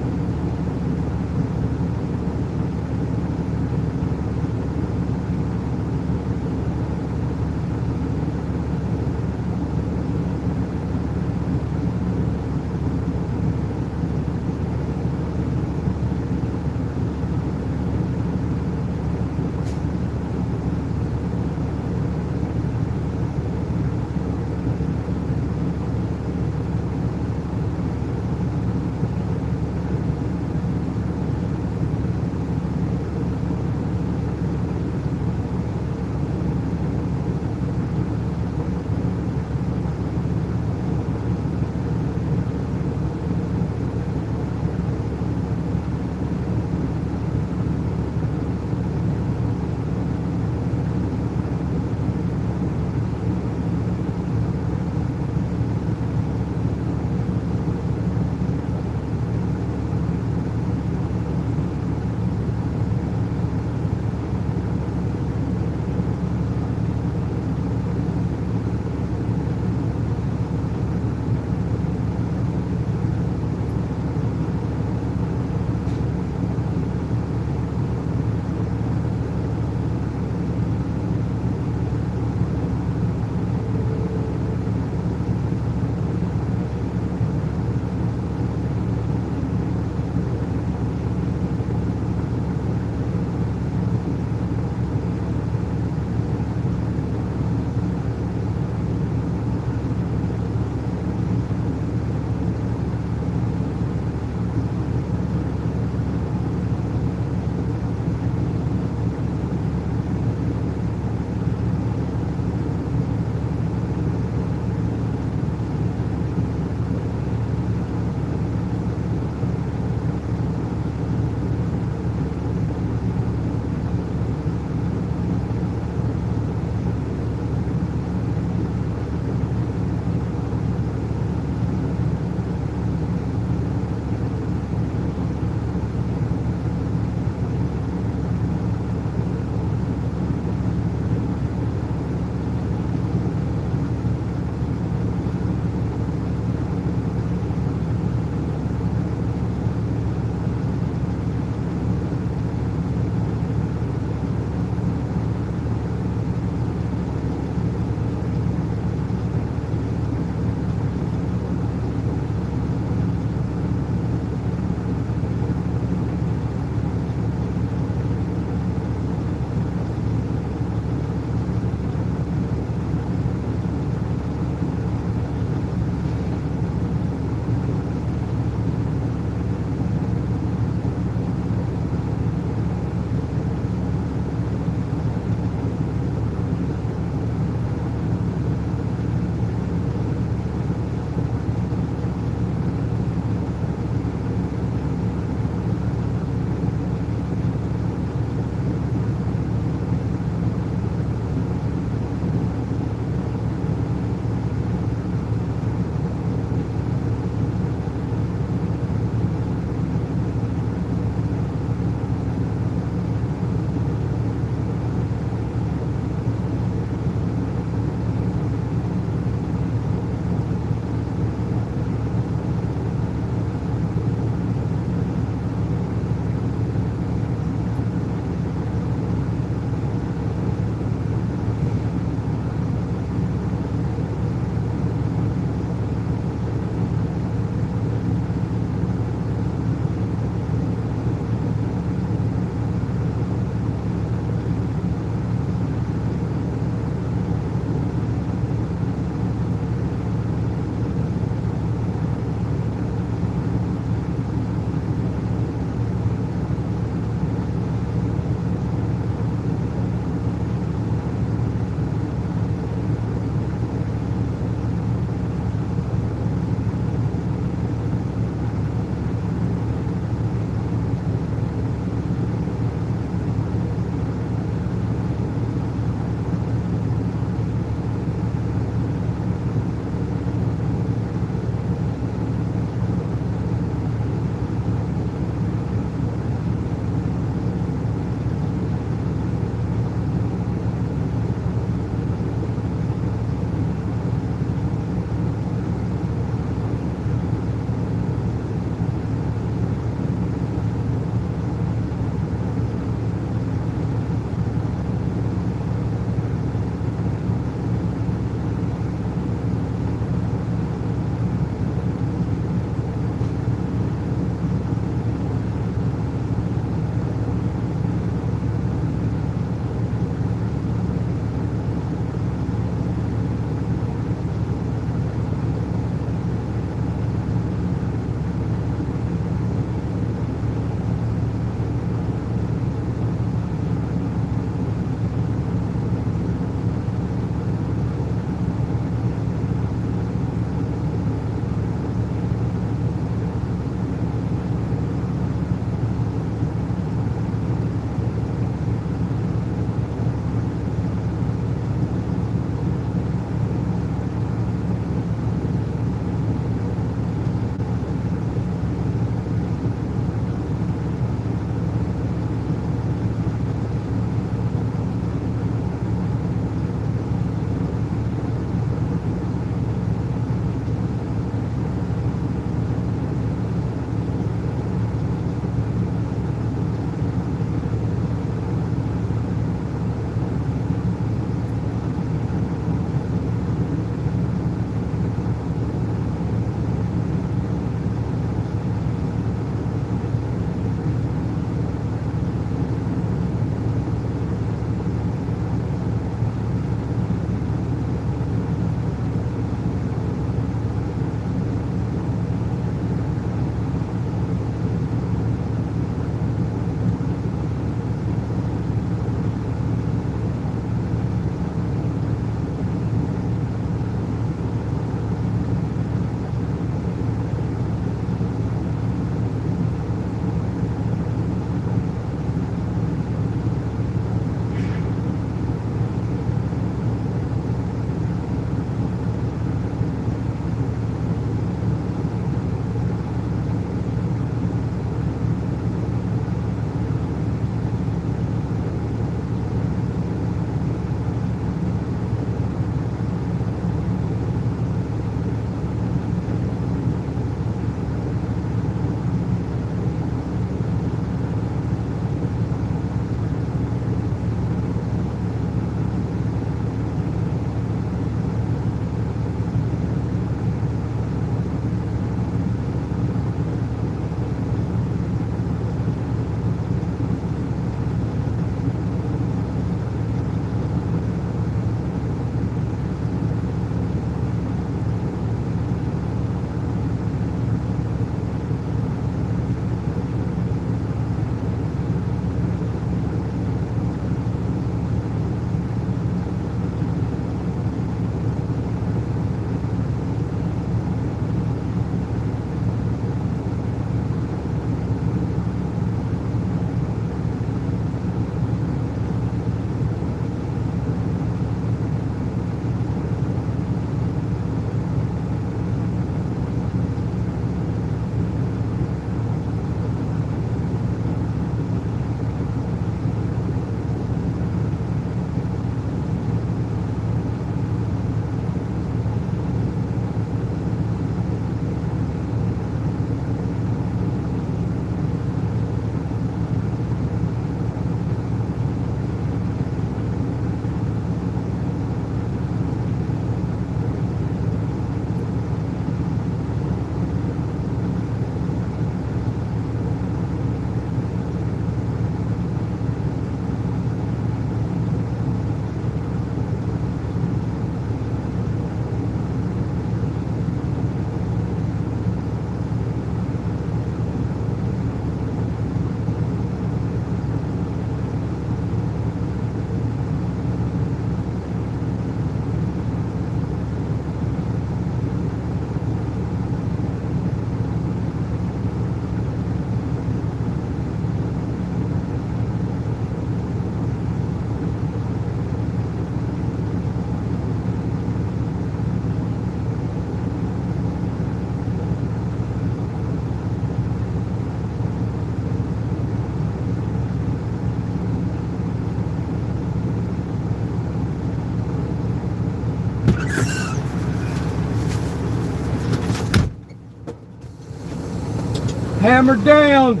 Hammered down.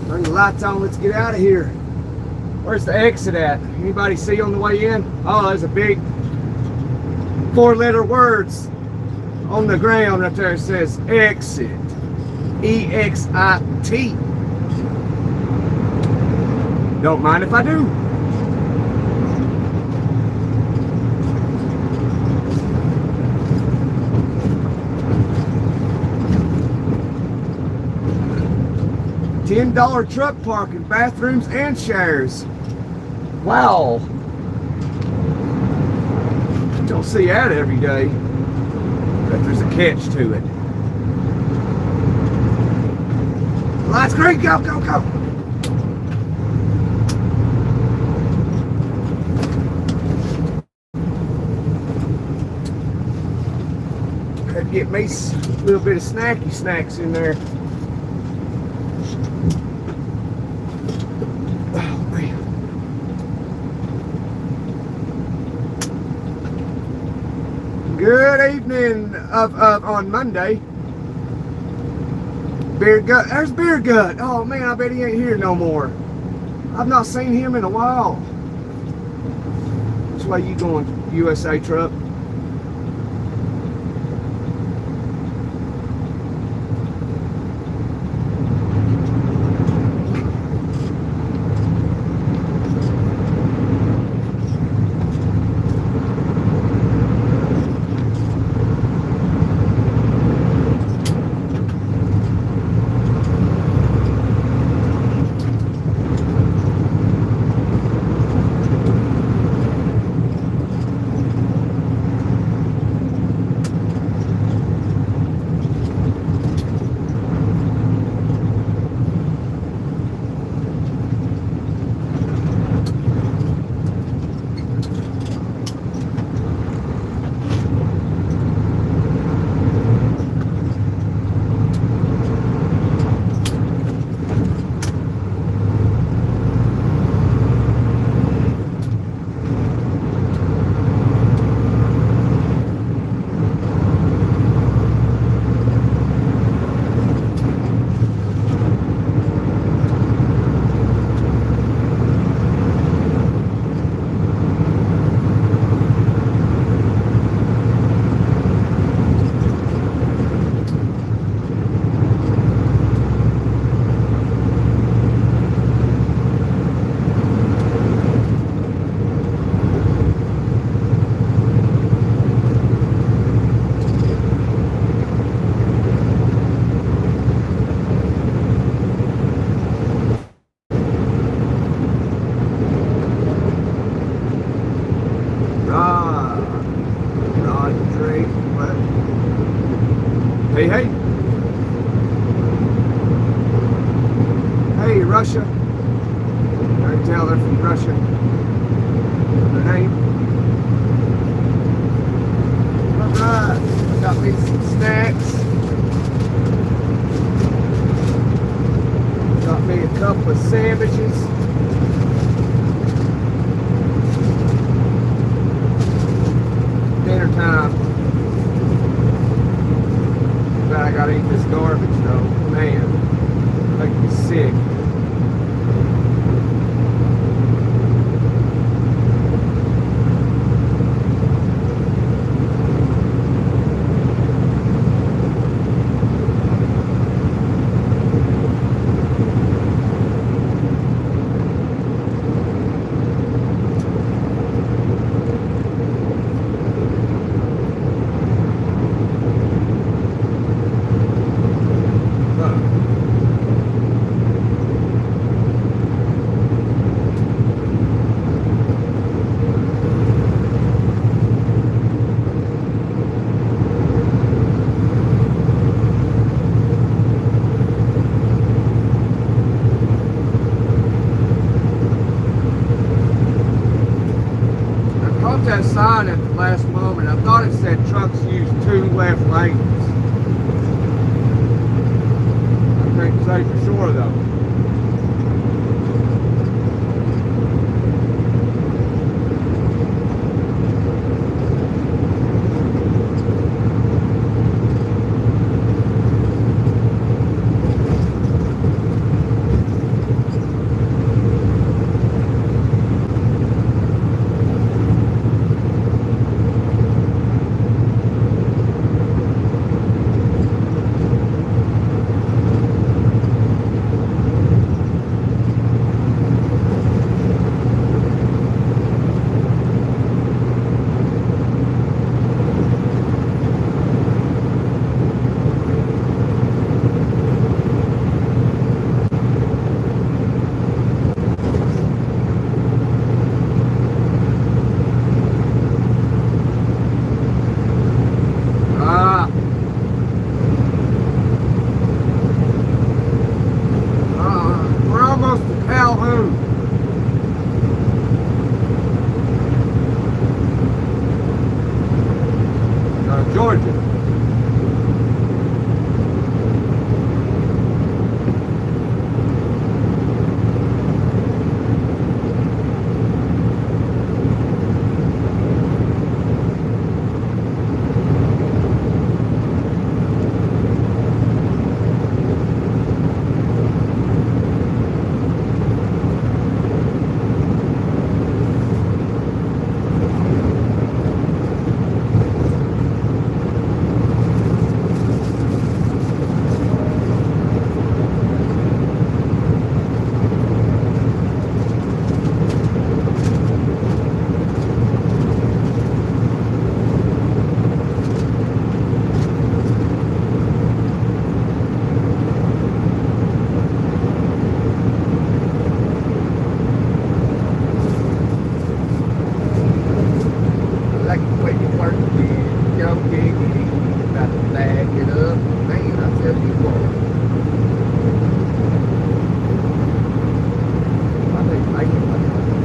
Turn the lights on. Let's get out of here. Where's the exit at? Anybody see on the way in? Oh, there's a big 4-letter words on the ground right there. It says exit. E-X-I-T. Don't mind if I do. $10 truck parking, bathrooms and showers. Wow. Don't see that every day. But there's a catch to it. Lights green, go, go, go. Had to get me a little bit of snacky snacks in there. Good evening on Monday. Beer Gut, there's Beer Gut. Oh man, I bet he ain't here no more. I've not seen him in a while. Which way you going, USA truck? Hey, hey. Hey, Russia. I can tell they're from Russia. Their name. Alright. Got me some snacks. Got me a couple of sandwiches. Dinner time. But I gotta eat this garbage though. Man, make me sick. That sign at the last moment. I thought it said trucks use 2 left lanes. I can't say for sure though. where you are. I think make it like that.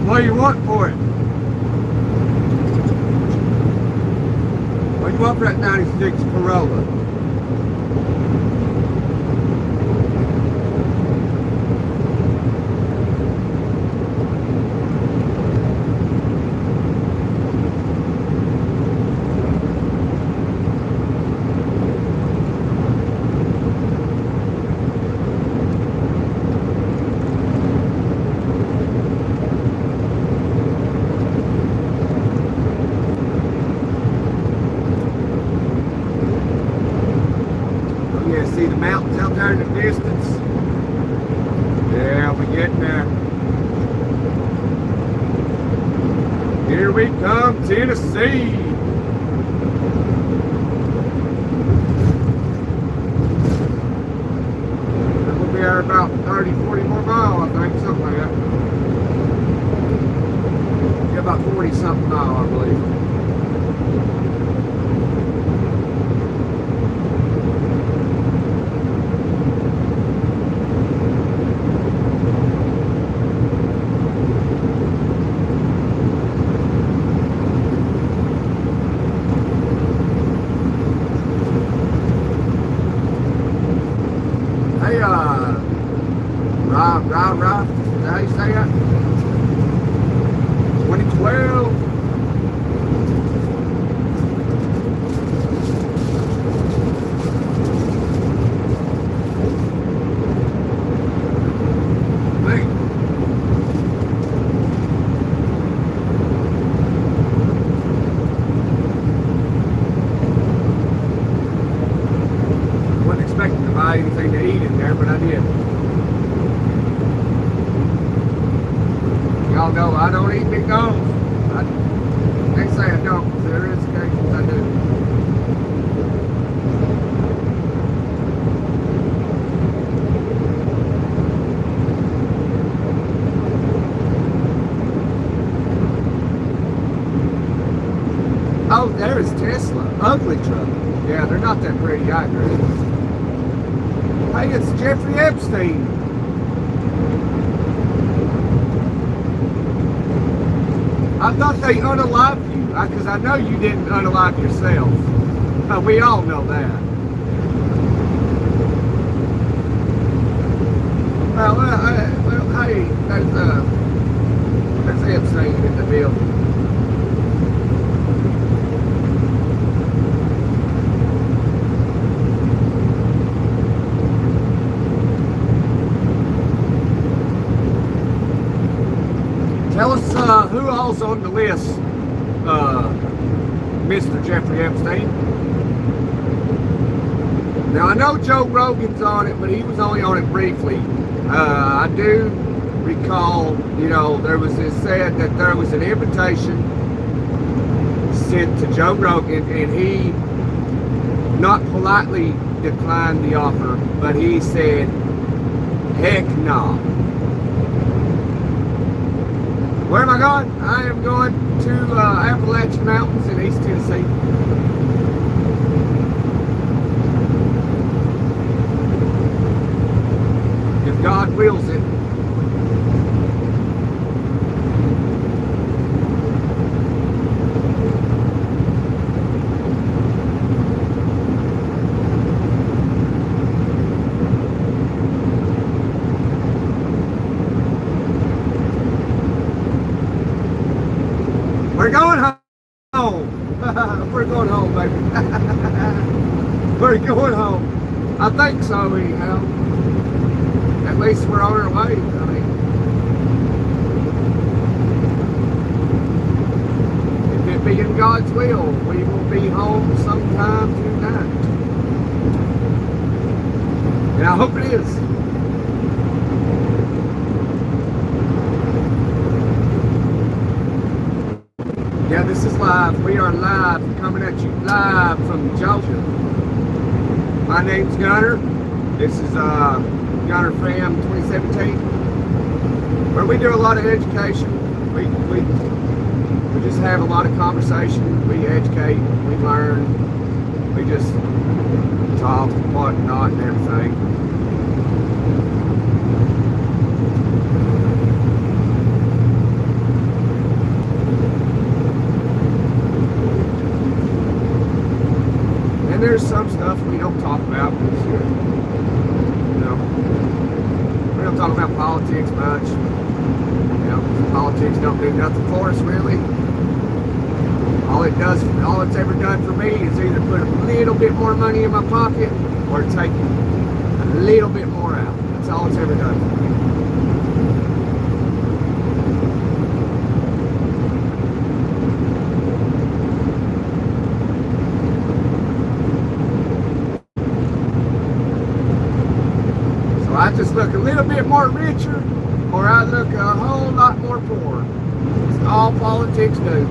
What do you want for it? What do you want for that 96 Corolla? See the mountains out there in the distance. Yeah, we're getting there. Here we come, Tennessee. We'll be there about 30, 40 more miles, I think, something like that. Yeah, about 40 something miles, I believe. Hey, Rob, is that how you say that? 2012. Hey. Wasn't expecting to buy anything to eat in there, but I did. Y'all know I don't eat McDonald's. I can't say I don't, because there is occasions I do. Oh, there is Tesla. Ugly truck. Yeah, they're not that pretty either. Hey, it's Jeffrey Epstein. I thought they unalived you, because I know you didn't unalive yourself. We all know that. Well, hey, there's Epstein in the building. Tell us who all's on the list, Mr. Jeffrey Epstein. Now, I know Joe Rogan's on it, but he was only on it briefly. I do recall, there was said that there was an invitation sent to Joe Rogan, and he not politely declined the offer, but he said, heck no. Where am I going? I am going to Appalachian Mountains in East Tennessee. If God wills it. We're going home. We're going home, baby. We're going home. I think so, anyhow. At least we're on our way. I mean, if it be in God's will, we will be home sometime tonight. And I hope it is. Yeah, this is live. We are live, coming at you live from Georgia. My name's Gunner. This is Gunner Fam 2017, where we do a lot of education. We just have a lot of conversation. We educate, we learn, we just talk, whatnot, and everything. And there's some stuff we don't talk about because, you know, we don't talk about politics much. You know, politics don't do nothing for us really. All it's ever done for me is either put a little bit more money in my pocket or take a little bit more out. That's all it's ever done for me. So I just look a little bit more richer, or I look a whole lot more poor. It's all politics do.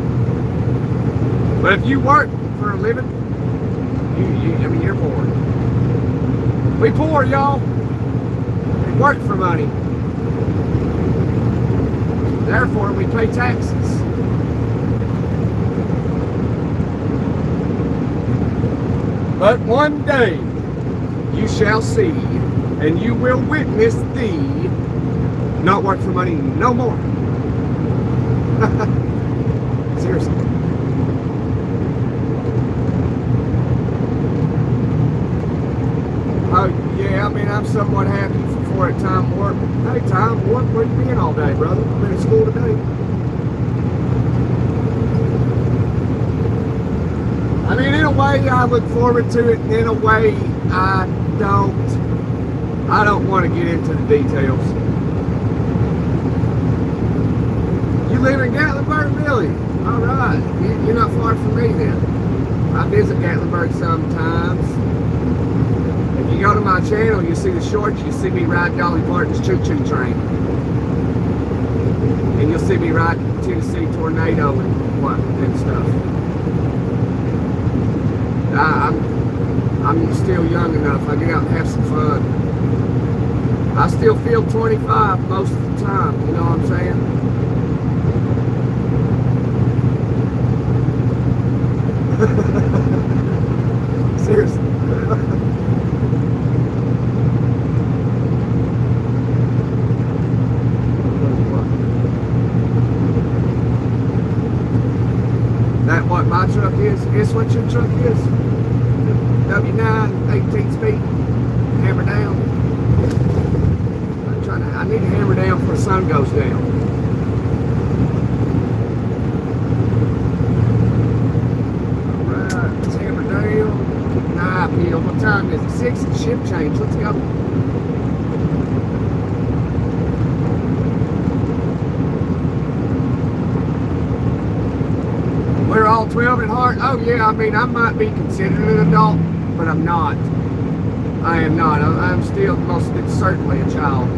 But if you work for a living, I mean, you're poor. We poor, y'all. We work for money. Therefore, we pay taxes. But one day, you shall see, and you will witness thee not work for money no more. Seriously. Oh, yeah, I mean, I'm somewhat happy for a Time Warp. Hey, Time Warp, where you been all day, brother? I've been at school today. I mean, in a way, I look forward to it, and in a way, I don't want to get into the details. You live in Gatlinburg, really? All right. You're not far from me, then. I visit Gatlinburg sometimes. If you go to my channel, you see the shorts, you see me ride Dolly Parton's choo-choo train. And you'll see me ride Tennessee Tornado and stuff. I'm still young enough. I get out and have some fun. I still feel 25 most of the time, you know what I'm saying? Seriously. That what my truck is? It's what your truck is? W9, 18 speed, hammer down. I need to hammer down before the sun goes down. Alright, let's hammer down. Nah, Peel, what time is it? 6 and shift change, let's go. We're all 12 at heart. Oh yeah, I mean, I might be considered an adult, but I'm not. I am not. I'm still most certainly a child.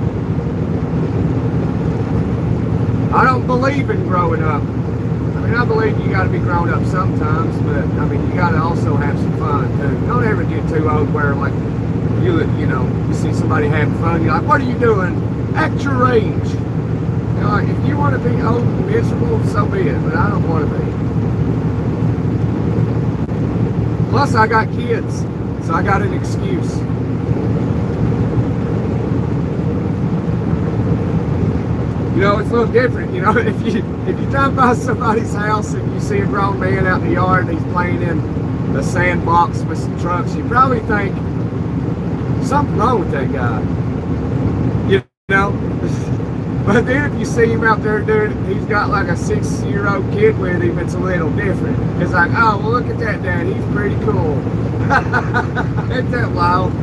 I don't believe in growing up. I mean, I believe you got to be grown up sometimes, but I mean, you got to also have some fun too. Don't ever get too old where like you know, you see somebody having fun, you're like, what are you doing? At your age. You know, like, if you want to be old and miserable, so be it. But I don't want to be. Plus, I got kids, so I got an excuse. You know, it's a little different. You know, if you drive by somebody's house and you see a grown man out in the yard and he's playing in the sandbox with some trucks, you probably think something wrong with that guy. You know. But then if you see him out there doing it, he's got like a 6-year-old kid with him, it's a little different. It's like, oh, well, look at that dad, he's pretty cool. Ain't that wild?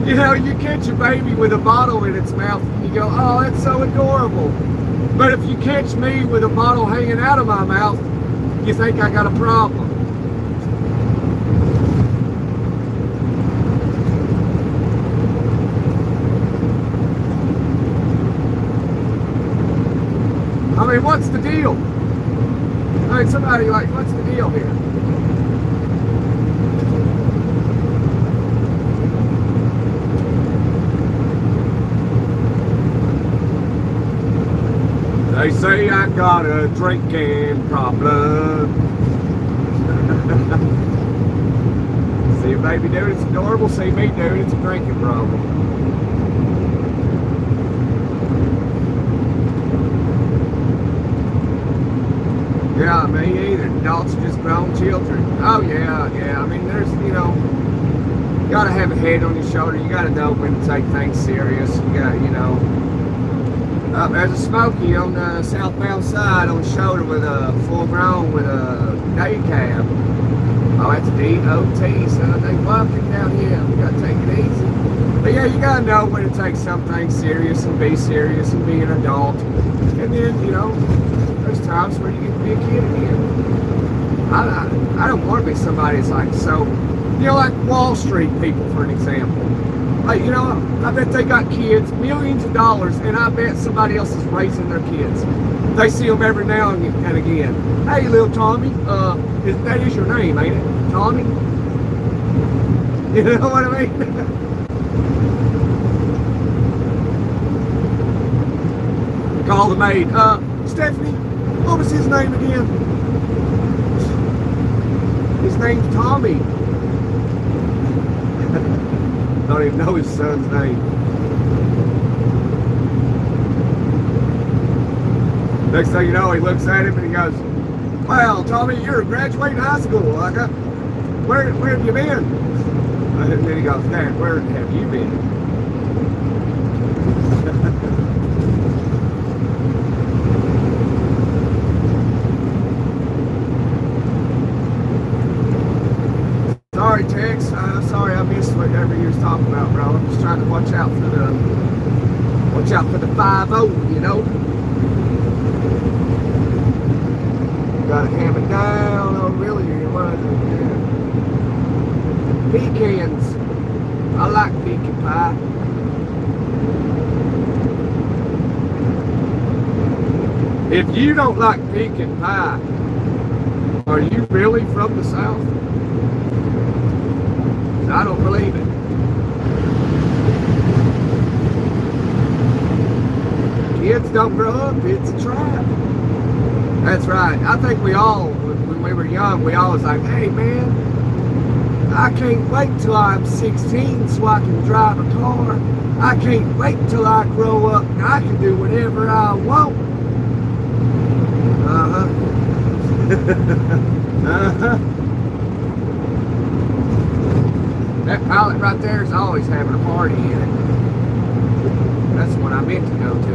You know, you catch a baby with a bottle in its mouth and you go, oh, that's so adorable. But if you catch me with a bottle hanging out of my mouth, you think I got a problem. I mean, what's the deal? I mean, somebody like, what's the deal here? They say I got a drinking problem. See a baby dude, it's adorable. See me dude, it's a drinking problem. Yeah, me either. Adults are just grown children. Oh yeah, yeah. I mean, there's, you know, you gotta have a head on your shoulder. You gotta know when to take things serious. You got, you know. There's a Smoky on the southbound side on the shoulder with a full grown with a day cab. Oh, that's DOT, so they walking down here. We gotta take it easy. But yeah, you gotta know when to take something serious and be serious and be an adult. And then, you know, there's times where you get to be a kid again. I don't want to be somebody that's like, so, you know, like Wall Street people, for an example. Like, you know, I bet they got kids, millions of dollars, and I bet somebody else is raising their kids. They see them every now and again. Hey, little Tommy, that is your name, ain't it? Tommy? You know what I mean? Call the maid. Stephanie, what was his name again? His name's Tommy. Don't even know his son's name. Next thing you know, he looks at him and he goes, well, Tommy, you're graduating high school. Where have you been? And then he goes, Dad, where have you been? Sorry, Tex. Sorry I missed whatever you was talking about, bro. I'm just trying to watch out for the 5-0, you know. Gotta ham it down. Oh, really? Yeah. Pecans. I like pecan pie. If you don't like pecan pie, are you really from the South? I don't believe it. Kids don't grow up, it's a trap. That's right. I think we all, when we were young, we always like, hey man, I can't wait till I'm 16 so I can drive a car. I can't wait till I grow up and I can do whatever I want. That pilot right there is always having a party in it. That's what I meant to go to.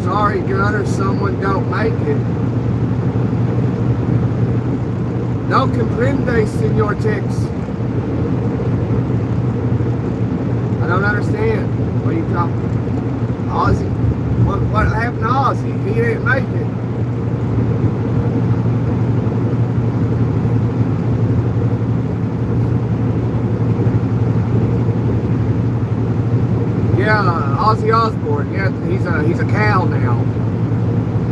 Sorry, Gunner, someone don't make it. No comprende, Senor Tex. I don't understand. What are you talking about? Ozzy? What happened to Ozzy? He didn't make it. Yeah, Ozzy Osbourne. Yeah, he's a cow now.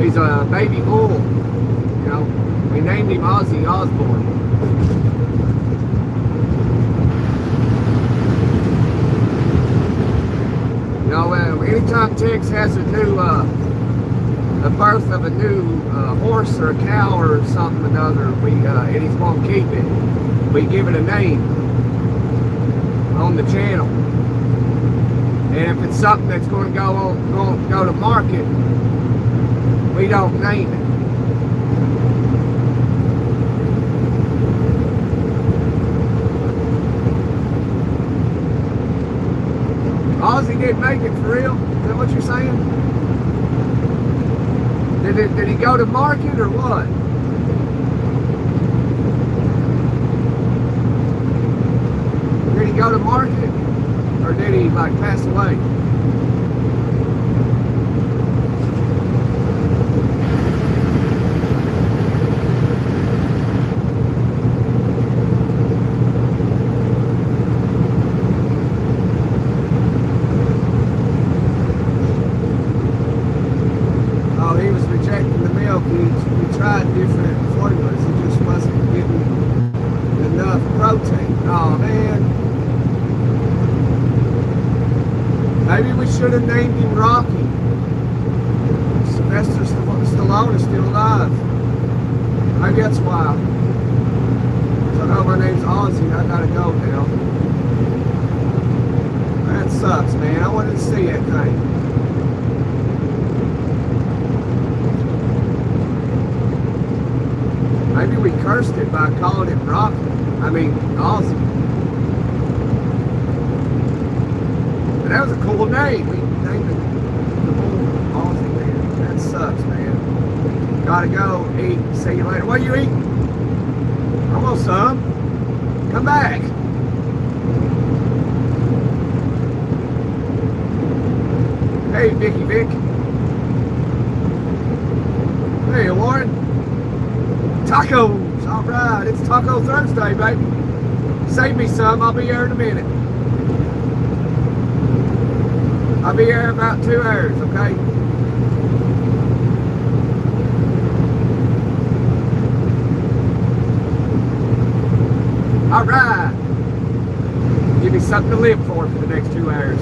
He's a baby bull. You know, we named him Ozzy Osbourne. You know, anytime Tex has a new, the birth of a new horse or a cow or something or another, and he's going to keep it, we give it a name on the channel. And if it's something that's going to go to market, we don't name it. Ozzy didn't make it for real? Is that what you're saying? Did he go to market or what? Did he go to market? Or did he like pass away? Oh, he was rejecting the milk. He tried different formulas. He just wasn't getting enough protein. Oh man. Maybe we should have named him Rocky. Sylvester Stallone is still alive. Maybe that's why. So I know my name's Ozzy. I gotta go now. That sucks, man. I wanted to see that thing. Maybe we cursed it by calling it Rocky. I mean, Ozzy. But that was a cool name. We named it the bull Ozzy, man. That sucks, man. Gotta go eat. See you later. What are you eating? I want some. Come back. Hey, Vicky Vic. Hey, Lauren. Tacos. All right. It's Taco Thursday, baby. Save me some. I'll be here in a minute. I'll be here in about 2 hours, okay? All right. Give me something to live for the next 2 hours.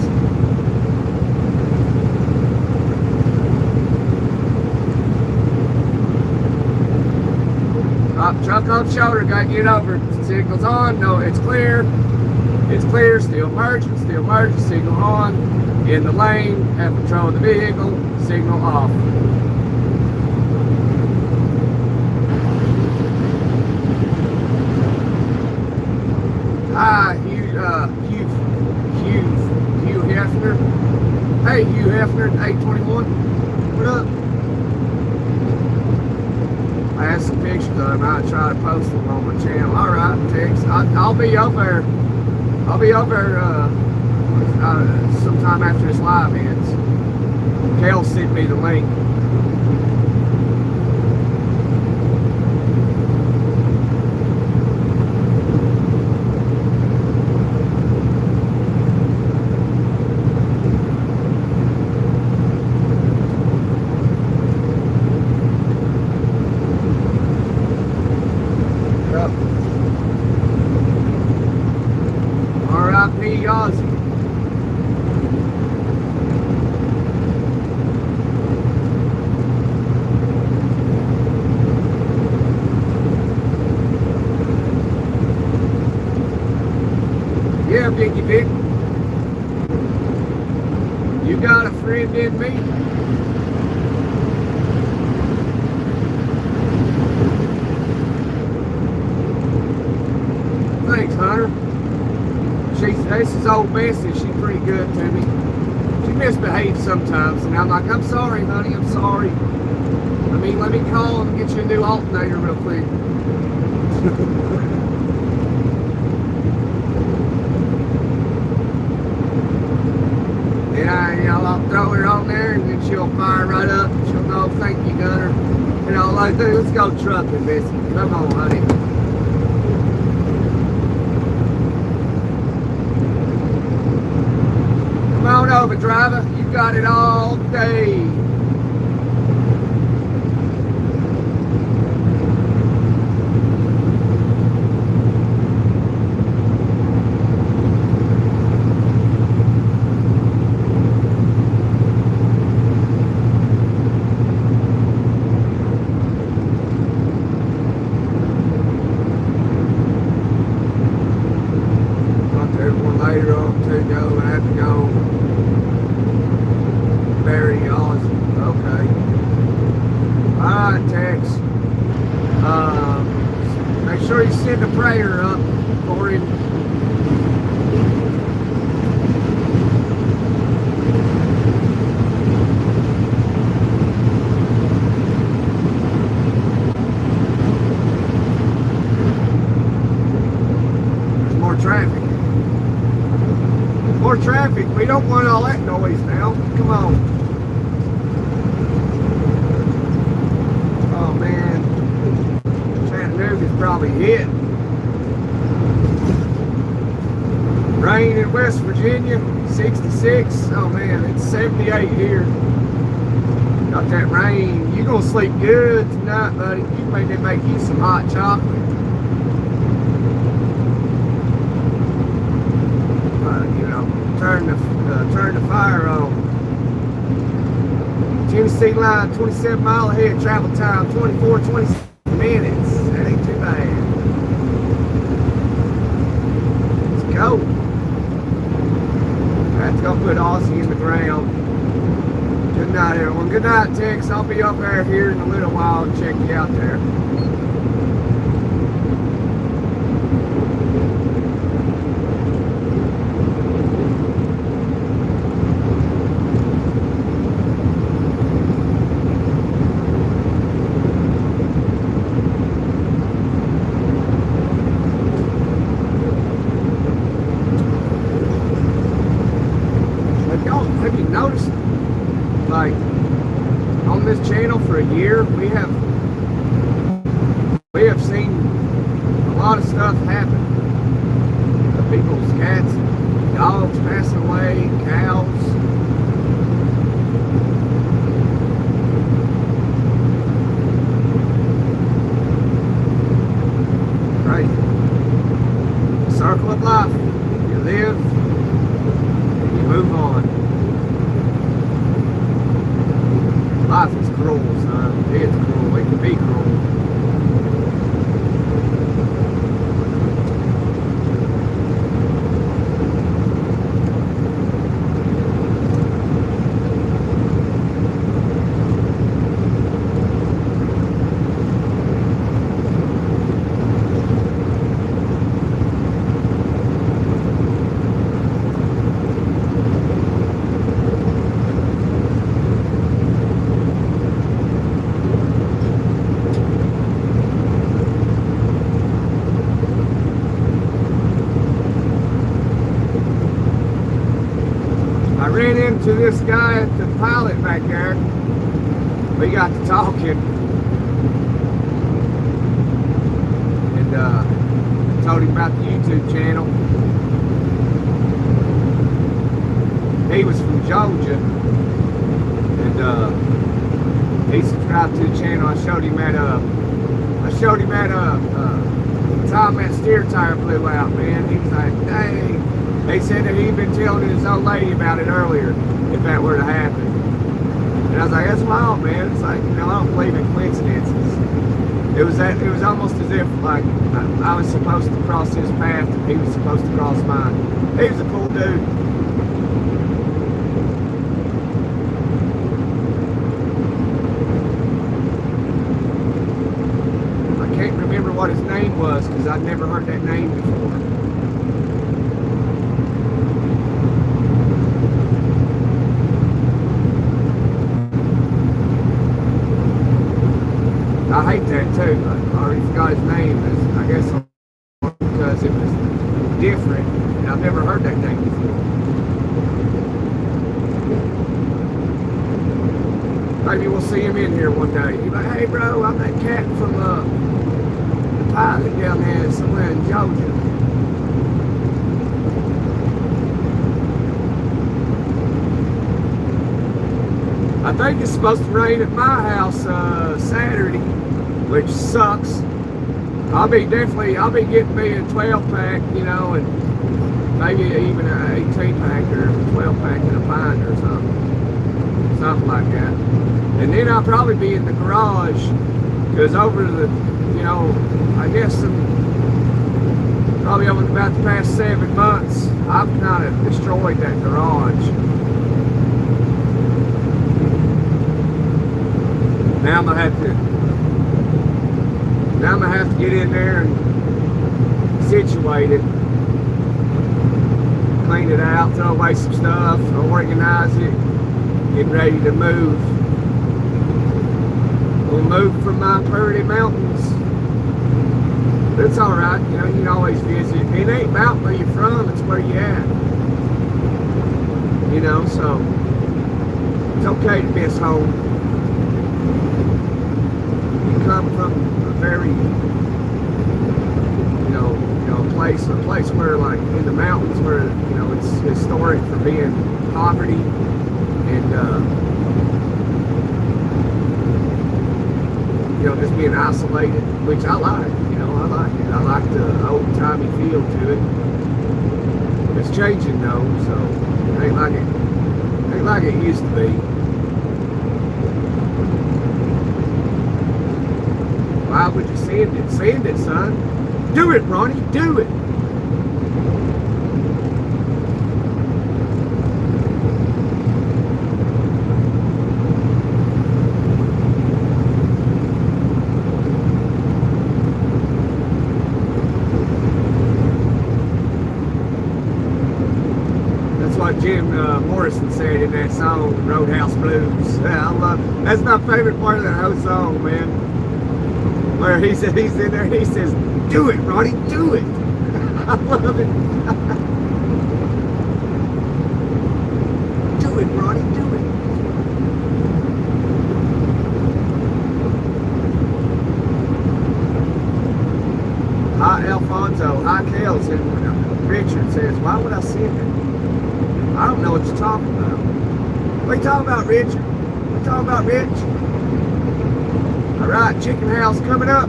Truck on shoulder, gotta get over. Signal's on, no, it's clear. It's clear, still merging, signal on. In the lane, have control of the vehicle, signal off. Hi, Hugh Hefner. Hey, Hugh Hefner, 821. What up? I had some pictures of him. I'll try to post them on my channel. All right, Tex. I'll be over there. I'll be over there sometime after this live ends. Kel sent me the link. R.I.P. Ozzy. Yeah, Vicky Vic. You got a friend in me. Thanks, Hunter. This is old Bessie. She's pretty good to me. She misbehaves sometimes, and I'm like, I'm sorry, honey, I'm sorry. I mean, let me call and get you a new alternator real quick. And I'll throw her on there, and then she'll fire right up. And she'll go, thank you, Gunner. And I'll like, let's go trucking, Bessie. Come on, honey. Come on over, driver. You got it all day. Talk to everyone later on to go. I have to go. Very awesome. Okay. Alright, Tex. Make sure you send a prayer up for him. traffic. We don't want all that noise now. Come on. Oh man, Chattanooga's probably hit. Rain in West Virginia, 66. Oh man, it's 78 here. Got that rain. You gonna sleep good tonight, buddy. You maybe make you some hot chocolate. You know, turn the fire on. Tennessee line, 27 mile ahead. Travel time 26 minutes. That ain't too bad. Let's go. I have to go put Aussie in the ground. Good night, everyone. Good night, Tex. I'll be up there here in a little while and check you out there. Have you noticed, like, on this channel for a year, we have seen a lot of stuff happen. People's cats, dogs passing away, cows. Right. Circle of life. You live, and you move on. Life is cruel, son. It's cruel. It can be cruel. To this guy at the pilot back there. We got to talking and told him about the YouTube channel. He was from Georgia and he subscribed to the channel. I showed him at time that steer tire blew out, man. He was like, dang. They said that he'd been telling his old lady about it earlier, if that were to happen. And I was like, that's wild, man. It's like, you know, I don't believe in coincidences. It was almost as if, like, I was supposed to cross his path and he was supposed to cross mine. He was a cool dude. I can't remember what his name was because I'd never heard that name before. I hate that too. I already forgot his name. I guess because it was different. And I've never heard that name before. Maybe we'll see him in here one day. He'll be like, hey bro, I'm that cat from the pilot down there somewhere in Georgia. I think it's supposed to rain at my house Saturday, which sucks. I'll be getting me a 12-pack, you know, and maybe even an 18-pack or a 12-pack in a pint or something like that. And then I'll probably be in the garage, because over the, you know, I guess probably over about the past 7 months, I've kind of destroyed that garage. Now I'm gonna have to get in there and situate it, clean it out, throw away some stuff, organize it, get ready to move. We'll move from my Purdy Mountains. But it's alright, you know, you can always visit. It ain't about where you're from, it's where you at. you know, so it's okay to miss home. You come from a very, a place where, like, in the mountains where, you know, it's historic for being poverty and, you know, just being isolated, which I like, you know, I like it. I like the old-timey feel to it. It's changing though, so it ain't like it used to be. Why would you send it? Send it, son. Do it, Ronnie, do it. Jim Morrison said in that song, Roadhouse Blues. I love, that's my favorite part of that whole song, man. Where he's in there and he says, do it, Ronnie, do it. I love it. Do it, Ronnie, do it. Hi, Alfonso. Hi, Kels. And Richard says, why would I send it? I don't know what you're talking about. What are you talking about, Rich? What are you talking about, Rich? All right, chicken house coming up.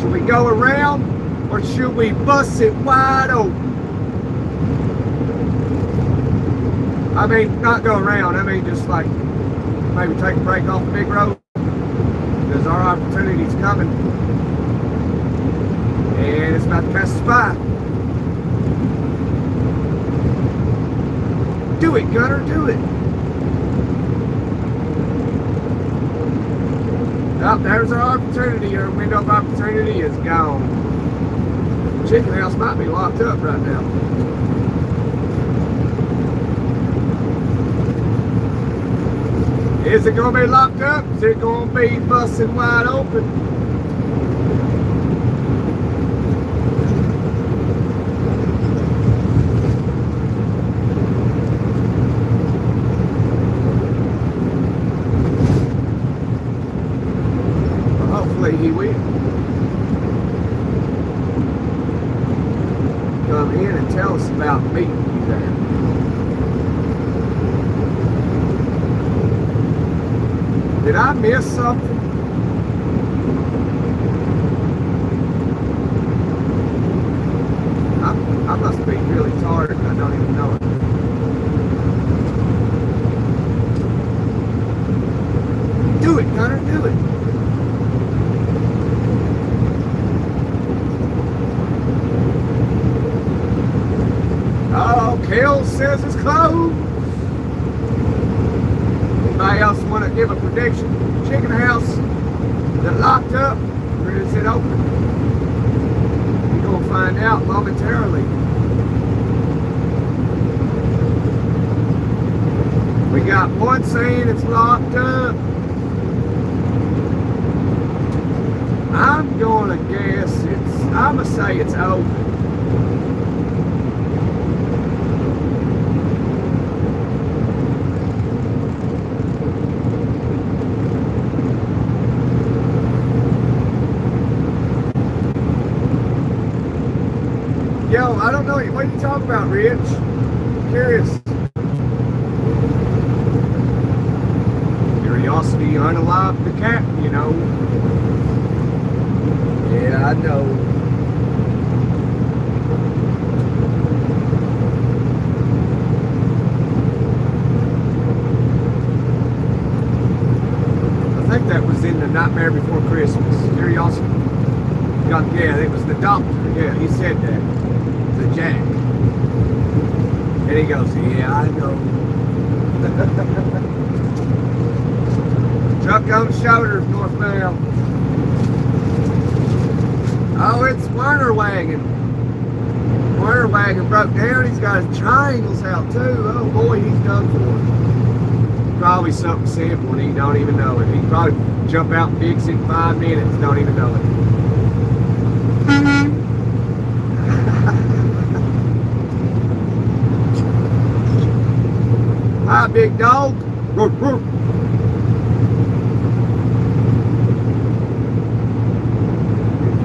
Should we go around or should we bust it wide open? I mean, not go around. I mean, just like maybe take a break off the big road because our opportunity's coming. And it's about to pass us by. Do it, Gunner, do it. Oh, there's our opportunity. Our window of opportunity is gone. Chicken house might be locked up right now. Is it going to be locked up? Is it going to be busting wide open? He will come in and tell us about meeting you there. Did I miss something? I must be really tired and I don't even know it. Do it, Gunner, do it. Oh, Kale says it's closed. Anybody else want to give a prediction? Chicken house, is it locked up or is it open? We're going to find out momentarily. We got one saying it's locked up. I'm going to guess I'm going to say it's open. Yo, I don't know. What are you talking about, Rich? I'm curious. Curiosity unalived the cat, you know. Yeah, I know. I think that was in the Nightmare Before Christmas. Curiosity. Yeah, it was the doctor. Yeah, he said that. The Jack. And he goes, yeah, I know. Truck on the shoulders, northbound. Oh, it's Werner Wagon. Werner Wagon broke down. He's got his triangles out too. Oh boy, he's done for. Probably something simple and he don't even know it. He can probably jump out and fix it in 5 minutes, don't even know it. Hi, big dog. If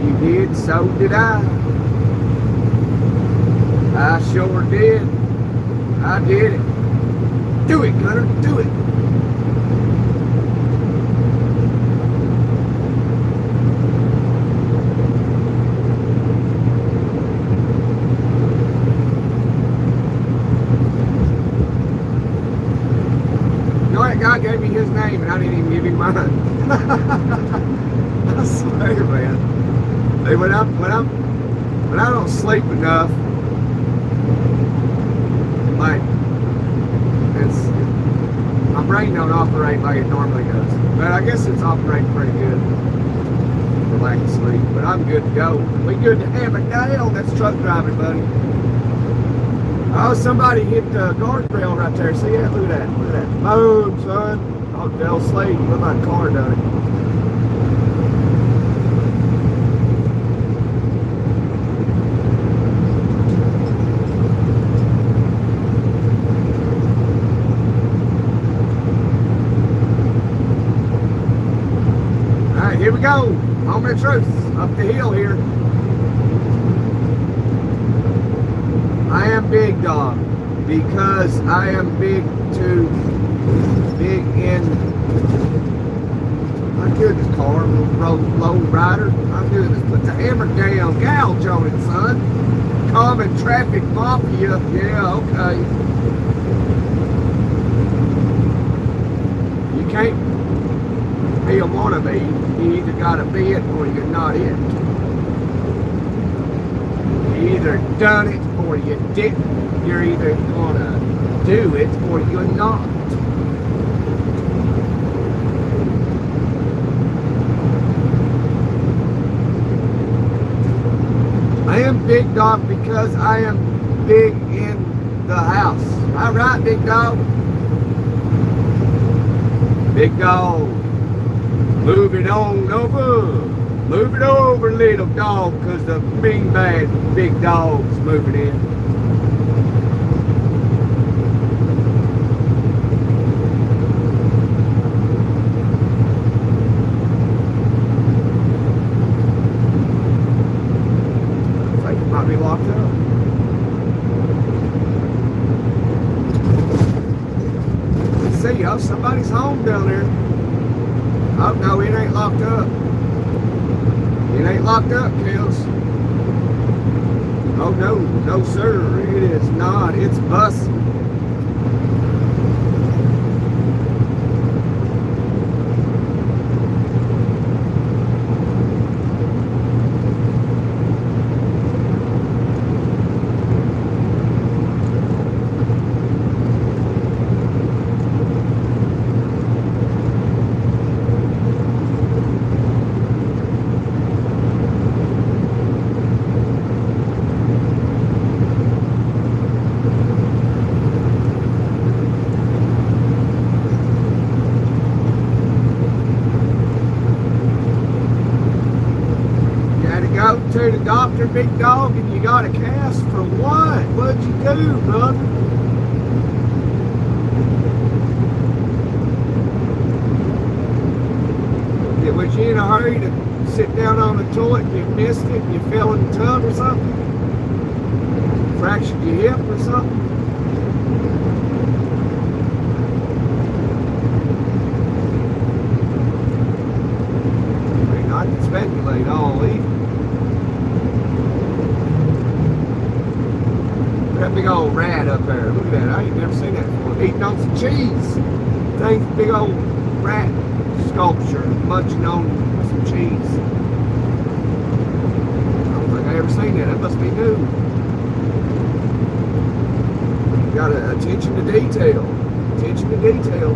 you did, so did I. I sure did. I did it. Do it, Gunner. Do it. That guy gave me his name and I didn't even give him mine. I swear, man. Hey, when I don't sleep enough, like my brain don't operate like it normally does. But I guess it's operating pretty good for lack of sleep. But I'm good to go. We good to have a day on this truck driving, buddy. Oh, somebody hit the guardrail right there. See that? Look at that. Look at that. Boom, son. Oh, Del Slade. Look like a car done it. All right, here we go. Moment of truth. Up the hill here. I am big dog because I am big in my goodness car, low rider. I'm doing this. Put the hammer down, gouge on it, son. Common traffic mafia. Yeah, okay. You can't be a wannabe. You either gotta be it or you're not it. You either done it or you didn't. You're either gonna do it or you're not. I am big dog because I am big in the house. All right, big dog. Big dog. Move it on over. Move it over, little dog, because the mean bad big dog's moving in. I think it might be locked up. Let's see, oh, somebody's home down there. Oh, no, it ain't locked up. It ain't locked up, Kels. Oh, no. No, sir. It is not. It's busted. To the doctor, big dog, and you got a cast for what? What'd you do, brother? Yeah, was you in a hurry to sit down on the toilet and you missed it and you fell in the tub or something? Fractured your hip or something? I mean, I can speculate all evening. That big old rat up there. Look at that. I ain't never seen that before. Eating on some cheese. Thing's big old rat sculpture munching on some cheese. I don't think I ever seen that. That must be new. Got attention to detail. Attention to detail.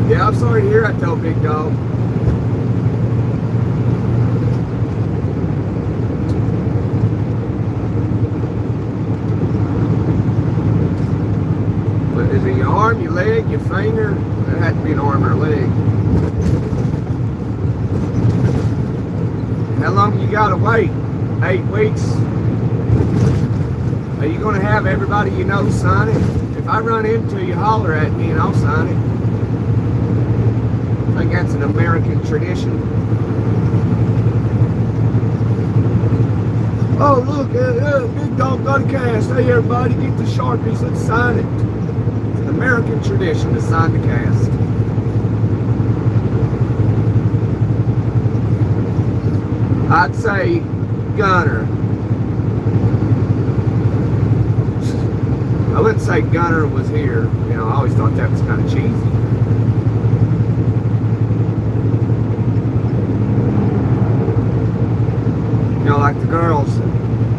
Yeah, I'm sorry to hear that though, big dog. Is it your arm, your leg, your finger? It had to be an arm or a leg. How long you gotta wait? 8 weeks? Are you going to have everybody you know sign it? If I run into you, holler at me and I'll sign it. I think that's an American tradition. Oh, look, Big Dog got a cast. Hey, everybody, get the Sharpies. Let's sign it. It's an American tradition to sign the cast. I'd say Gunner. I wouldn't say Gunner was here. You know, I always thought that was kind of cheesy. You know, like the girls,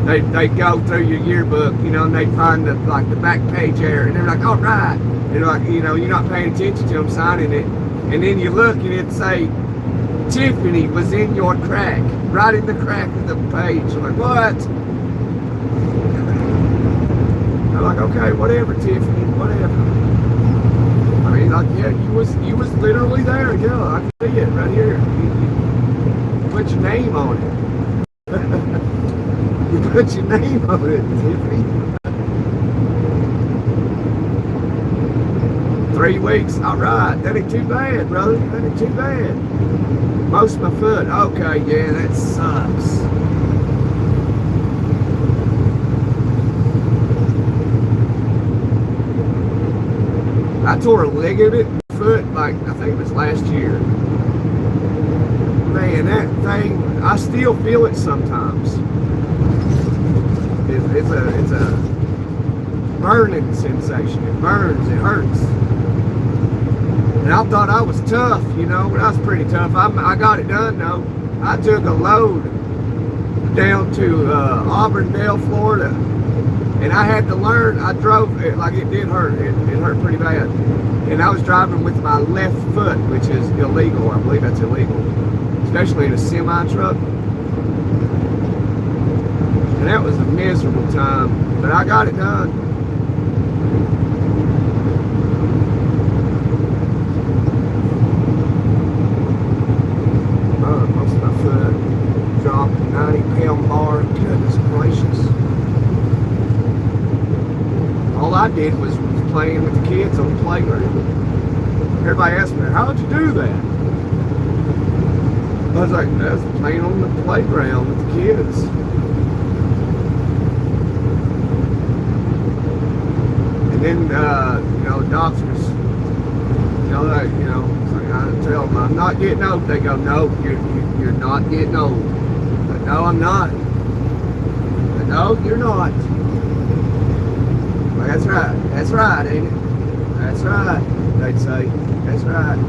they go through your yearbook, you know, and they find the back page area, and they're like, all right. They're like, you know, you're not paying attention to them signing it, and then you look and it'd say, Tiffany was in your crack, right in the crack of the page. I'm like, what? I'm like, okay, whatever, Tiffany, whatever. I mean, like, yeah, you was literally there. Yeah, I can see it right here. You put your name on it. You put your name on it, Tiffany. 3 weeks, all right. That ain't too bad, brother. That ain't too bad. Most of my foot. Okay, yeah, that sucks. I tore a ligament in my foot, like, I think it was last year. Man, that thing, I still feel it sometimes. It's a burning sensation. It burns, it hurts. And I thought I was tough, you know, but I was pretty tough. I got it done, though. I took a load down to Auburndale, Florida. And I had to learn, I drove, like it did hurt. It hurt pretty bad. And I was driving with my left foot, which is illegal. I believe that's illegal. Especially in a semi-truck. And that was a miserable time. But I got it done. Most of my foot dropped, 90-pound bar. Goodness gracious. All I did was playing with the kids on the playground. Everybody asked me, how'd you do that? I was like, I was playing on the playground with the kids. And then, you know, doctors, you know, like, you know, I tell them, I'm not getting old. They go, no, you're not getting old. But no, I'm not. But no, you're not. Well, that's right, ain't it? That's right, they'd say. That's right.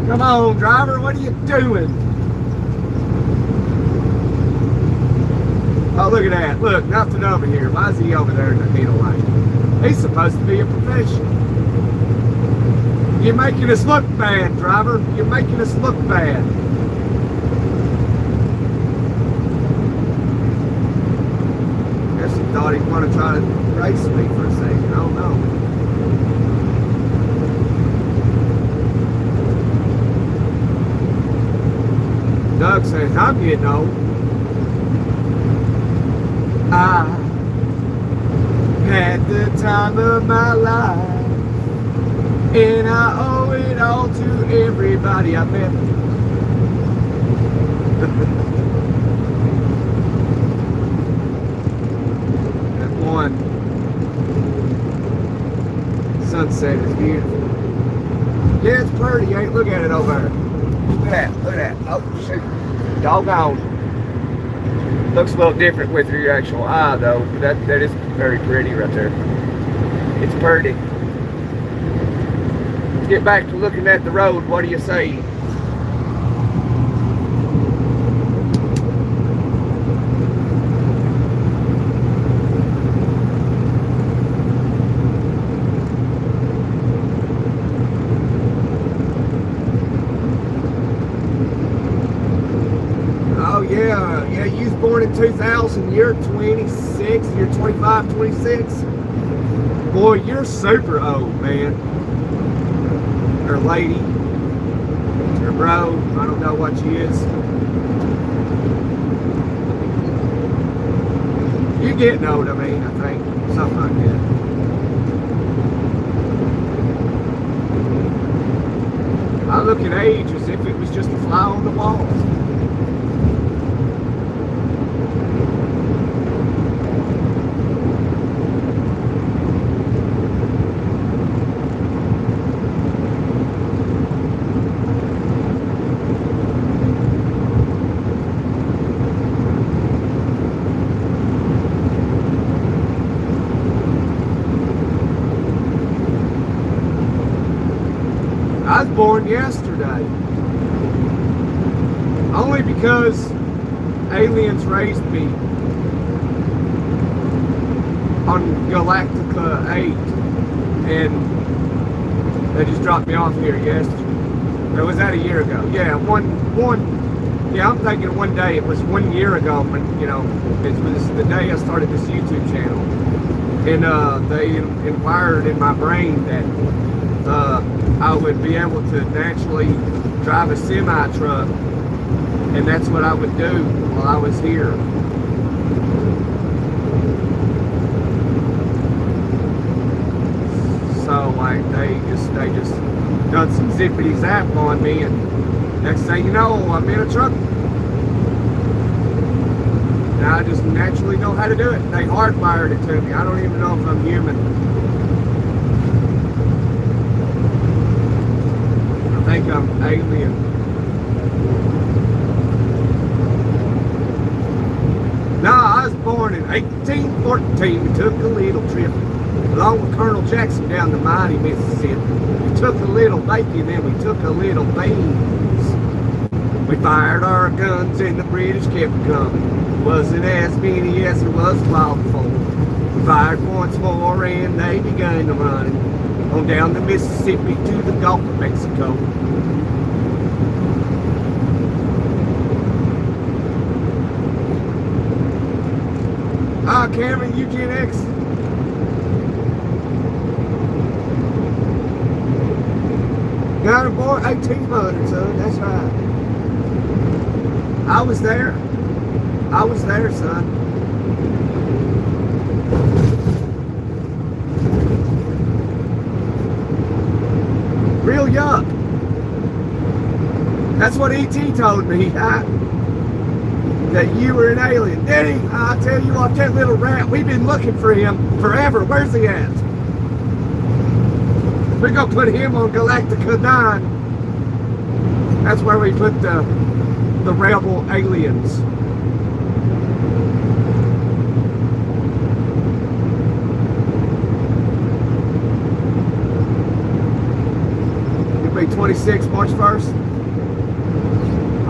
Come on, driver, what are you doing? Oh, look at that. Look, nothing over here. Why is he over there in the middle lane? He's supposed to be a professional. You're making us look bad, driver. You're making us look bad. Guess he thought he'd want to try to race me for a second. I don't know. Doug says, I'm getting old. I had the time of my life, and I owe it all to everybody I met. That one sunset is beautiful. Yeah, it's pretty, ain't? Look at it over there. Look at that, look at that. Oh, shoot. Doggone. Looks a little different with your actual eye, though. But that is very pretty right there. It's pretty. Let's get back to looking at the road. What do you say? Yeah, you was born in 2000, you're 26, you're 25, 26. Boy, you're super old, man. Or lady, or bro, I don't know what she is. You're getting old, I mean, I think. Something like that. I look at age as if it was just a fly on the wall. I was born yesterday. Only because aliens raised me on Galactica 8 and they just dropped me off here yesterday. Or was that a year ago? Yeah, yeah, I'm thinking one day. It was 1 year ago when, you know, it was the day I started this YouTube channel. And they inquired in my brain that I would be able to naturally drive a semi-truck, and that's what I would do while I was here. So like they just done some zippity zap on me, and next thing you know, I'm in a truck. And I just naturally know how to do it. They hardwired it to me. I don't even know if I'm human. I think I'm alien. No, I was born in 1814. We took a little trip along with Colonel Jackson down the mighty Mississippi. We took a little bacon and we took a little beans. We fired our guns and the British kept coming. Wasn't as many as there was law before. We fired once more and they began to run on down the Mississippi to the Gulf of Mexico. Ah, Cameron, you Gen X? Got aboard 1800, son. That's right. I was there. I was there, son. Real young. That's what E.T. told me. That you were an alien. Did he? I tell you what, that little rat, we've been looking for him forever. Where's he at? We're going to put him on Galactica 9. That's where we put the rebel aliens. You'll be 26 March 1st?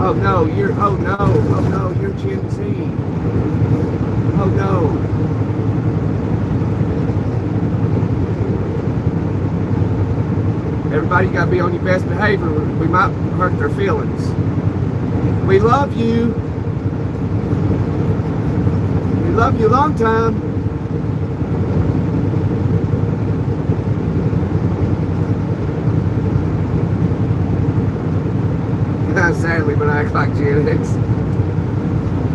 Oh no, you're Gen Z. Oh no. Everybody got to be on your best behavior. We might hurt their feelings. We love you. We love you a long time. Sadly, but I act like Gen X.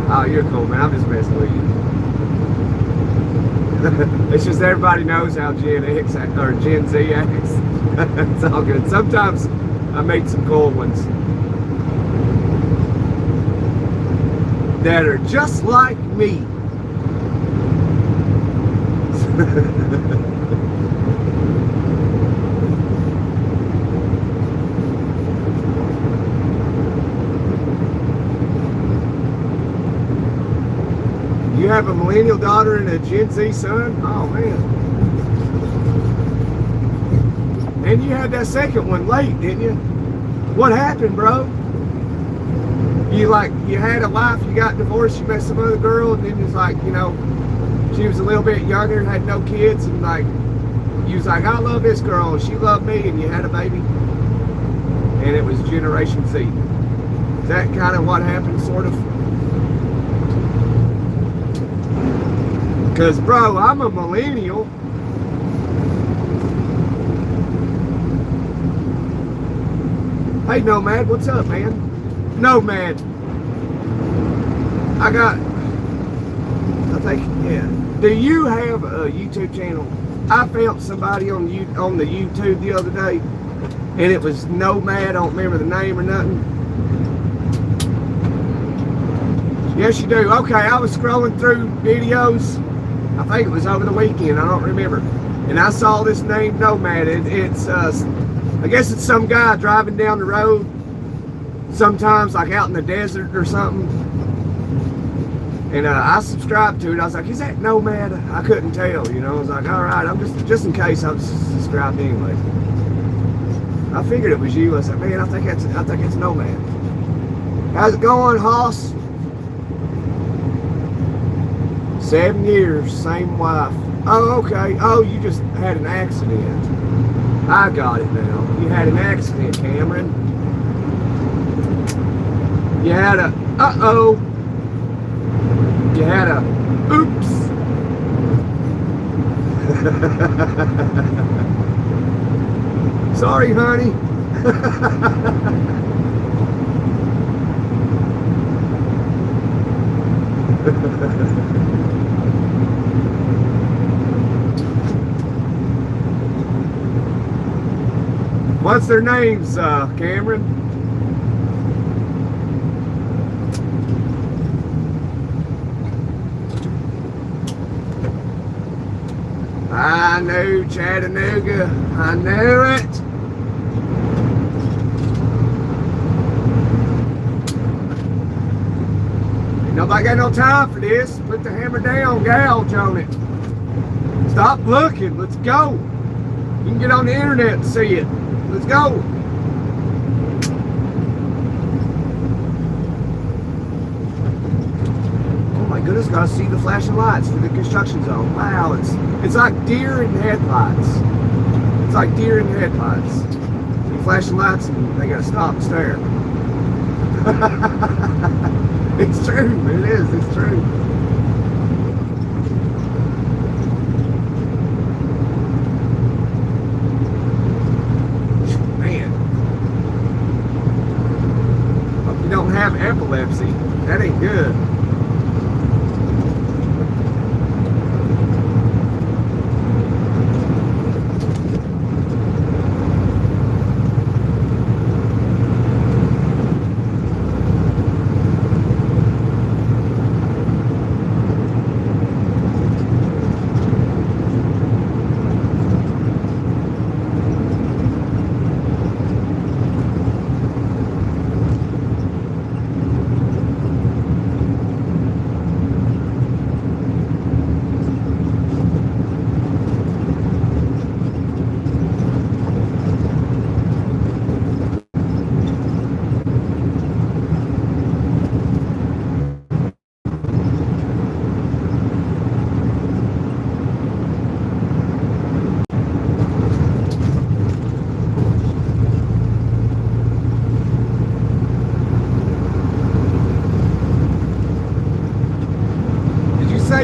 Oh, you're cool, man. I'm just messing with you. It's just everybody knows how Gen X or Gen Z acts. It's all good. Sometimes I make some cool ones that are just like me. You have a millennial daughter and a Gen Z son? Oh man. And you had that second one late, didn't you? What happened, bro? You had a wife, you got divorced, you met some other girl, and then it's like, you know, she was a little bit younger, had no kids, and like, you was like, I love this girl, and she loved me, and you had a baby, and it was Generation Z. Is that kind of what happened, sort of? Because, bro, I'm a millennial. Hey, Nomad, what's up, man? Nomad. I got I think, yeah. Do you have a YouTube channel? I felt somebody on the YouTube the other day, and it was Nomad. I don't remember the name or nothing. Yes, you do. Okay, I was scrolling through videos. I think it was over the weekend. I don't remember. And I saw this name Nomad. It's I guess it's some guy driving down the road, sometimes like out in the desert or something. And I subscribed to it. I was like, is that Nomad? I couldn't tell, you know. I was like, all right, I'm just in case I'm subscribed anyway. I figured it was you. I said, man, I think it's Nomad. How's it going, Hoss? 7 years, same wife. Oh, okay. Oh, you just had an accident. I got it now. You had an accident, Cameron. You had a uh-oh. You had a oops. Sorry, honey. What's their names, Cameron? I knew Chattanooga. I knew it. Ain't nobody got no time for this. Put the hammer down, gouge on it. Stop looking. Let's go. You can get on the internet and see it. Let's go. Oh my goodness, gotta see the flashing lights through the construction zone. Wow, it's like deer in headlights. It's like deer in headlights. You flashing lights and they gotta stop and stare. It's true, it is, it's true. Have epilepsy. That ain't good.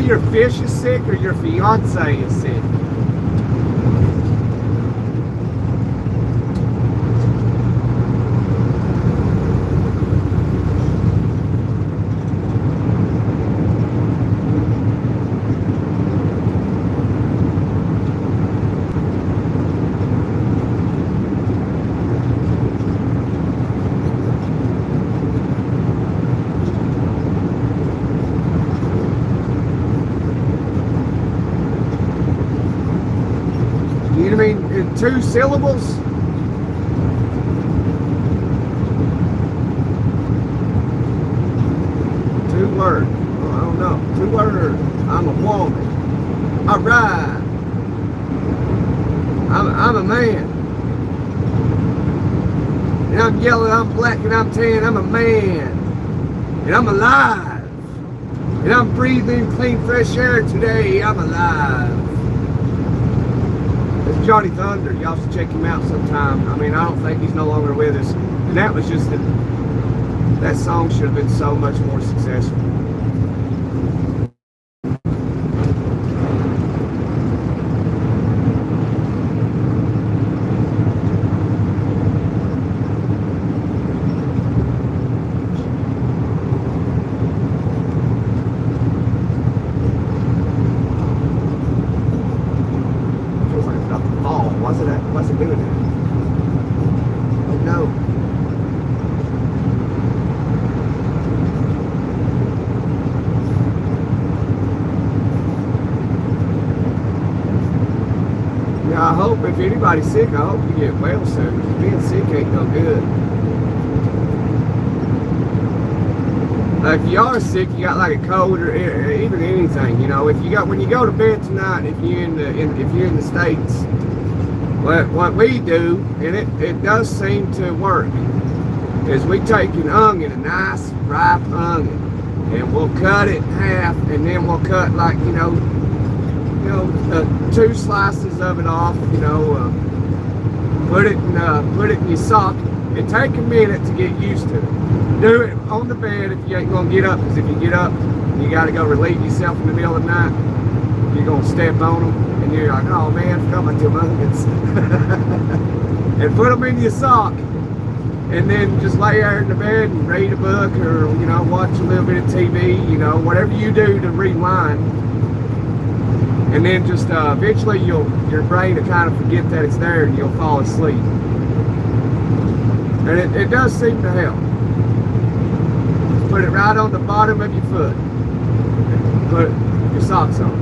Your fish is sick or your fiance is sick? You mean in 2 syllables? Two words. Oh, I don't know. 2 words. I'm a woman. All right. I'm a man. And I'm yellow, I'm black, and I'm tan. I'm a man. And I'm alive. And I'm breathing clean, fresh air today. I'm alive. It's Johnny Thunder. Y'all should check him out sometime. I mean, I don't think he's no longer with us. And that was just that song should have been so much more successful. What's it doing now? Oh no. Yeah, I hope if anybody's sick, I hope you get well soon. Being sick ain't no good. If you are sick, you got like a cold or even anything, you know. If you got when you go to bed tonight, if you're in the States, what we do, and it does seem to work, is we take an onion, a nice ripe onion, and we'll cut it in half, and then we'll cut like 2 slices of it off, put it in your sock. It take a minute to get used to it. Do it on the bed if you ain't gonna get up, because if you get up, you got to go relieve yourself in the middle of the night. You're gonna step on them, and you're like, oh man, I forgot my 2 onions. And put them in your sock, and then just lay there in the bed and read a book, or watch a little bit of TV, whatever you do to rewind. And then just eventually your brain will kind of forget that it's there, and you'll fall asleep. And it does seem to help. Just put it right on the bottom of your foot. Put your socks on.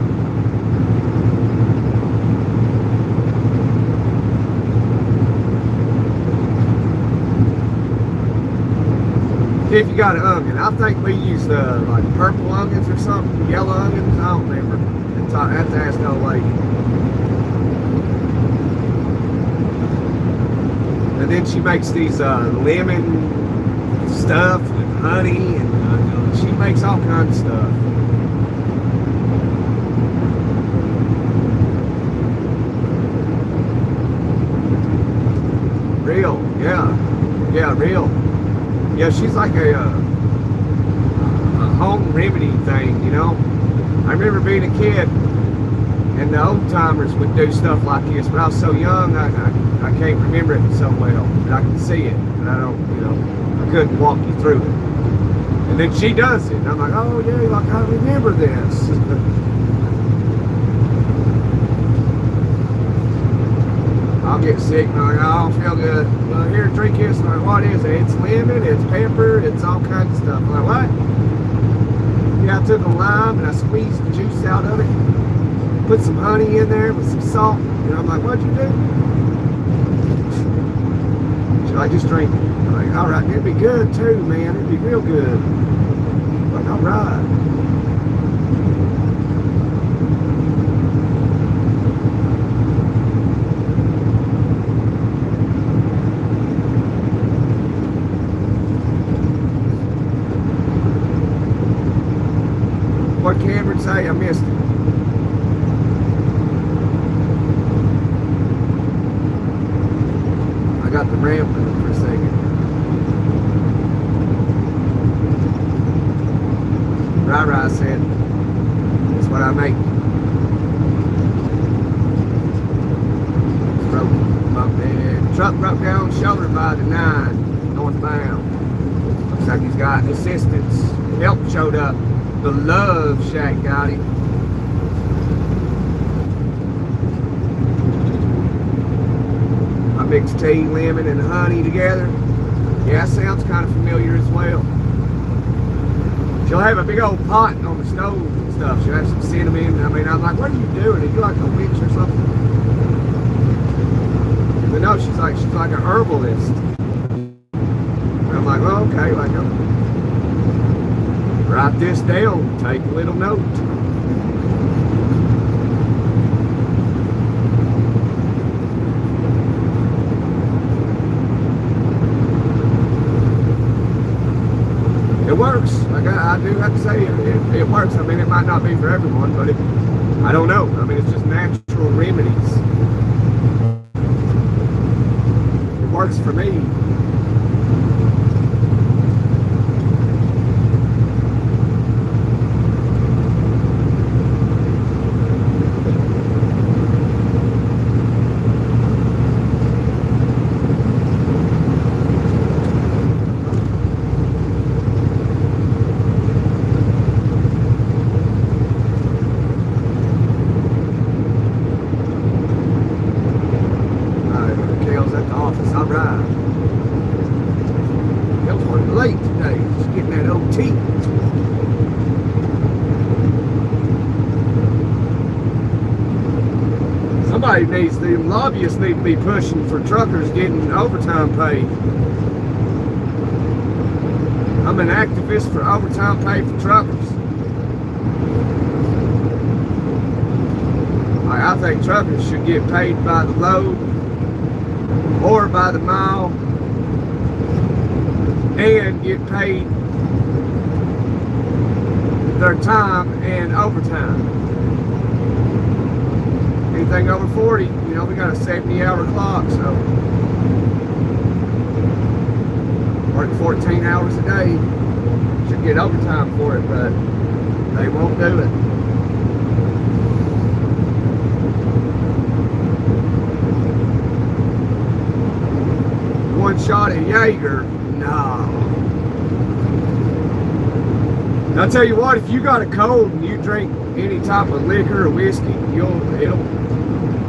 If you got an onion. I think we use like purple onions or something, yellow onions, I don't remember. I have to ask the old lady. And then she makes these lemon stuff with honey, and she makes all kinds of stuff. Real, yeah, real. Yeah, she's like a home remedy thing, I remember being a kid, and the old timers would do stuff like this, but I was so young, I can't remember it so well, but I can see it, and I don't, I couldn't walk you through it. And then she does it, and I'm like, oh yeah, like I remember this. I'll get sick, and I'm like, oh, I don't feel good. Well, here, drink this. I'm like, what is it? It's lemon, it's pepper, it's all kinds of stuff. I'm like, what? I took a lime and I squeezed the juice out of it, put some honey in there with some salt, and I'm like, what'd you do? She's like, just drink it. I'm like, all right, it'd be good too, man. It'd be real good. I'm like, all right. What Cameron say? I missed it. I got the rambling for a second. Rai said, that's what I make. Truck broke down shoulder by the 9 northbound. Looks like he's got assistance. Help showed up. The Love Shack got him. I mixed tea, lemon, and honey together. Yeah, that sounds kind of familiar as well. She'll have a big old pot on the stove and stuff. She'll have some cinnamon. I mean, I'm like, what are you doing? Are you like a witch or something? But no, she's like a herbalist. And I'm like, well, okay, like write this down, take a little note. It works. Like I do have to say, it works. I mean, it might not be for everyone, but I don't know. I mean, it's just natural remedies. It works for me. Somebody needs, the lobbyists need to be pushing for truckers getting overtime pay. I'm an activist for overtime pay for truckers. I think truckers should get paid by the load or by the mile and get paid their time and overtime. Anything over 40, you know, we got a 70-hour clock, so work 14 hours a day, should get overtime for it, but they won't do it. One shot at Jaeger, no. I'll tell you what, if you got a cold and you drink any type of liquor or whiskey,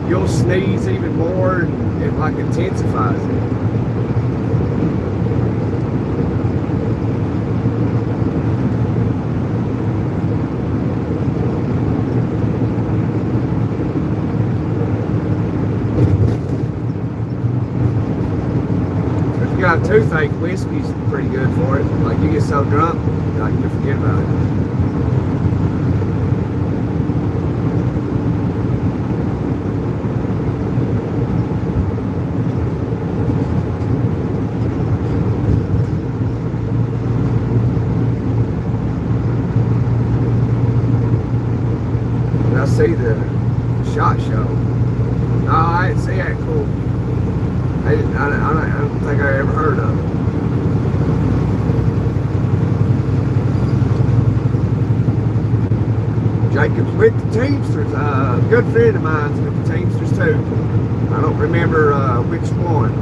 you'll sneeze even more, and it like intensifies it. If you got a toothache, whiskey's pretty good for it. Like, you get so drunk, like, you forget about it. I see the SHOT Show. No, I didn't see that. Cool. I don't think I ever heard of it. Jacob's with the Teamsters. A good friend of mine's with the Teamsters too. I don't remember which one.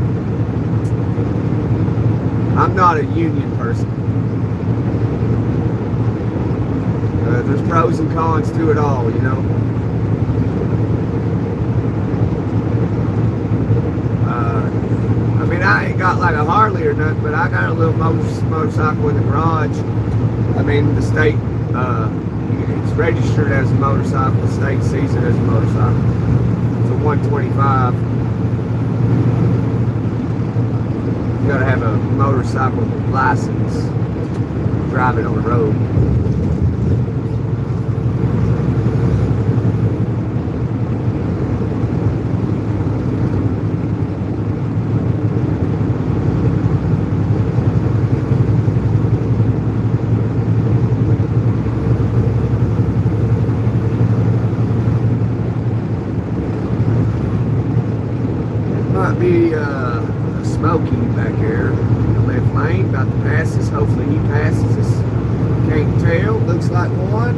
I'm not a union person. There's pros and cons to it all, you know. I mean, I ain't got like a Harley or nothing, but I got a little motorcycle in the garage. I mean, the state, it's registered as a motorcycle. The state sees it as a motorcycle. It's a 125. You gotta have a motorcycle license to drive it on the road. Be Smokey back here. The left lane, about to pass us. Hopefully he passes us. Can't tell. Looks like one.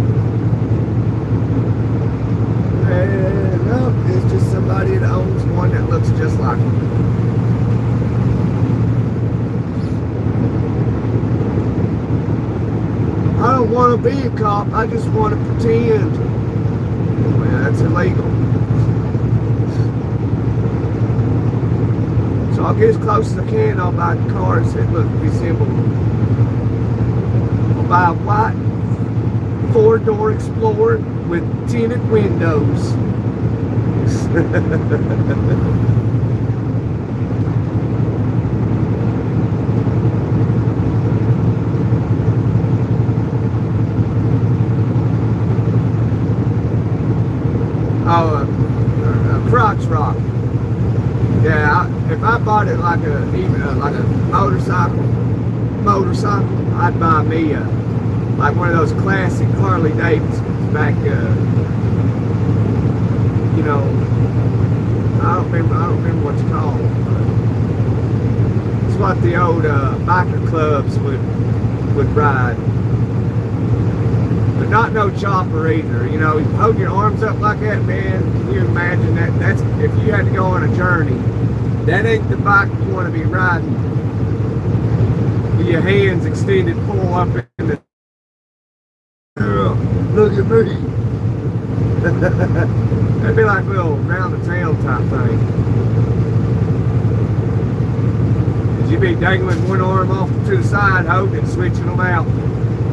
And no, it's just somebody that owns one that looks just like him. I don't want to be a cop. I just want to pretend. Well, that's illegal. I'll get as close as I can. I'll buy cars that look resemble. I'll buy a white 4-door Explorer with tinted windows. Oh, a crotch rock. Yeah, if I bought it like a motorcycle, I'd buy me like one of those classic Harley Davidsons back. You know, I don't remember what it's called. It's what the old biker clubs would ride. But not no chopper either. You know, you hold your arms up like that, man. Can you imagine that? That's if you had to go on a journey. That ain't the bike you want to be riding. With your hands extended, pull up in the. Look at me. That'd be like a little round the town type thing. You'd be dangling one arm off to the side, holding it, switching them out.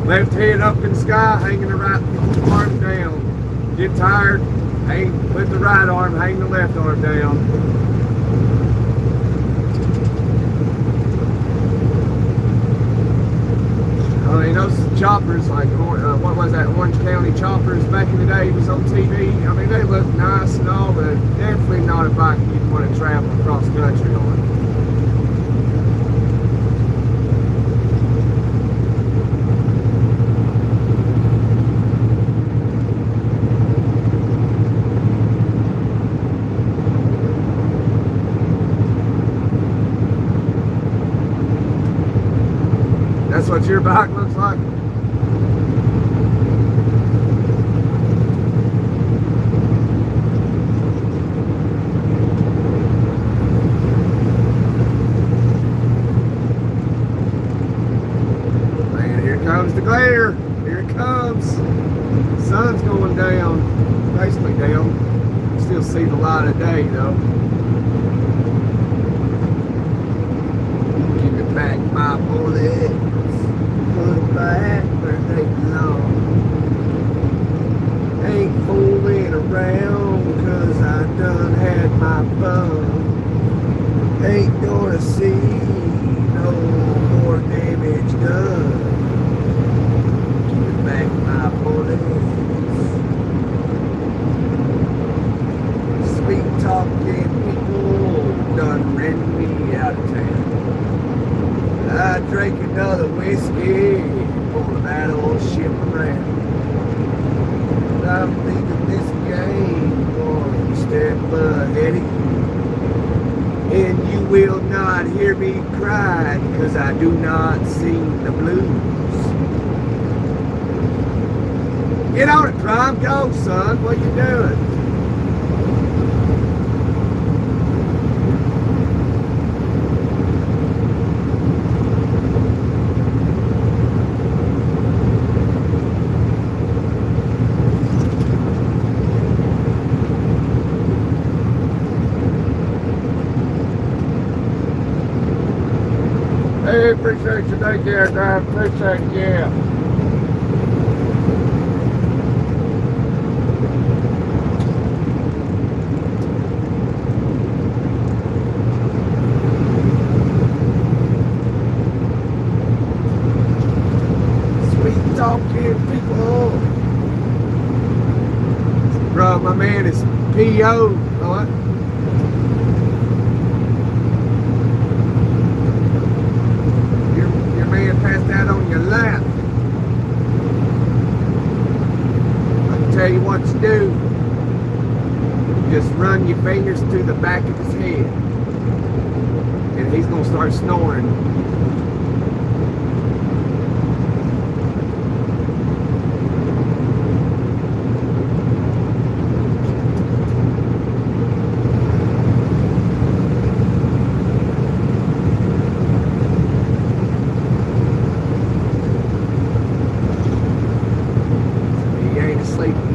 Left head up in the sky, hanging the right arm down. Get tired, Put the right arm, hang the left arm down. I mean, those choppers, like, what was that, Orange County choppers back in the day, was on TV. I mean, they look nice and all, but definitely not a bike you'd want to travel across country on. That's what your bike looks like? Man, here comes the glare. Here it comes. Sun's going down. Basically down. Still see the light of day though. Give it back, my bullet. Put back where they belong. Ain't fooling around, cause I done had my fun. Ain't gonna see no more damage done. Give it back, my bullets. Sweet talking people done ran me out of town. I drank another whiskey for the battleship around. I'm leaving this game one step ahead of you. And you will not hear me cry, cause I do not sing the blues. Get on it, Prime. Go, son. What you doing? Hey, appreciate you. Take care, Drive. Appreciate you. Yeah. Sweet talking people. Bro, my man is P.O. What? Pass that on your lap. I'll tell you what to do. Just run your fingers through the back of his head. And he's going to start snoring.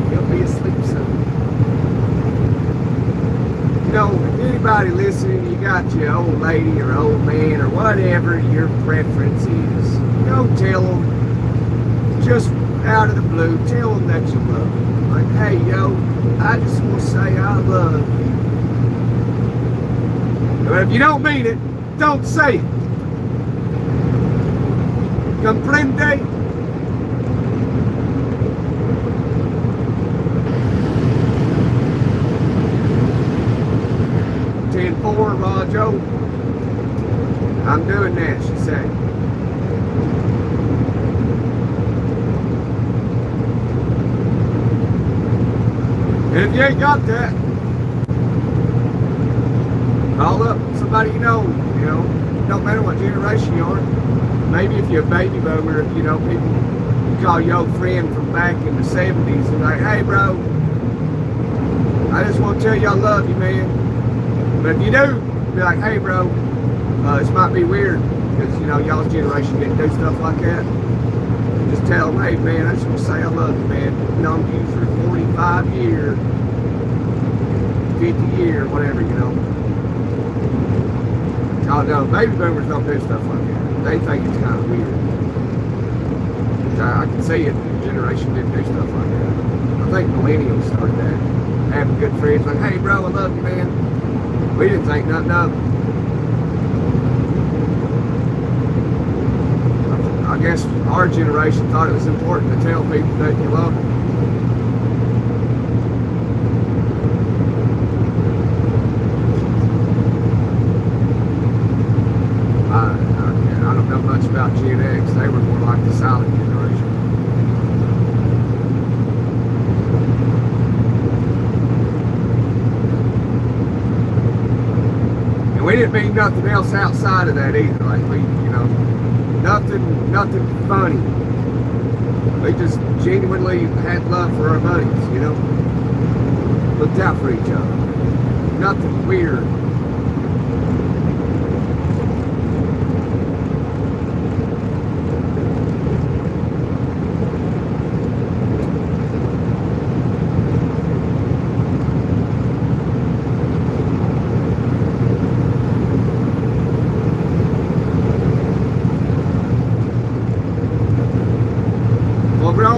He'll be asleep soon. You know, if anybody listening, you got your old lady or old man or whatever your preference is, go tell them, just out of the blue, tell them that you love them. Like, hey, yo, I just want to say I love you. But if you don't mean it, don't say it. Comprende? 10-4, Rojo. I'm doing that, she said. And if you ain't got that, call up somebody you know, don't matter what generation you are. Maybe if you're a baby boomer, people call your old friend from back in the 70s and like, hey bro, I just want to tell you I love you, man. But if you do, be like, hey bro, this might be weird because y'all's generation didn't do stuff like that. Just tell them, hey man, I just want to say I love you, man. I've known you for 45 years, 50 years, whatever, Oh no, baby boomers don't do stuff like that. They think it's kind of weird. I can see it. The generation didn't do stuff like that. I think millennials started that. having good friends like, hey bro, I love you, man. We didn't think nothing of it. I guess our generation thought it was important to tell people that you love them. I don't know much about Gen X. They were more like the silent generation. And we didn't mean nothing else outside of that either. Like we, you know, nothing funny. We just genuinely had love for our buddies, you know. Looked out for each other. Nothing weird.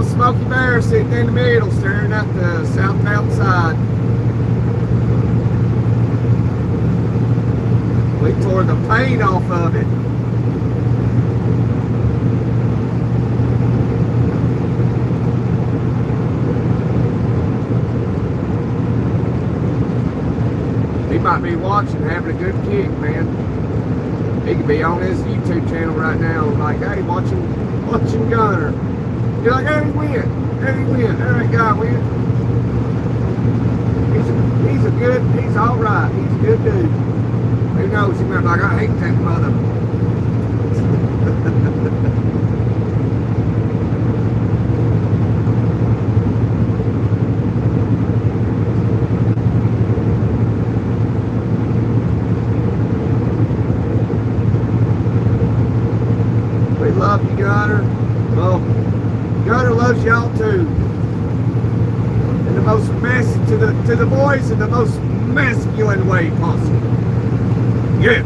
Smokey Bear sitting in the middle, staring at the southbound side. We tore the paint off of it. He might be watching, having a good kick, man. He could be on his YouTube channel right now, like, hey, watching Gunner. You're like, hey, he win. Hey, he win. That guy win. He's all right. He's a good dude. Who knows? He might be like, I hate that mother. We love you, Gunner. Well, Gunner loves y'all too. In the most to the boys in the most masculine way possible. Yeah.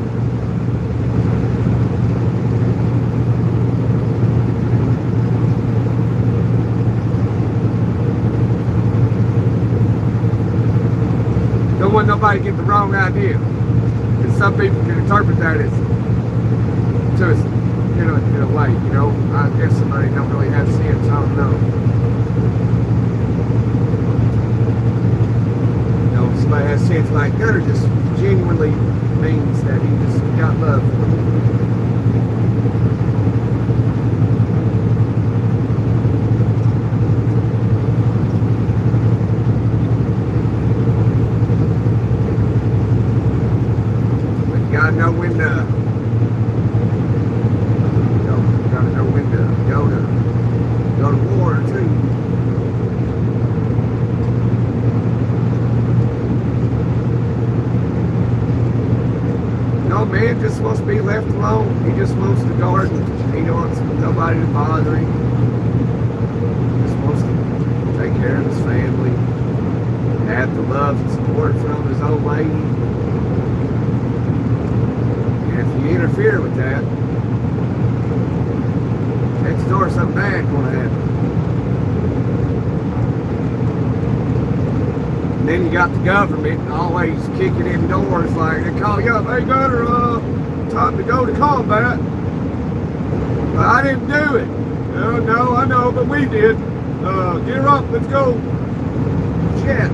Don't want nobody to get the wrong idea. Because some people can interpret that as in a way, you know. I guess somebody don't really have sense, I don't know. You know, if somebody has sense like Gunner just genuinely means that he just got love for me. But you gotta know when to go to war too. No, man just wants to be left alone. He just wants to garden. He don't wants nobody to bother him. He just wants to take care of his family, have the love and support from his old lady. And if you interfere with that, next door something bad gonna happen. And then you got the government always kicking in doors like they call you up, hey Gunner, time to go to combat. But I didn't do it. No, I know, but we did. Get her up, let's go. Shit.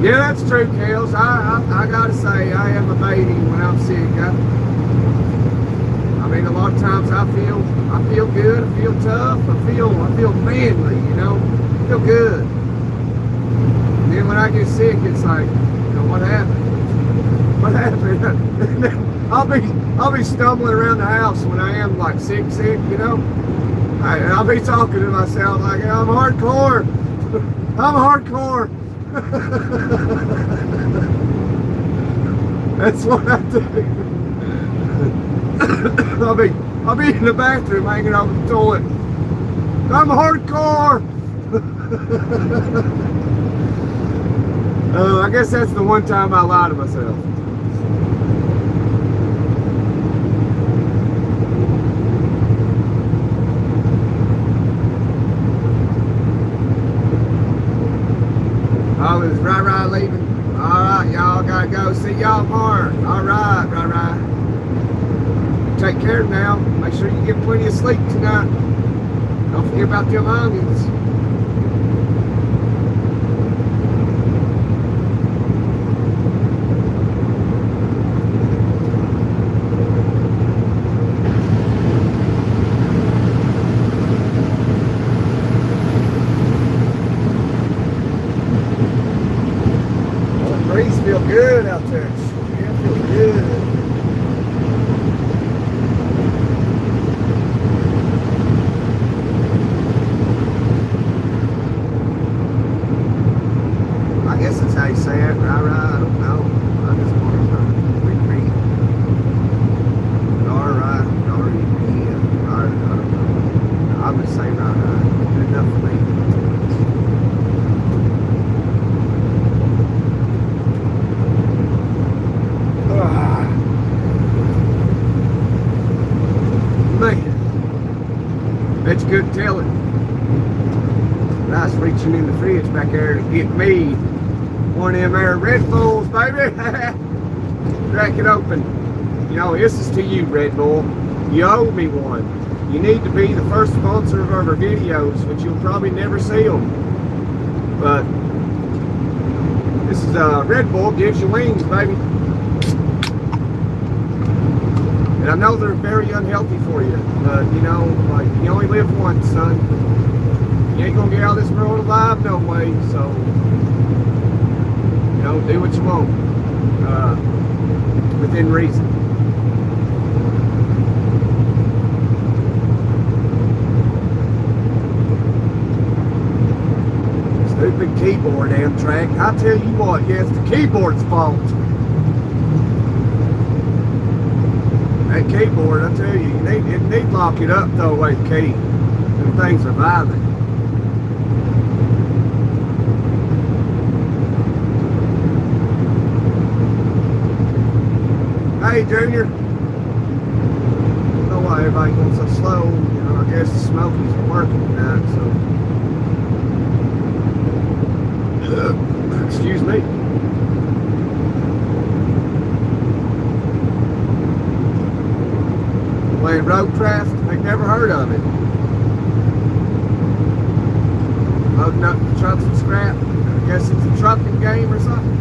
Yeah, that's true, Kales. I gotta say, I am a baby when I'm sick. I mean, a lot of times I feel good, I feel tough, I feel manly, you know, I feel good. And then when I get sick, it's like, you know, what happened? What happened? I'll be stumbling around the house when I am like sick, you know. I'll be talking to myself like, I'm hardcore. I'm hardcore. That's what I do. I'll be in the bathroom hanging over the toilet. I'm hardcore. I guess that's the one time I lie to myself. Oh, is Rai leaving? Alright, y'all gotta go. See y'all tomorrow. Alright, Rai. Take care now. Make sure you get plenty of sleep tonight. Don't forget about your onions. Breeze feel good out there. Yeah, feel good. I guess that's how you say it, right? I don't know. I just want to read. Alright, I don't know. I would say right. Good enough for me. Man, bet you couldn't tell it. Nice reaching in the fridge back there to get me one of them there Red Bulls, baby. Crack it open. You know, this is to you, Red Bull. You owe me one. You need to be the first sponsor of our videos, which you'll probably never see them. But this is Red Bull gives you wings, baby. And I know they're very unhealthy for you, but you know, like, you only live once, son. You ain't gonna get out of this world alive no way, so, you know, do what you want, within reason. Stupid keyboard, Amtrak. I tell you what, yeah, it's the keyboard's fault. That keyboard, I tell you, it need to lock it up, throw away the key. Them things are violent. Hey, Junior. I don't know why everybody going so slow. You know, I guess the smokies are working tonight, so. Excuse me. Playing Roadcraft, they've never heard of it. Loading up the trucks and scrap. I guess it's a trucking game or something.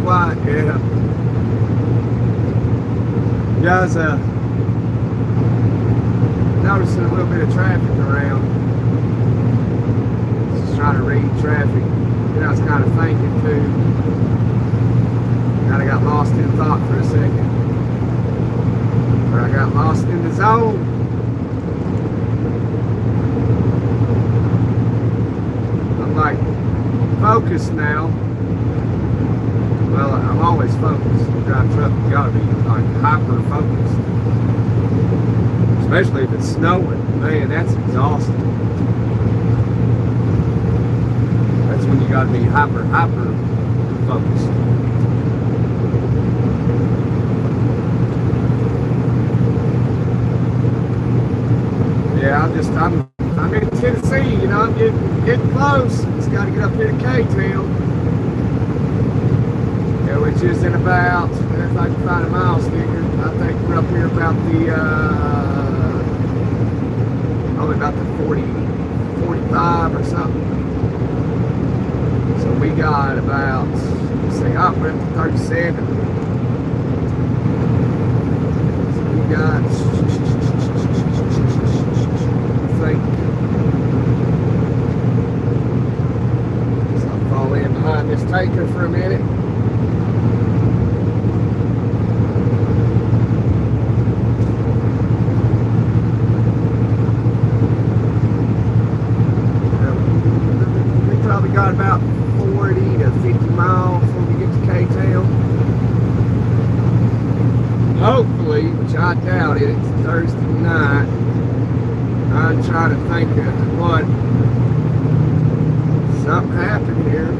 quiet. Yeah. Guys, noticing a little bit of traffic around. Just trying to read traffic. I was kind of thinking too. Kind of got lost in thought for a second. Or I got lost in the zone. I'm like focused now. Well, I'm always focused. Drive truck, you gotta be like hyper focused. Especially if it's snowing. Man, that's exhausting. That's when you gotta be hyper focused. Yeah, I'm in Tennessee, I'm getting close. Just gotta get up here to K-Town. Yeah, which is in about, if I can find a mile sticker, I think we're up here about the probably about the 45 or something. So we got about, let's see, we're up to 37. So we got, I think, so I'll fall in behind this tanker for a minute. We got about 40 to 50 miles before we get to K-Town. Hopefully, which I doubt it, it's Thursday night. I'm trying to think of what something happened here.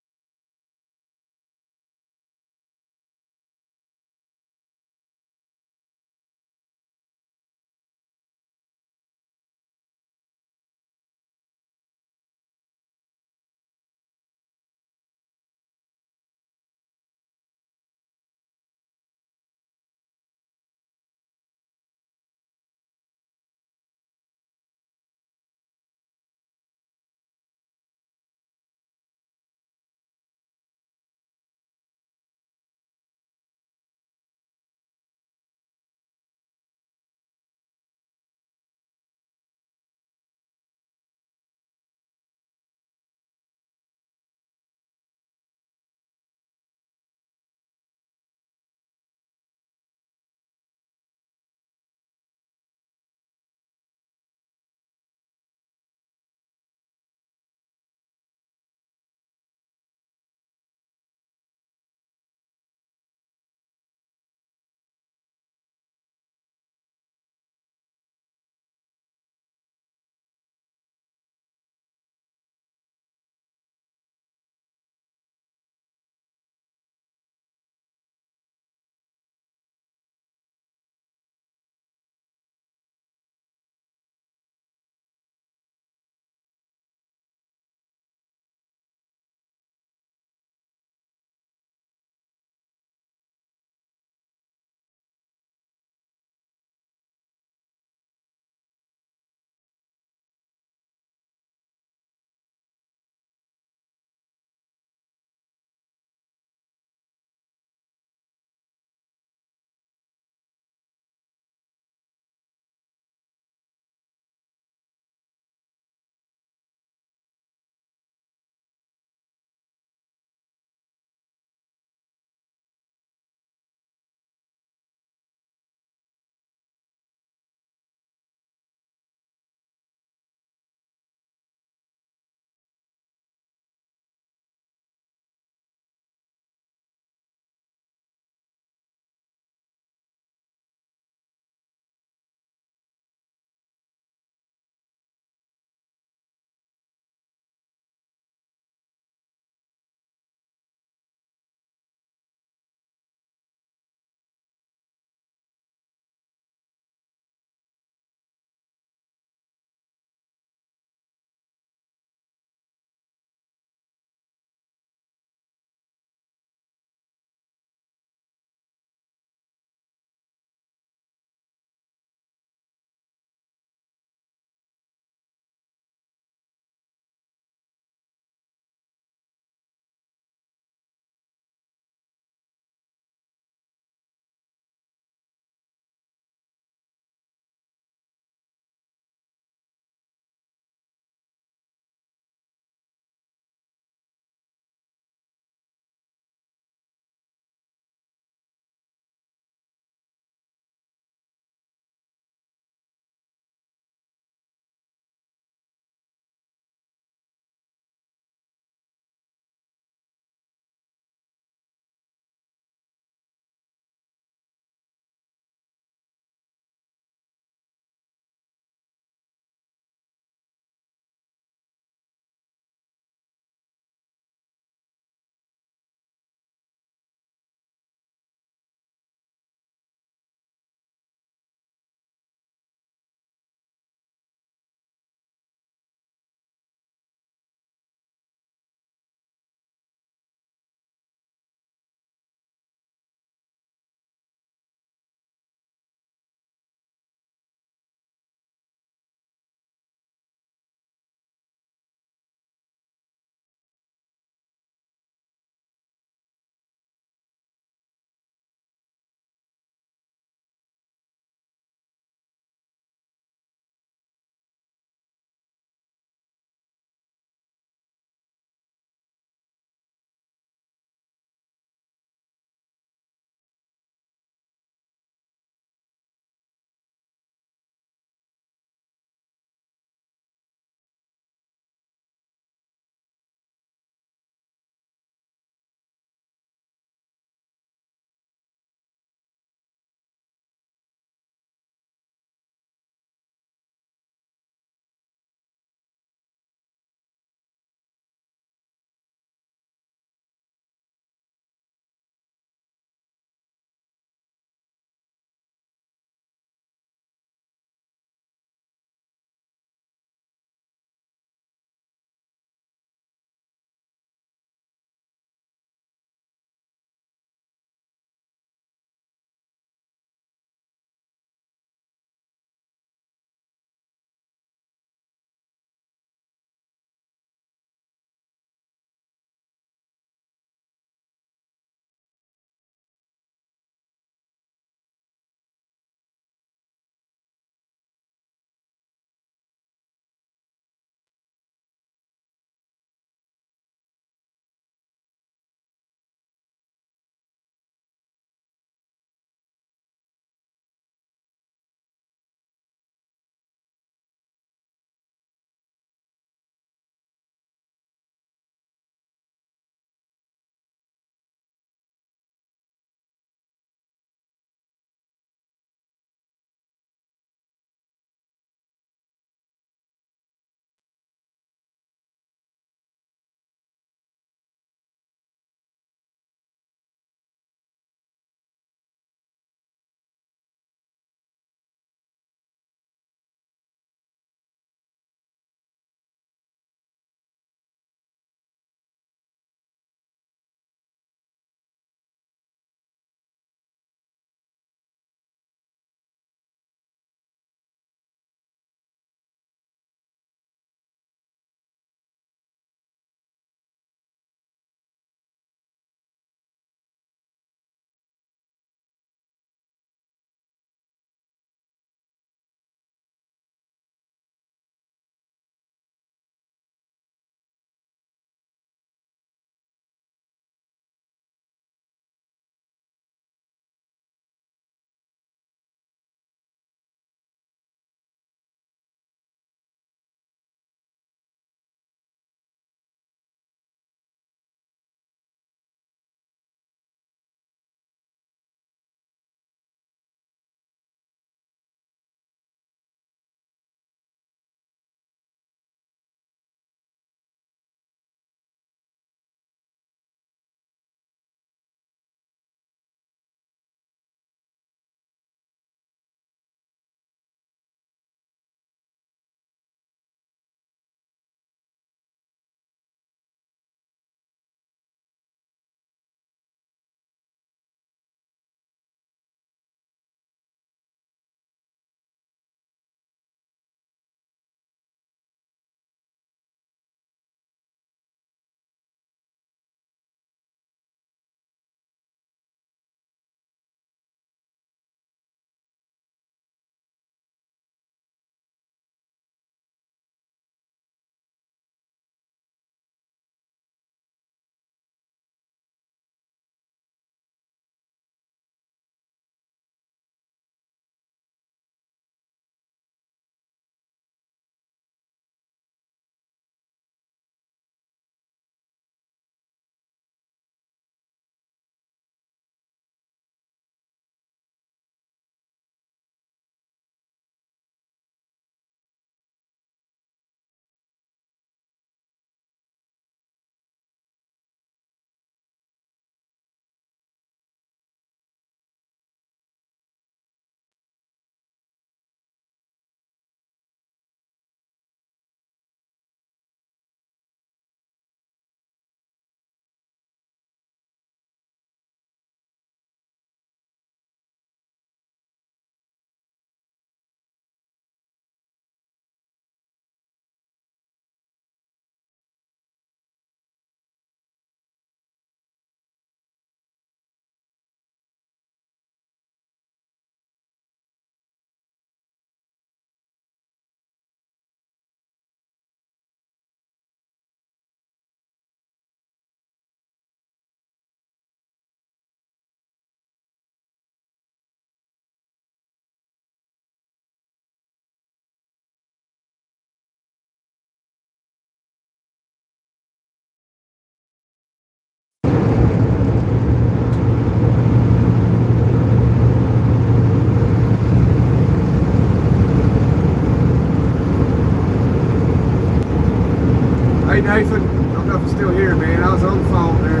Hey Nathan, I don't know if you're still here, man. I was on the phone there.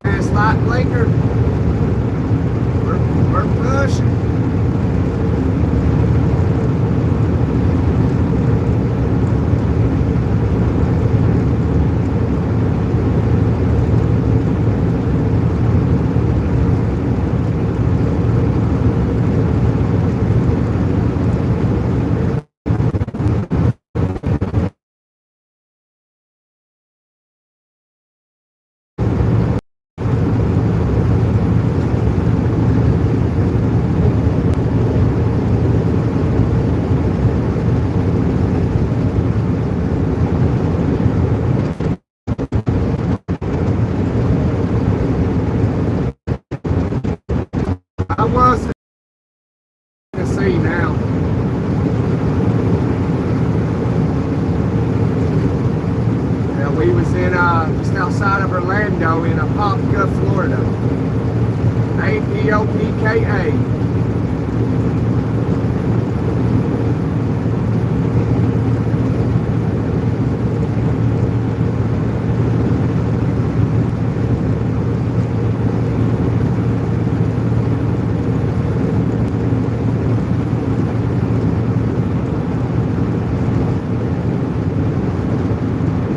Last light blinker. We're pushing. I was in Tennessee now. Yeah, we was in just outside of Orlando in Apopka, Florida. Apopka.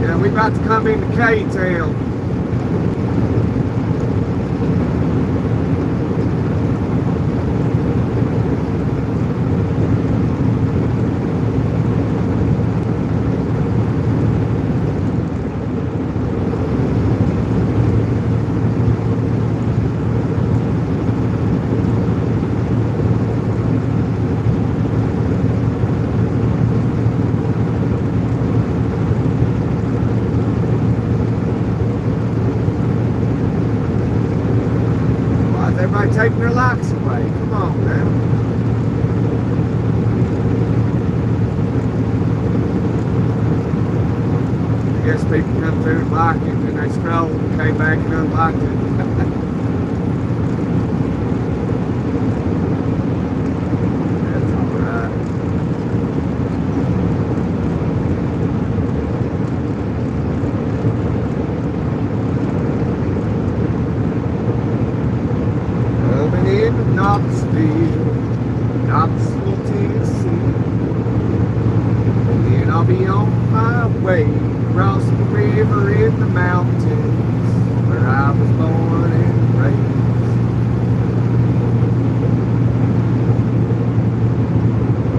Yeah, we about to come into K-Town. Why is everybody taking their lights away? Come on now. I guess people come through and like it, and they scrolled and came back and unlocked it. That's alright. Coming into Knoxville, Tennessee. And then I'll be on my way across the river in the mountains where I was born and raised.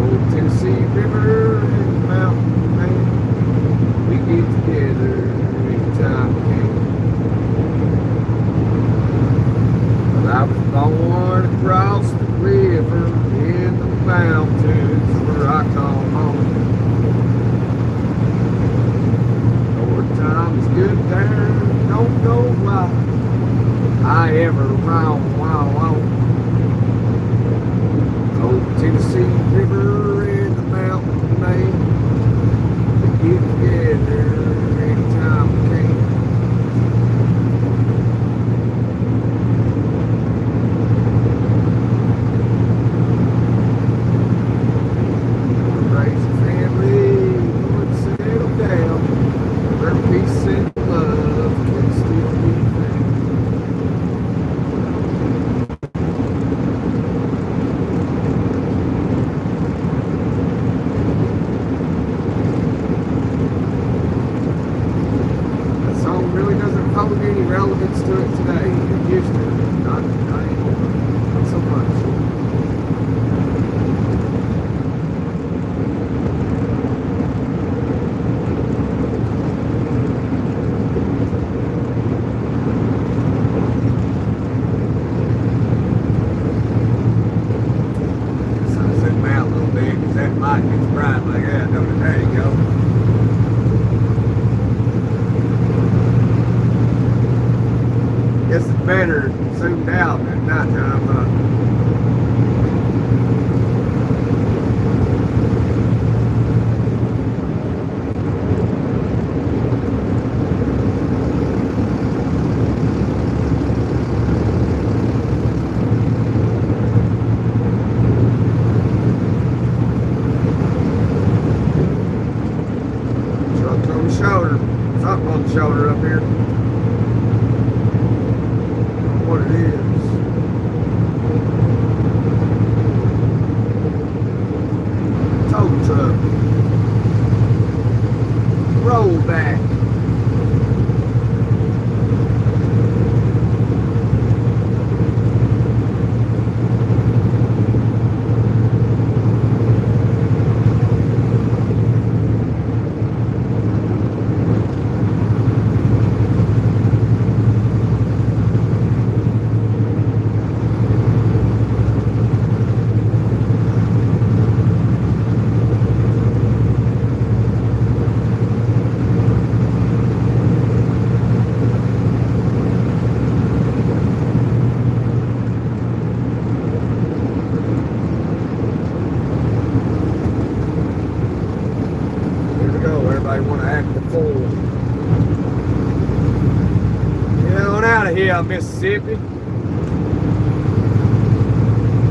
Old Tennessee River and the mountain man, we get together every time we can. But I was born across the river in the mountains where I call home. Lord, time's good there, don't know why I ever roam while on old Tennessee River in the mountain man. We get together anytime we can. Raise a family, Lord, settle down, where peace and love can still be found. That song really doesn't hold any relevance to it today. It used to. Not anymore. Not so much. So I zoom out a little bit because that light gets bright like that, don't it? There you go. Guess it's better zoomed out at nighttime, huh? shoulder up here. What it is. Tow truck. Roll back. Everybody want to act the fool. Get on out of here, Mississippi.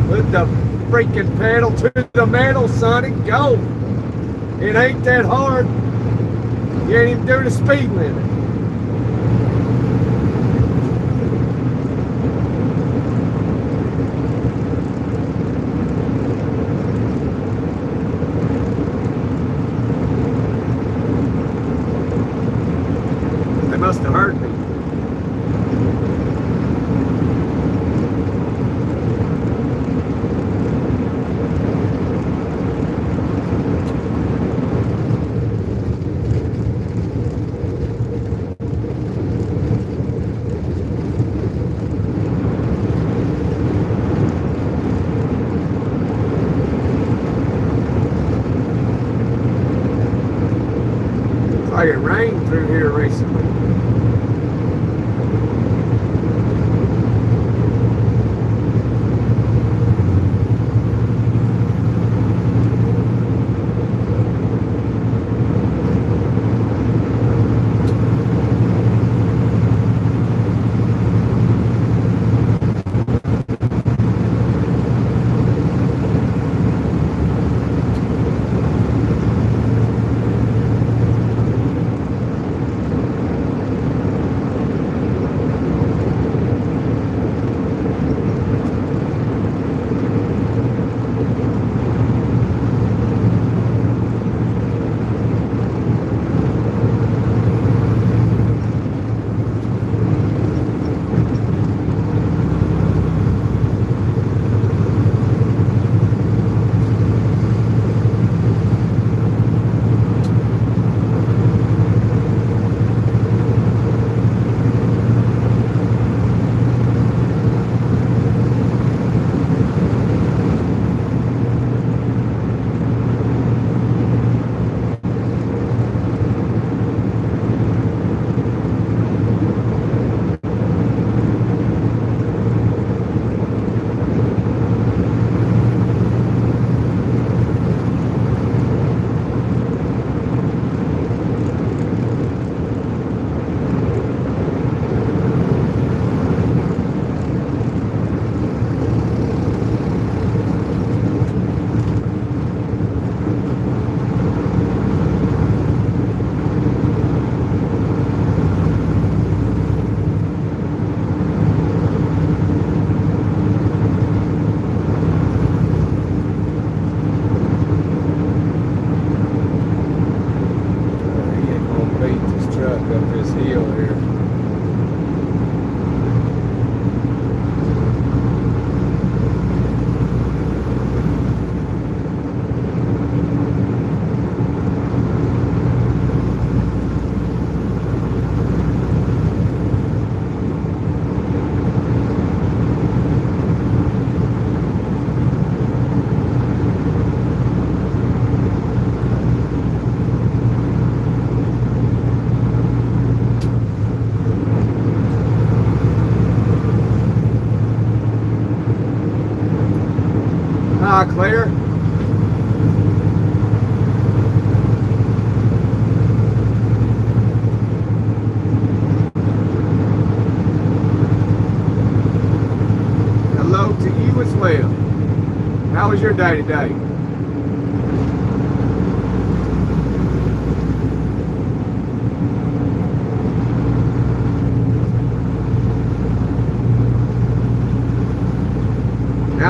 Put the freaking pedal to the metal, sonny. Go. It ain't that hard. You ain't even doing the speed limit. Must have heard me. It's like it rained through here recently. Up this hill here. Clear. Hello to you as well. How was your day today?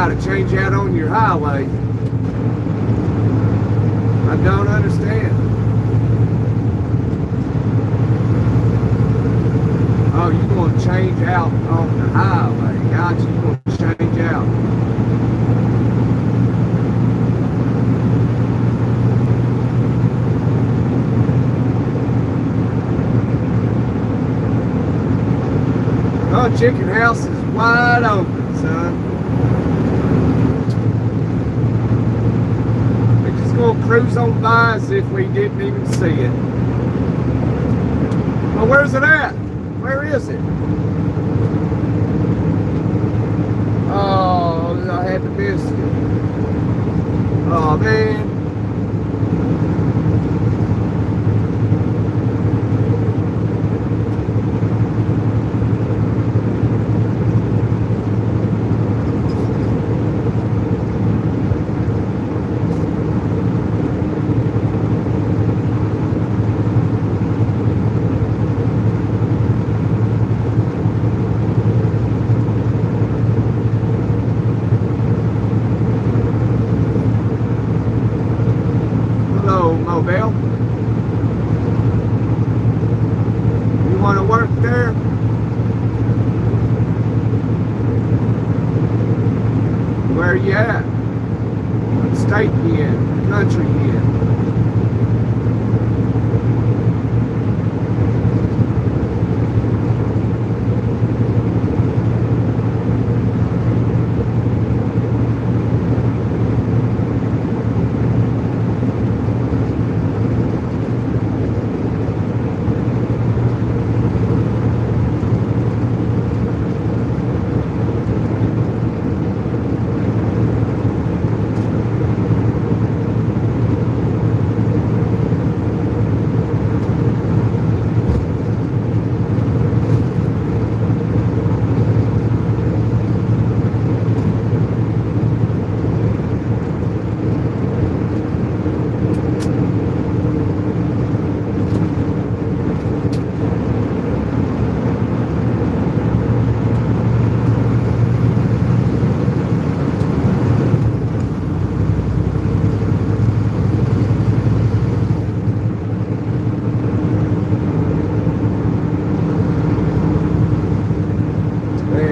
got to change out on your highway. I don't understand. Oh, you want to change out on the highway. Gotcha, you want to change out. Oh, chicken house is wide open, son. We're just gonna cruise on by as if we didn't even see it. Well, where's it at? Where is it? Oh, I had to miss it. Oh, man. Mobile. You want to work there? Where you at? What state you in? What country you in?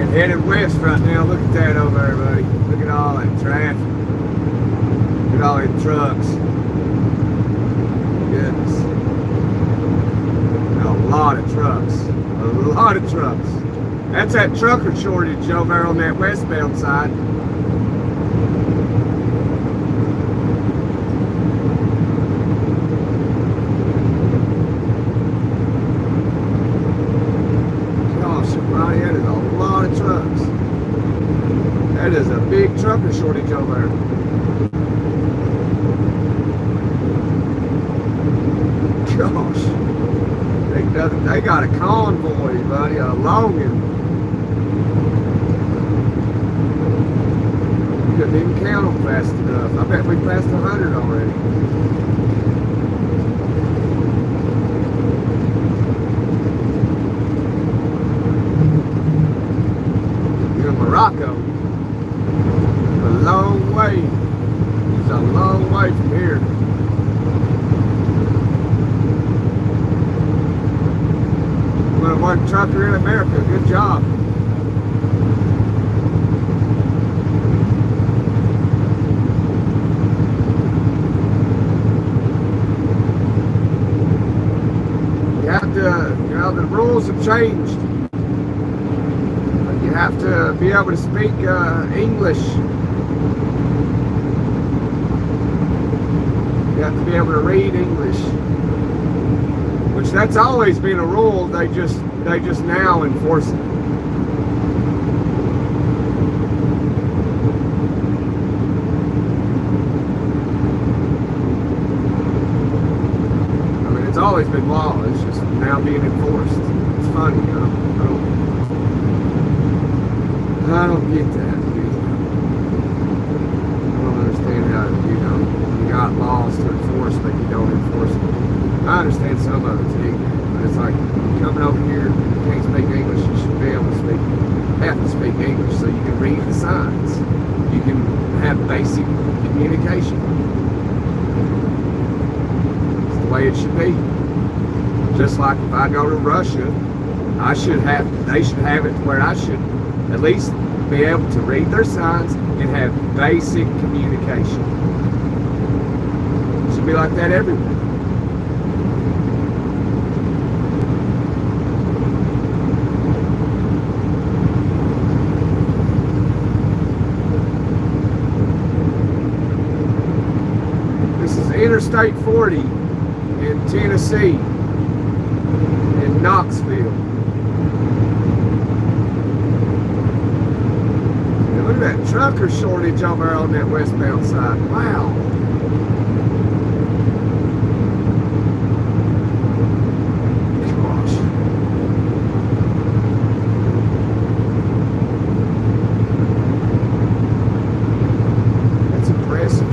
Headed west right now. Look at that over there, buddy. Look at all that traffic. Look at all them trucks. Goodness. A lot of trucks. A lot of trucks. That's that trucker shortage over there on that westbound side. That is a big trucker shortage over there. Gosh. They got a convoy, buddy, a longing. Couldn't even count them fast enough. I bet we passed 100 already. Morocco. A long way. It's a long way from here. I'm gonna work trucker in America. Good job. You have to, the rules have changed. You have to be able to speak English. You have to be able to read English, which that's always been a rule. They just now enforce it. I mean, it's always been law. It's just now being enforced. It's funny, you know. I don't get that, dude. I don't understand how, you got laws to enforce, but you don't enforce them. I understand some of it's ignorant, but it's like, coming over here, you can't speak English, you should be able to have to speak English so you can read the signs. You can way it should be. Just like if I go to Russia, they should have it where I should at least be able to read their signs and have basic communication. It should be like that everywhere. This is Interstate 40 in Tennessee, in Knoxville. Look at that trucker shortage over there on that westbound side. Wow. Gosh. That's impressive.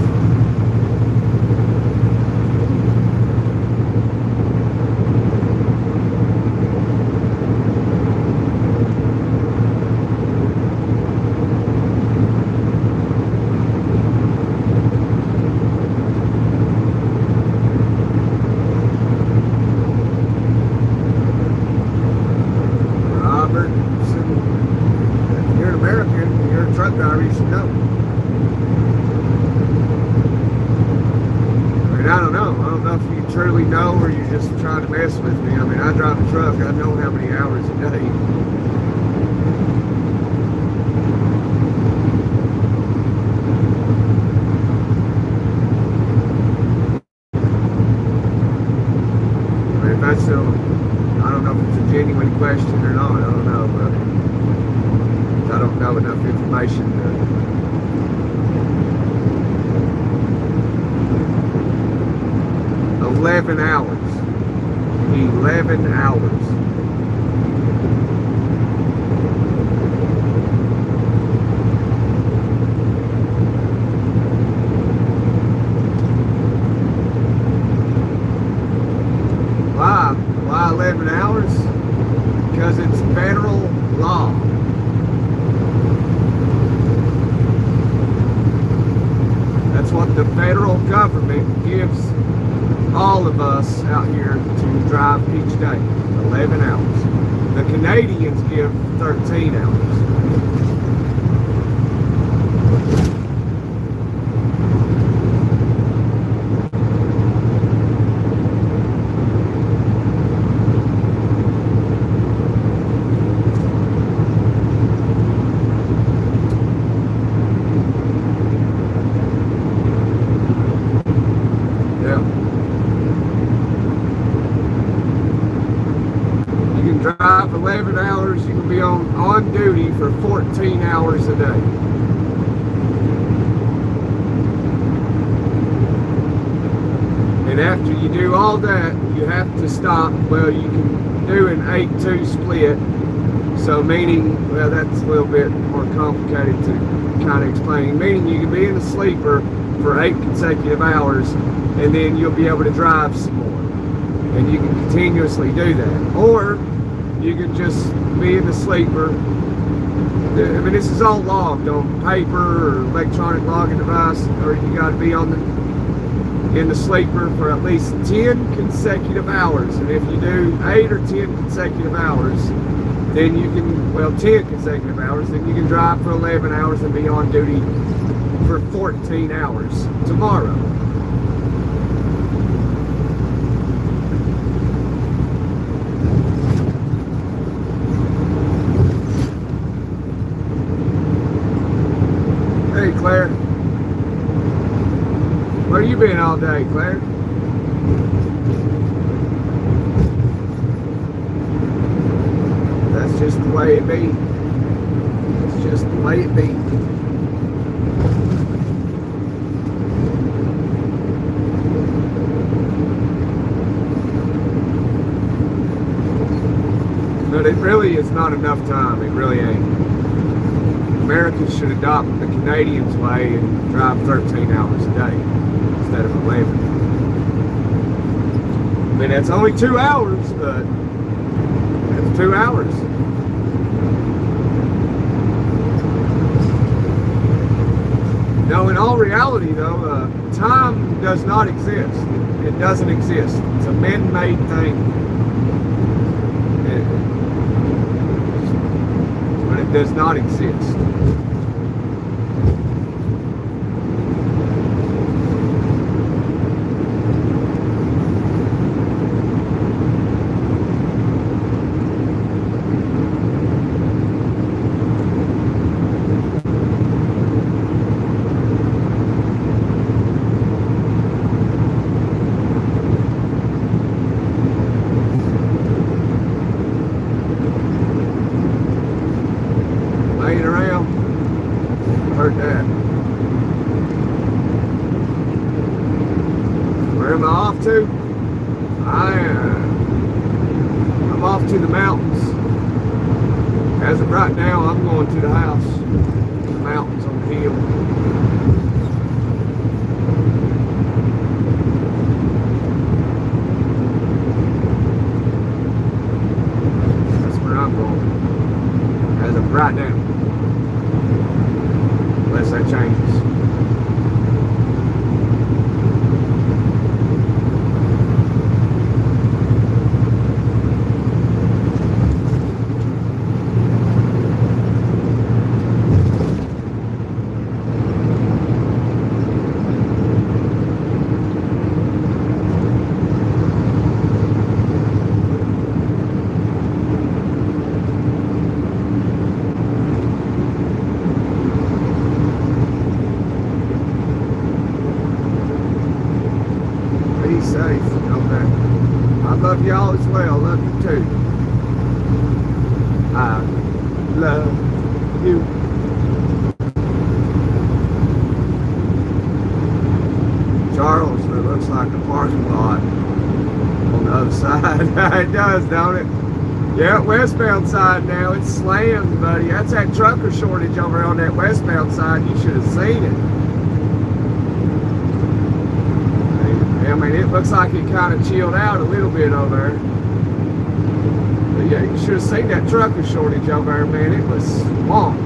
Truly know, or you're just trying to mess with me. I mean, I drive a truck. I know how many hours a day. I mean, if that's still, I don't know if it's a genuine question or not. I don't know, but I don't know enough information to 11 hours. 11 hours. Why? Why 11 hours? Because it's federal law. That's what the federal government gives all of us out here to drive each day. 11 hours. The Canadians give 13 hours. Drive 11 hours, you can be on duty for 14 hours a day. And after you do all that, you have to stop. Well, you can do an 8-2 split. So meaning, well, that's a little bit more complicated to kind of explain. Meaning you can be in a sleeper for 8 consecutive hours, and then you'll be able to drive some more. And you can continuously do that. Or you can just be in the sleeper. I mean, this is all logged on paper or electronic logging device, or you got to be in the sleeper for at least 10 consecutive hours. And if you do 8 or 10 consecutive hours, then you can, well, 10 consecutive hours, then you can drive for 11 hours and be on duty for 14 hours tomorrow. Hey, Claire. Where you been all day, Claire? That's just the way it be. It's just the way it be. But it really is not enough time. It really ain't. Americans should adopt the Canadians' way and drive 13 hours a day instead of 11. I mean, that's only 2 hours, but that's 2 hours. No, in all reality, though, time does not exist. It doesn't exist. It's a man-made thing. But it does not exist. I'm off to the mountains. As of right now, I'm going to the house. The mountains on the hill. That's where I'm going. As of right now. Unless that changes. Safe. Okay. I love y'all as well. Love you too. I love you. Charles, it looks like a parking lot on the other side. It does, don't it? Yeah, westbound side now. It's slammed, buddy. That's that trucker shortage over on that westbound side. You should have seen it. I mean, it looks like it kind of chilled out a little bit over there. But yeah, you should have seen that trucker shortage over there, man. It was swamped.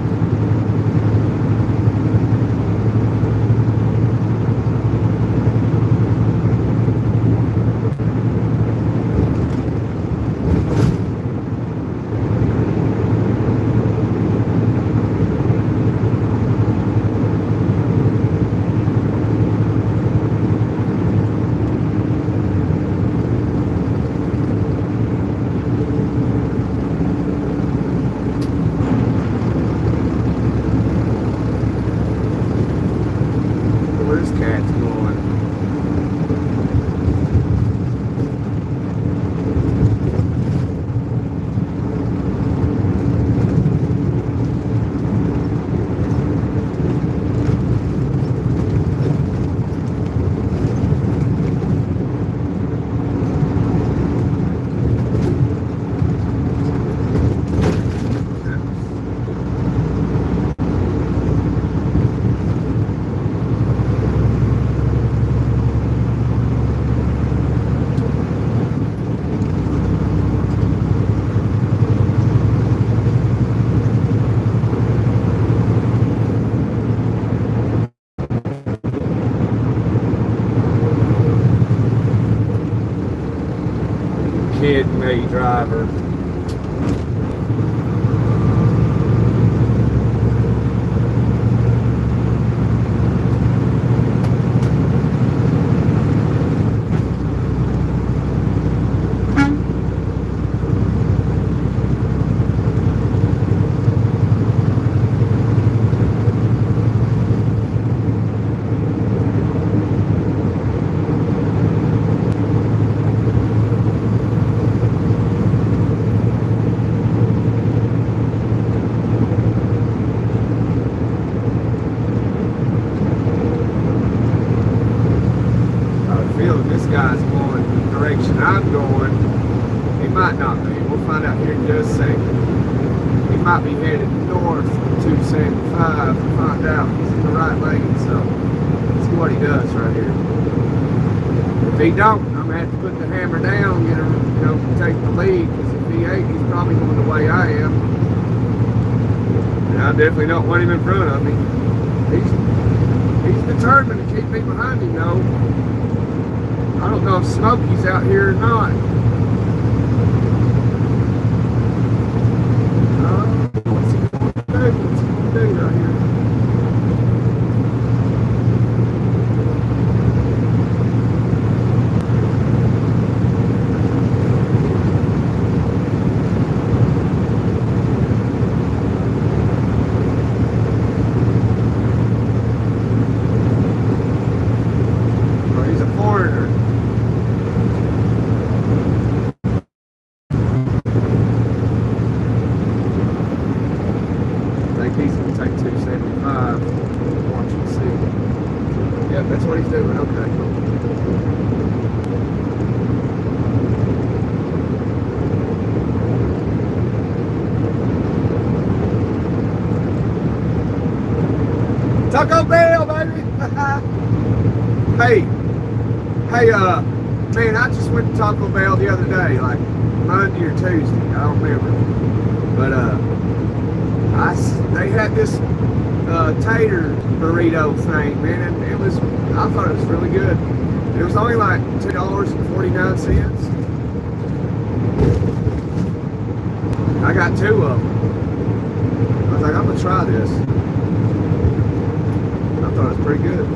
Kidding me, driver. Guy's going the direction I'm going. He might not be. We'll find out here in just a second. He might be headed north 275. We'll find out. He's in the right lane, so let's see what he does right here. If he don't, I'm gonna have to put the hammer down, get him, take the lead. Because if he ain't, he's probably going the way I am. And I definitely don't want him in front of me. He's determined to keep me behind him, though. I don't don't know if Smokey's out here or not. What's he going to do? What's he going to do right here? Taco Bell, baby! Hey, man, I just went to Taco Bell the other day, like Monday or Tuesday, I don't remember. But they had this tater burrito thing, man, and I thought it was really good. It was only like $2.49. I got 2 of them. I was like, I'm gonna try this. I thought it was pretty good.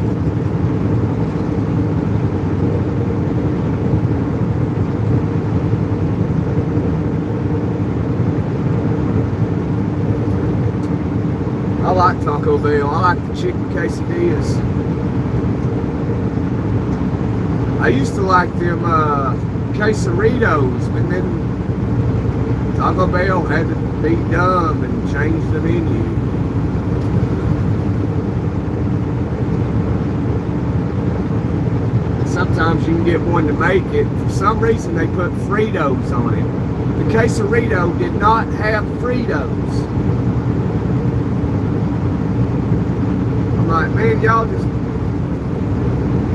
I like Taco Bell. I like the chicken quesadillas. I used to like them quesaritos, but then Taco Bell had to be dumb and change the menu. Sometimes you can get one to make it. For some reason they put Fritos on it. The quesarito did not have Fritos. I'm like, man, y'all just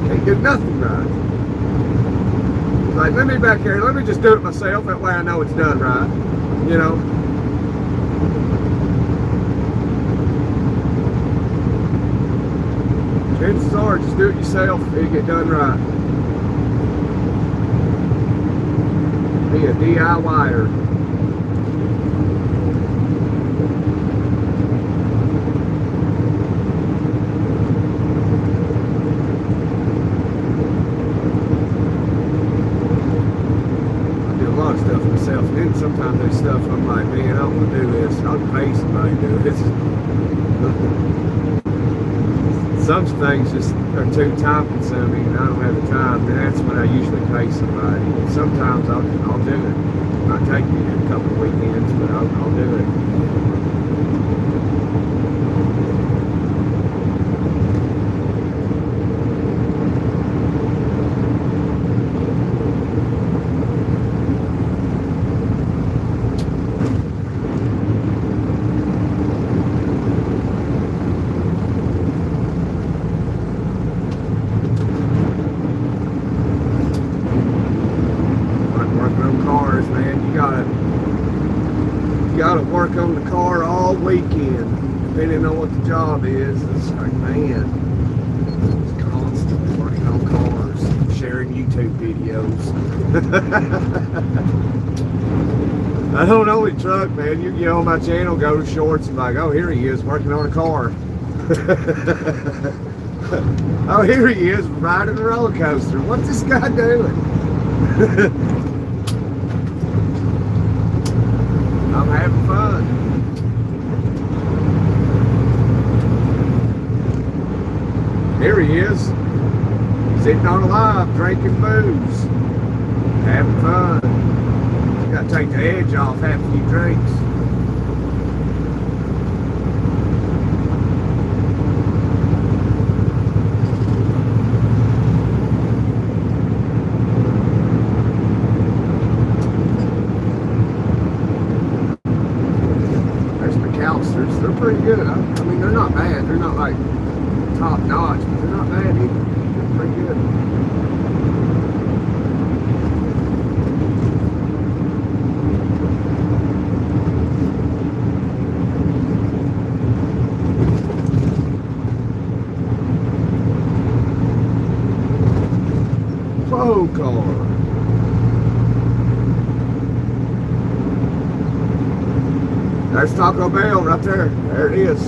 can't do nothing right. Like, let me back here, let me just do it myself, that way I know it's done right. You know? Chances are, just do it yourself, it'll get done right. Be a DIYer. I do a lot of stuff myself, and then sometimes there's stuff I'm like, man, I don't want to do this. I'll pay somebody to do this. Some things just are too time consuming and I don't have the time, and that's when I usually pay somebody. Sometimes I'll do it. It might take me a couple of weekends, but I'll do it. Gotta work on the car all weekend, depending on what the job is. It's like, man, it's constantly working on cars, sharing YouTube videos. I don't only truck, man. You get on my channel, go to shorts, and like, oh, here he is working on a car. Oh, here he is riding a roller coaster. What's this guy doing? I'm having fun. Here he is, sitting on a live, drinking booze, having fun. Got to take the edge off, have a few drinks. They're pretty good. I mean, they're not bad. They're not like top notch, but they're not bad either. They're pretty good. UFO car. There's Taco Bell right there. There it is.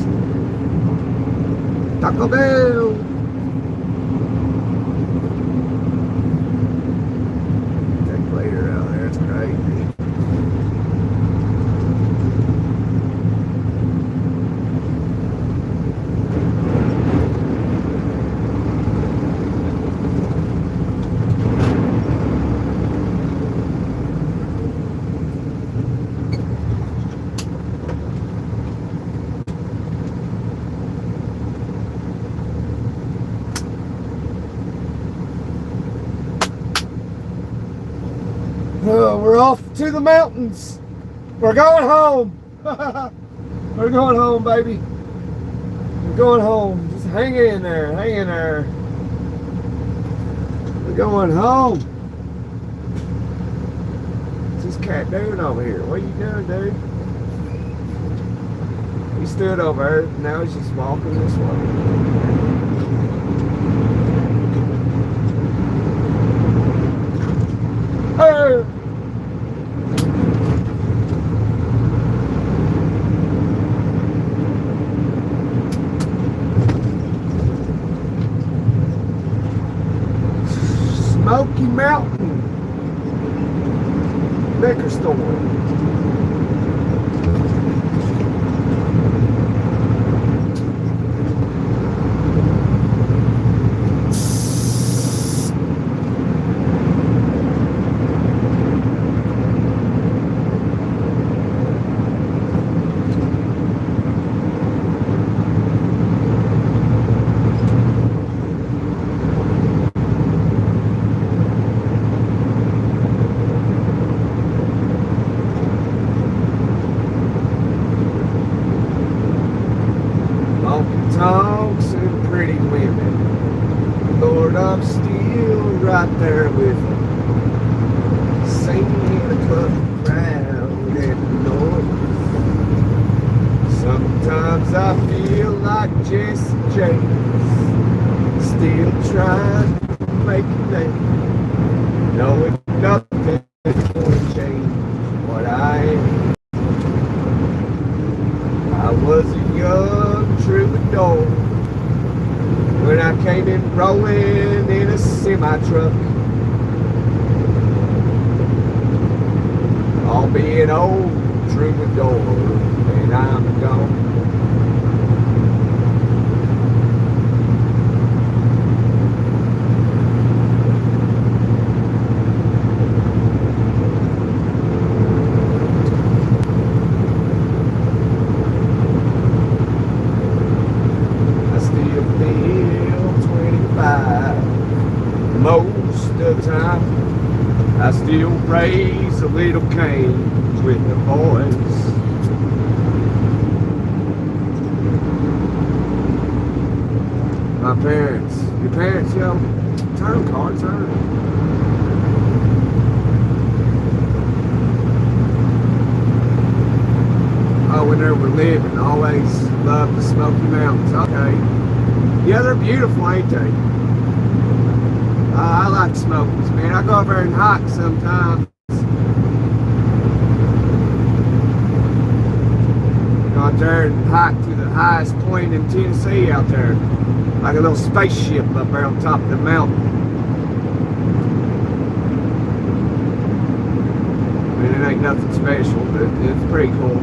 Taco Bell. Take later out there. It's crazy. We're off to the mountains. We're going home. We're going home, baby. We're going home. Just hang in there. Hang in there. We're going home. What's this cat doing over here? What are you doing, dude? He stood over there. Now he's just walking this way. Smoky Mountain liquor store. Tonks and pretty women. Lord, I'm still right there with them. Singing a club crowd at the north. Sometimes I feel like Jesse James, still trying to make a name, knowing nothing is going to change what I am. I was a young troubadour when I came in rolling in a semi-truck. I'll be an old troubadour when I'm gone. Most of the time, I still raise a little cane with the boys. My parents, your parents, yo, turn car, turn. Oh, when they were living, always loved the Smoky Mountains. Okay. Yeah, they're beautiful, ain't they? I like Smokies, man. I go over there and hike sometimes. Go out there and hike to the highest point in Tennessee out there. Like a little spaceship up there on top of the mountain. I mean, it ain't nothing special, but it's pretty cool.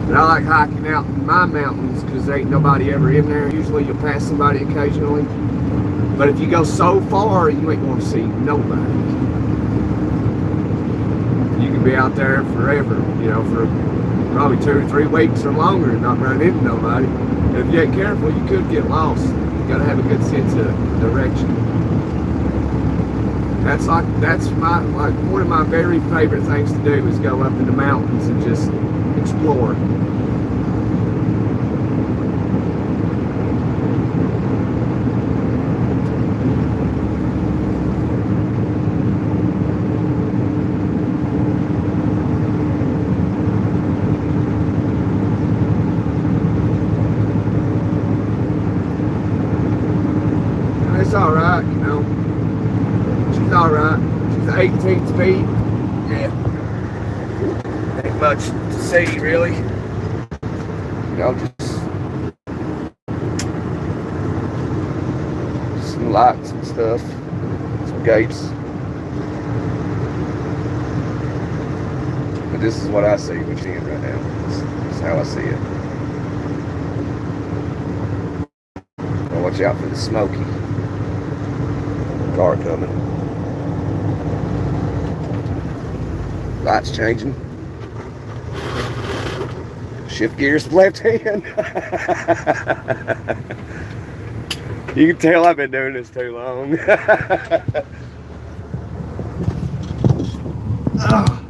But I like hiking out in my mountains because there ain't nobody ever in there. Usually you'll pass somebody occasionally. But if you go so far, you ain't going to see nobody. You can be out there forever, you know, for probably 2 or 3 weeks or longer and not run into nobody. And if you ain't careful, you could get lost. You got to have a good sense of direction. That's my one of my very favorite things to do is go up in the mountains and just explore. all right, you know. She's all right. She's an 18 speed. Yeah. Ain't much to see, really. You know, just some lights and stuff, some gates. But this is what I see with Jen right now. This is how I see it. Well, watch out for the Smoky car coming. Lights changing. Shift gears left hand. You can tell I've been doing this too long. Oh.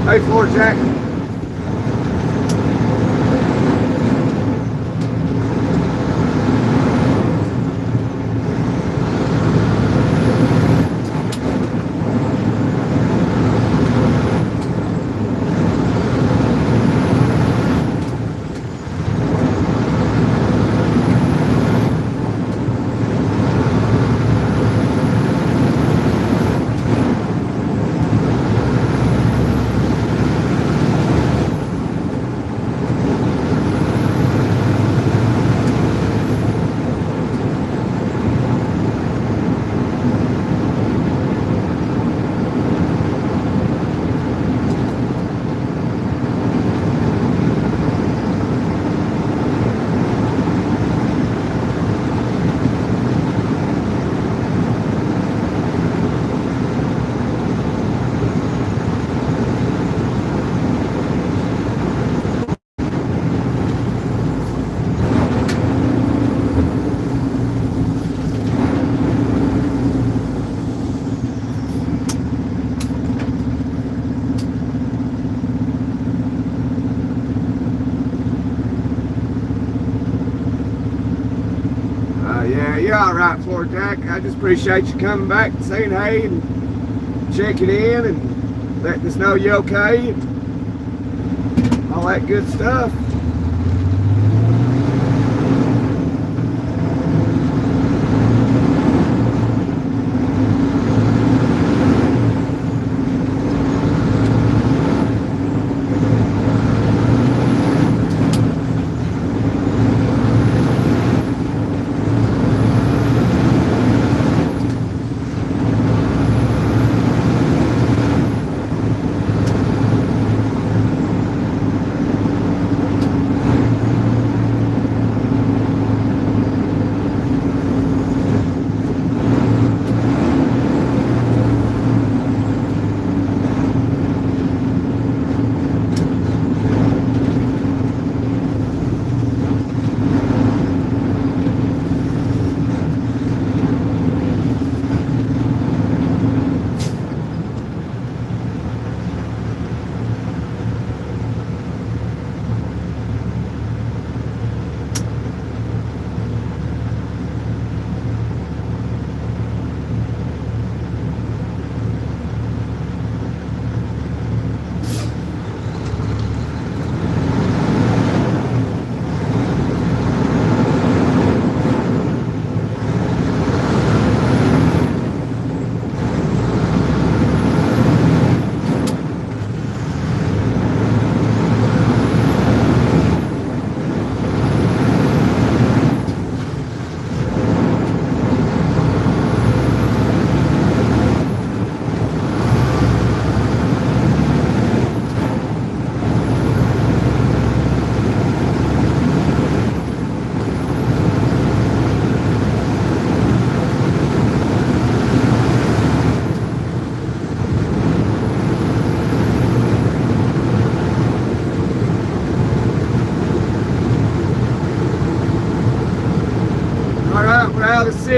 Hey, Floor Jack. Yeah, you're all right, Floor Jack. I just appreciate you coming back and saying hey and checking in and letting us know you're okay and all that good stuff.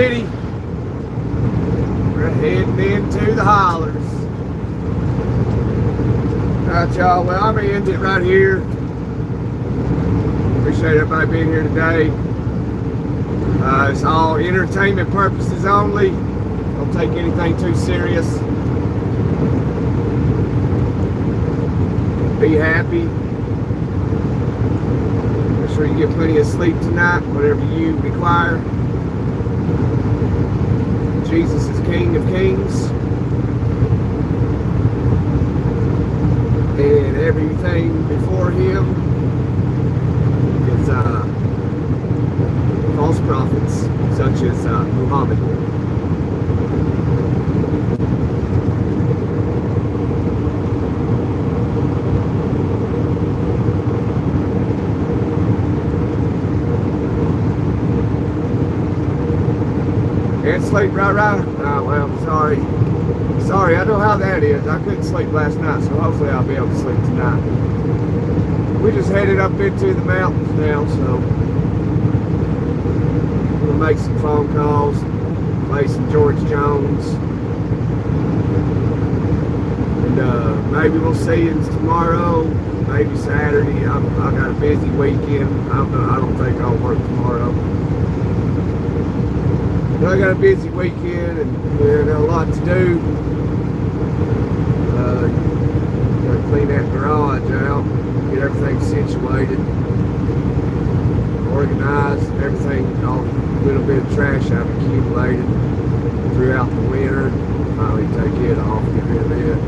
City. We're heading into the hollers. Alright, y'all. Well, I'm going to end it right here. Appreciate everybody being here today. It's all entertainment purposes only. Don't take anything too serious. Be happy. Make sure you get plenty of sleep tonight, whatever you require. Jesus is King of Kings. And everything before him is false prophets, such as Muhammad. Can't sleep right. Oh, well, sorry. Sorry, I know how that is. I couldn't sleep last night, so hopefully I'll be able to sleep tonight. We just headed up into the mountains now, so we'll make some phone calls, play some George Jones, and maybe we'll see you tomorrow, maybe Saturday. I got a busy weekend. I don't think I'll work tomorrow. But I got a busy weekend and got a lot to do. Gotta clean that garage out, get everything situated, organized, everything, all a little bit of trash I've accumulated throughout the winter. Finally take it off, get rid of it.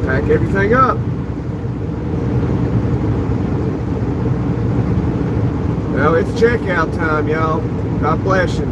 Pack everything up. Well, it's checkout time, y'all. God bless you.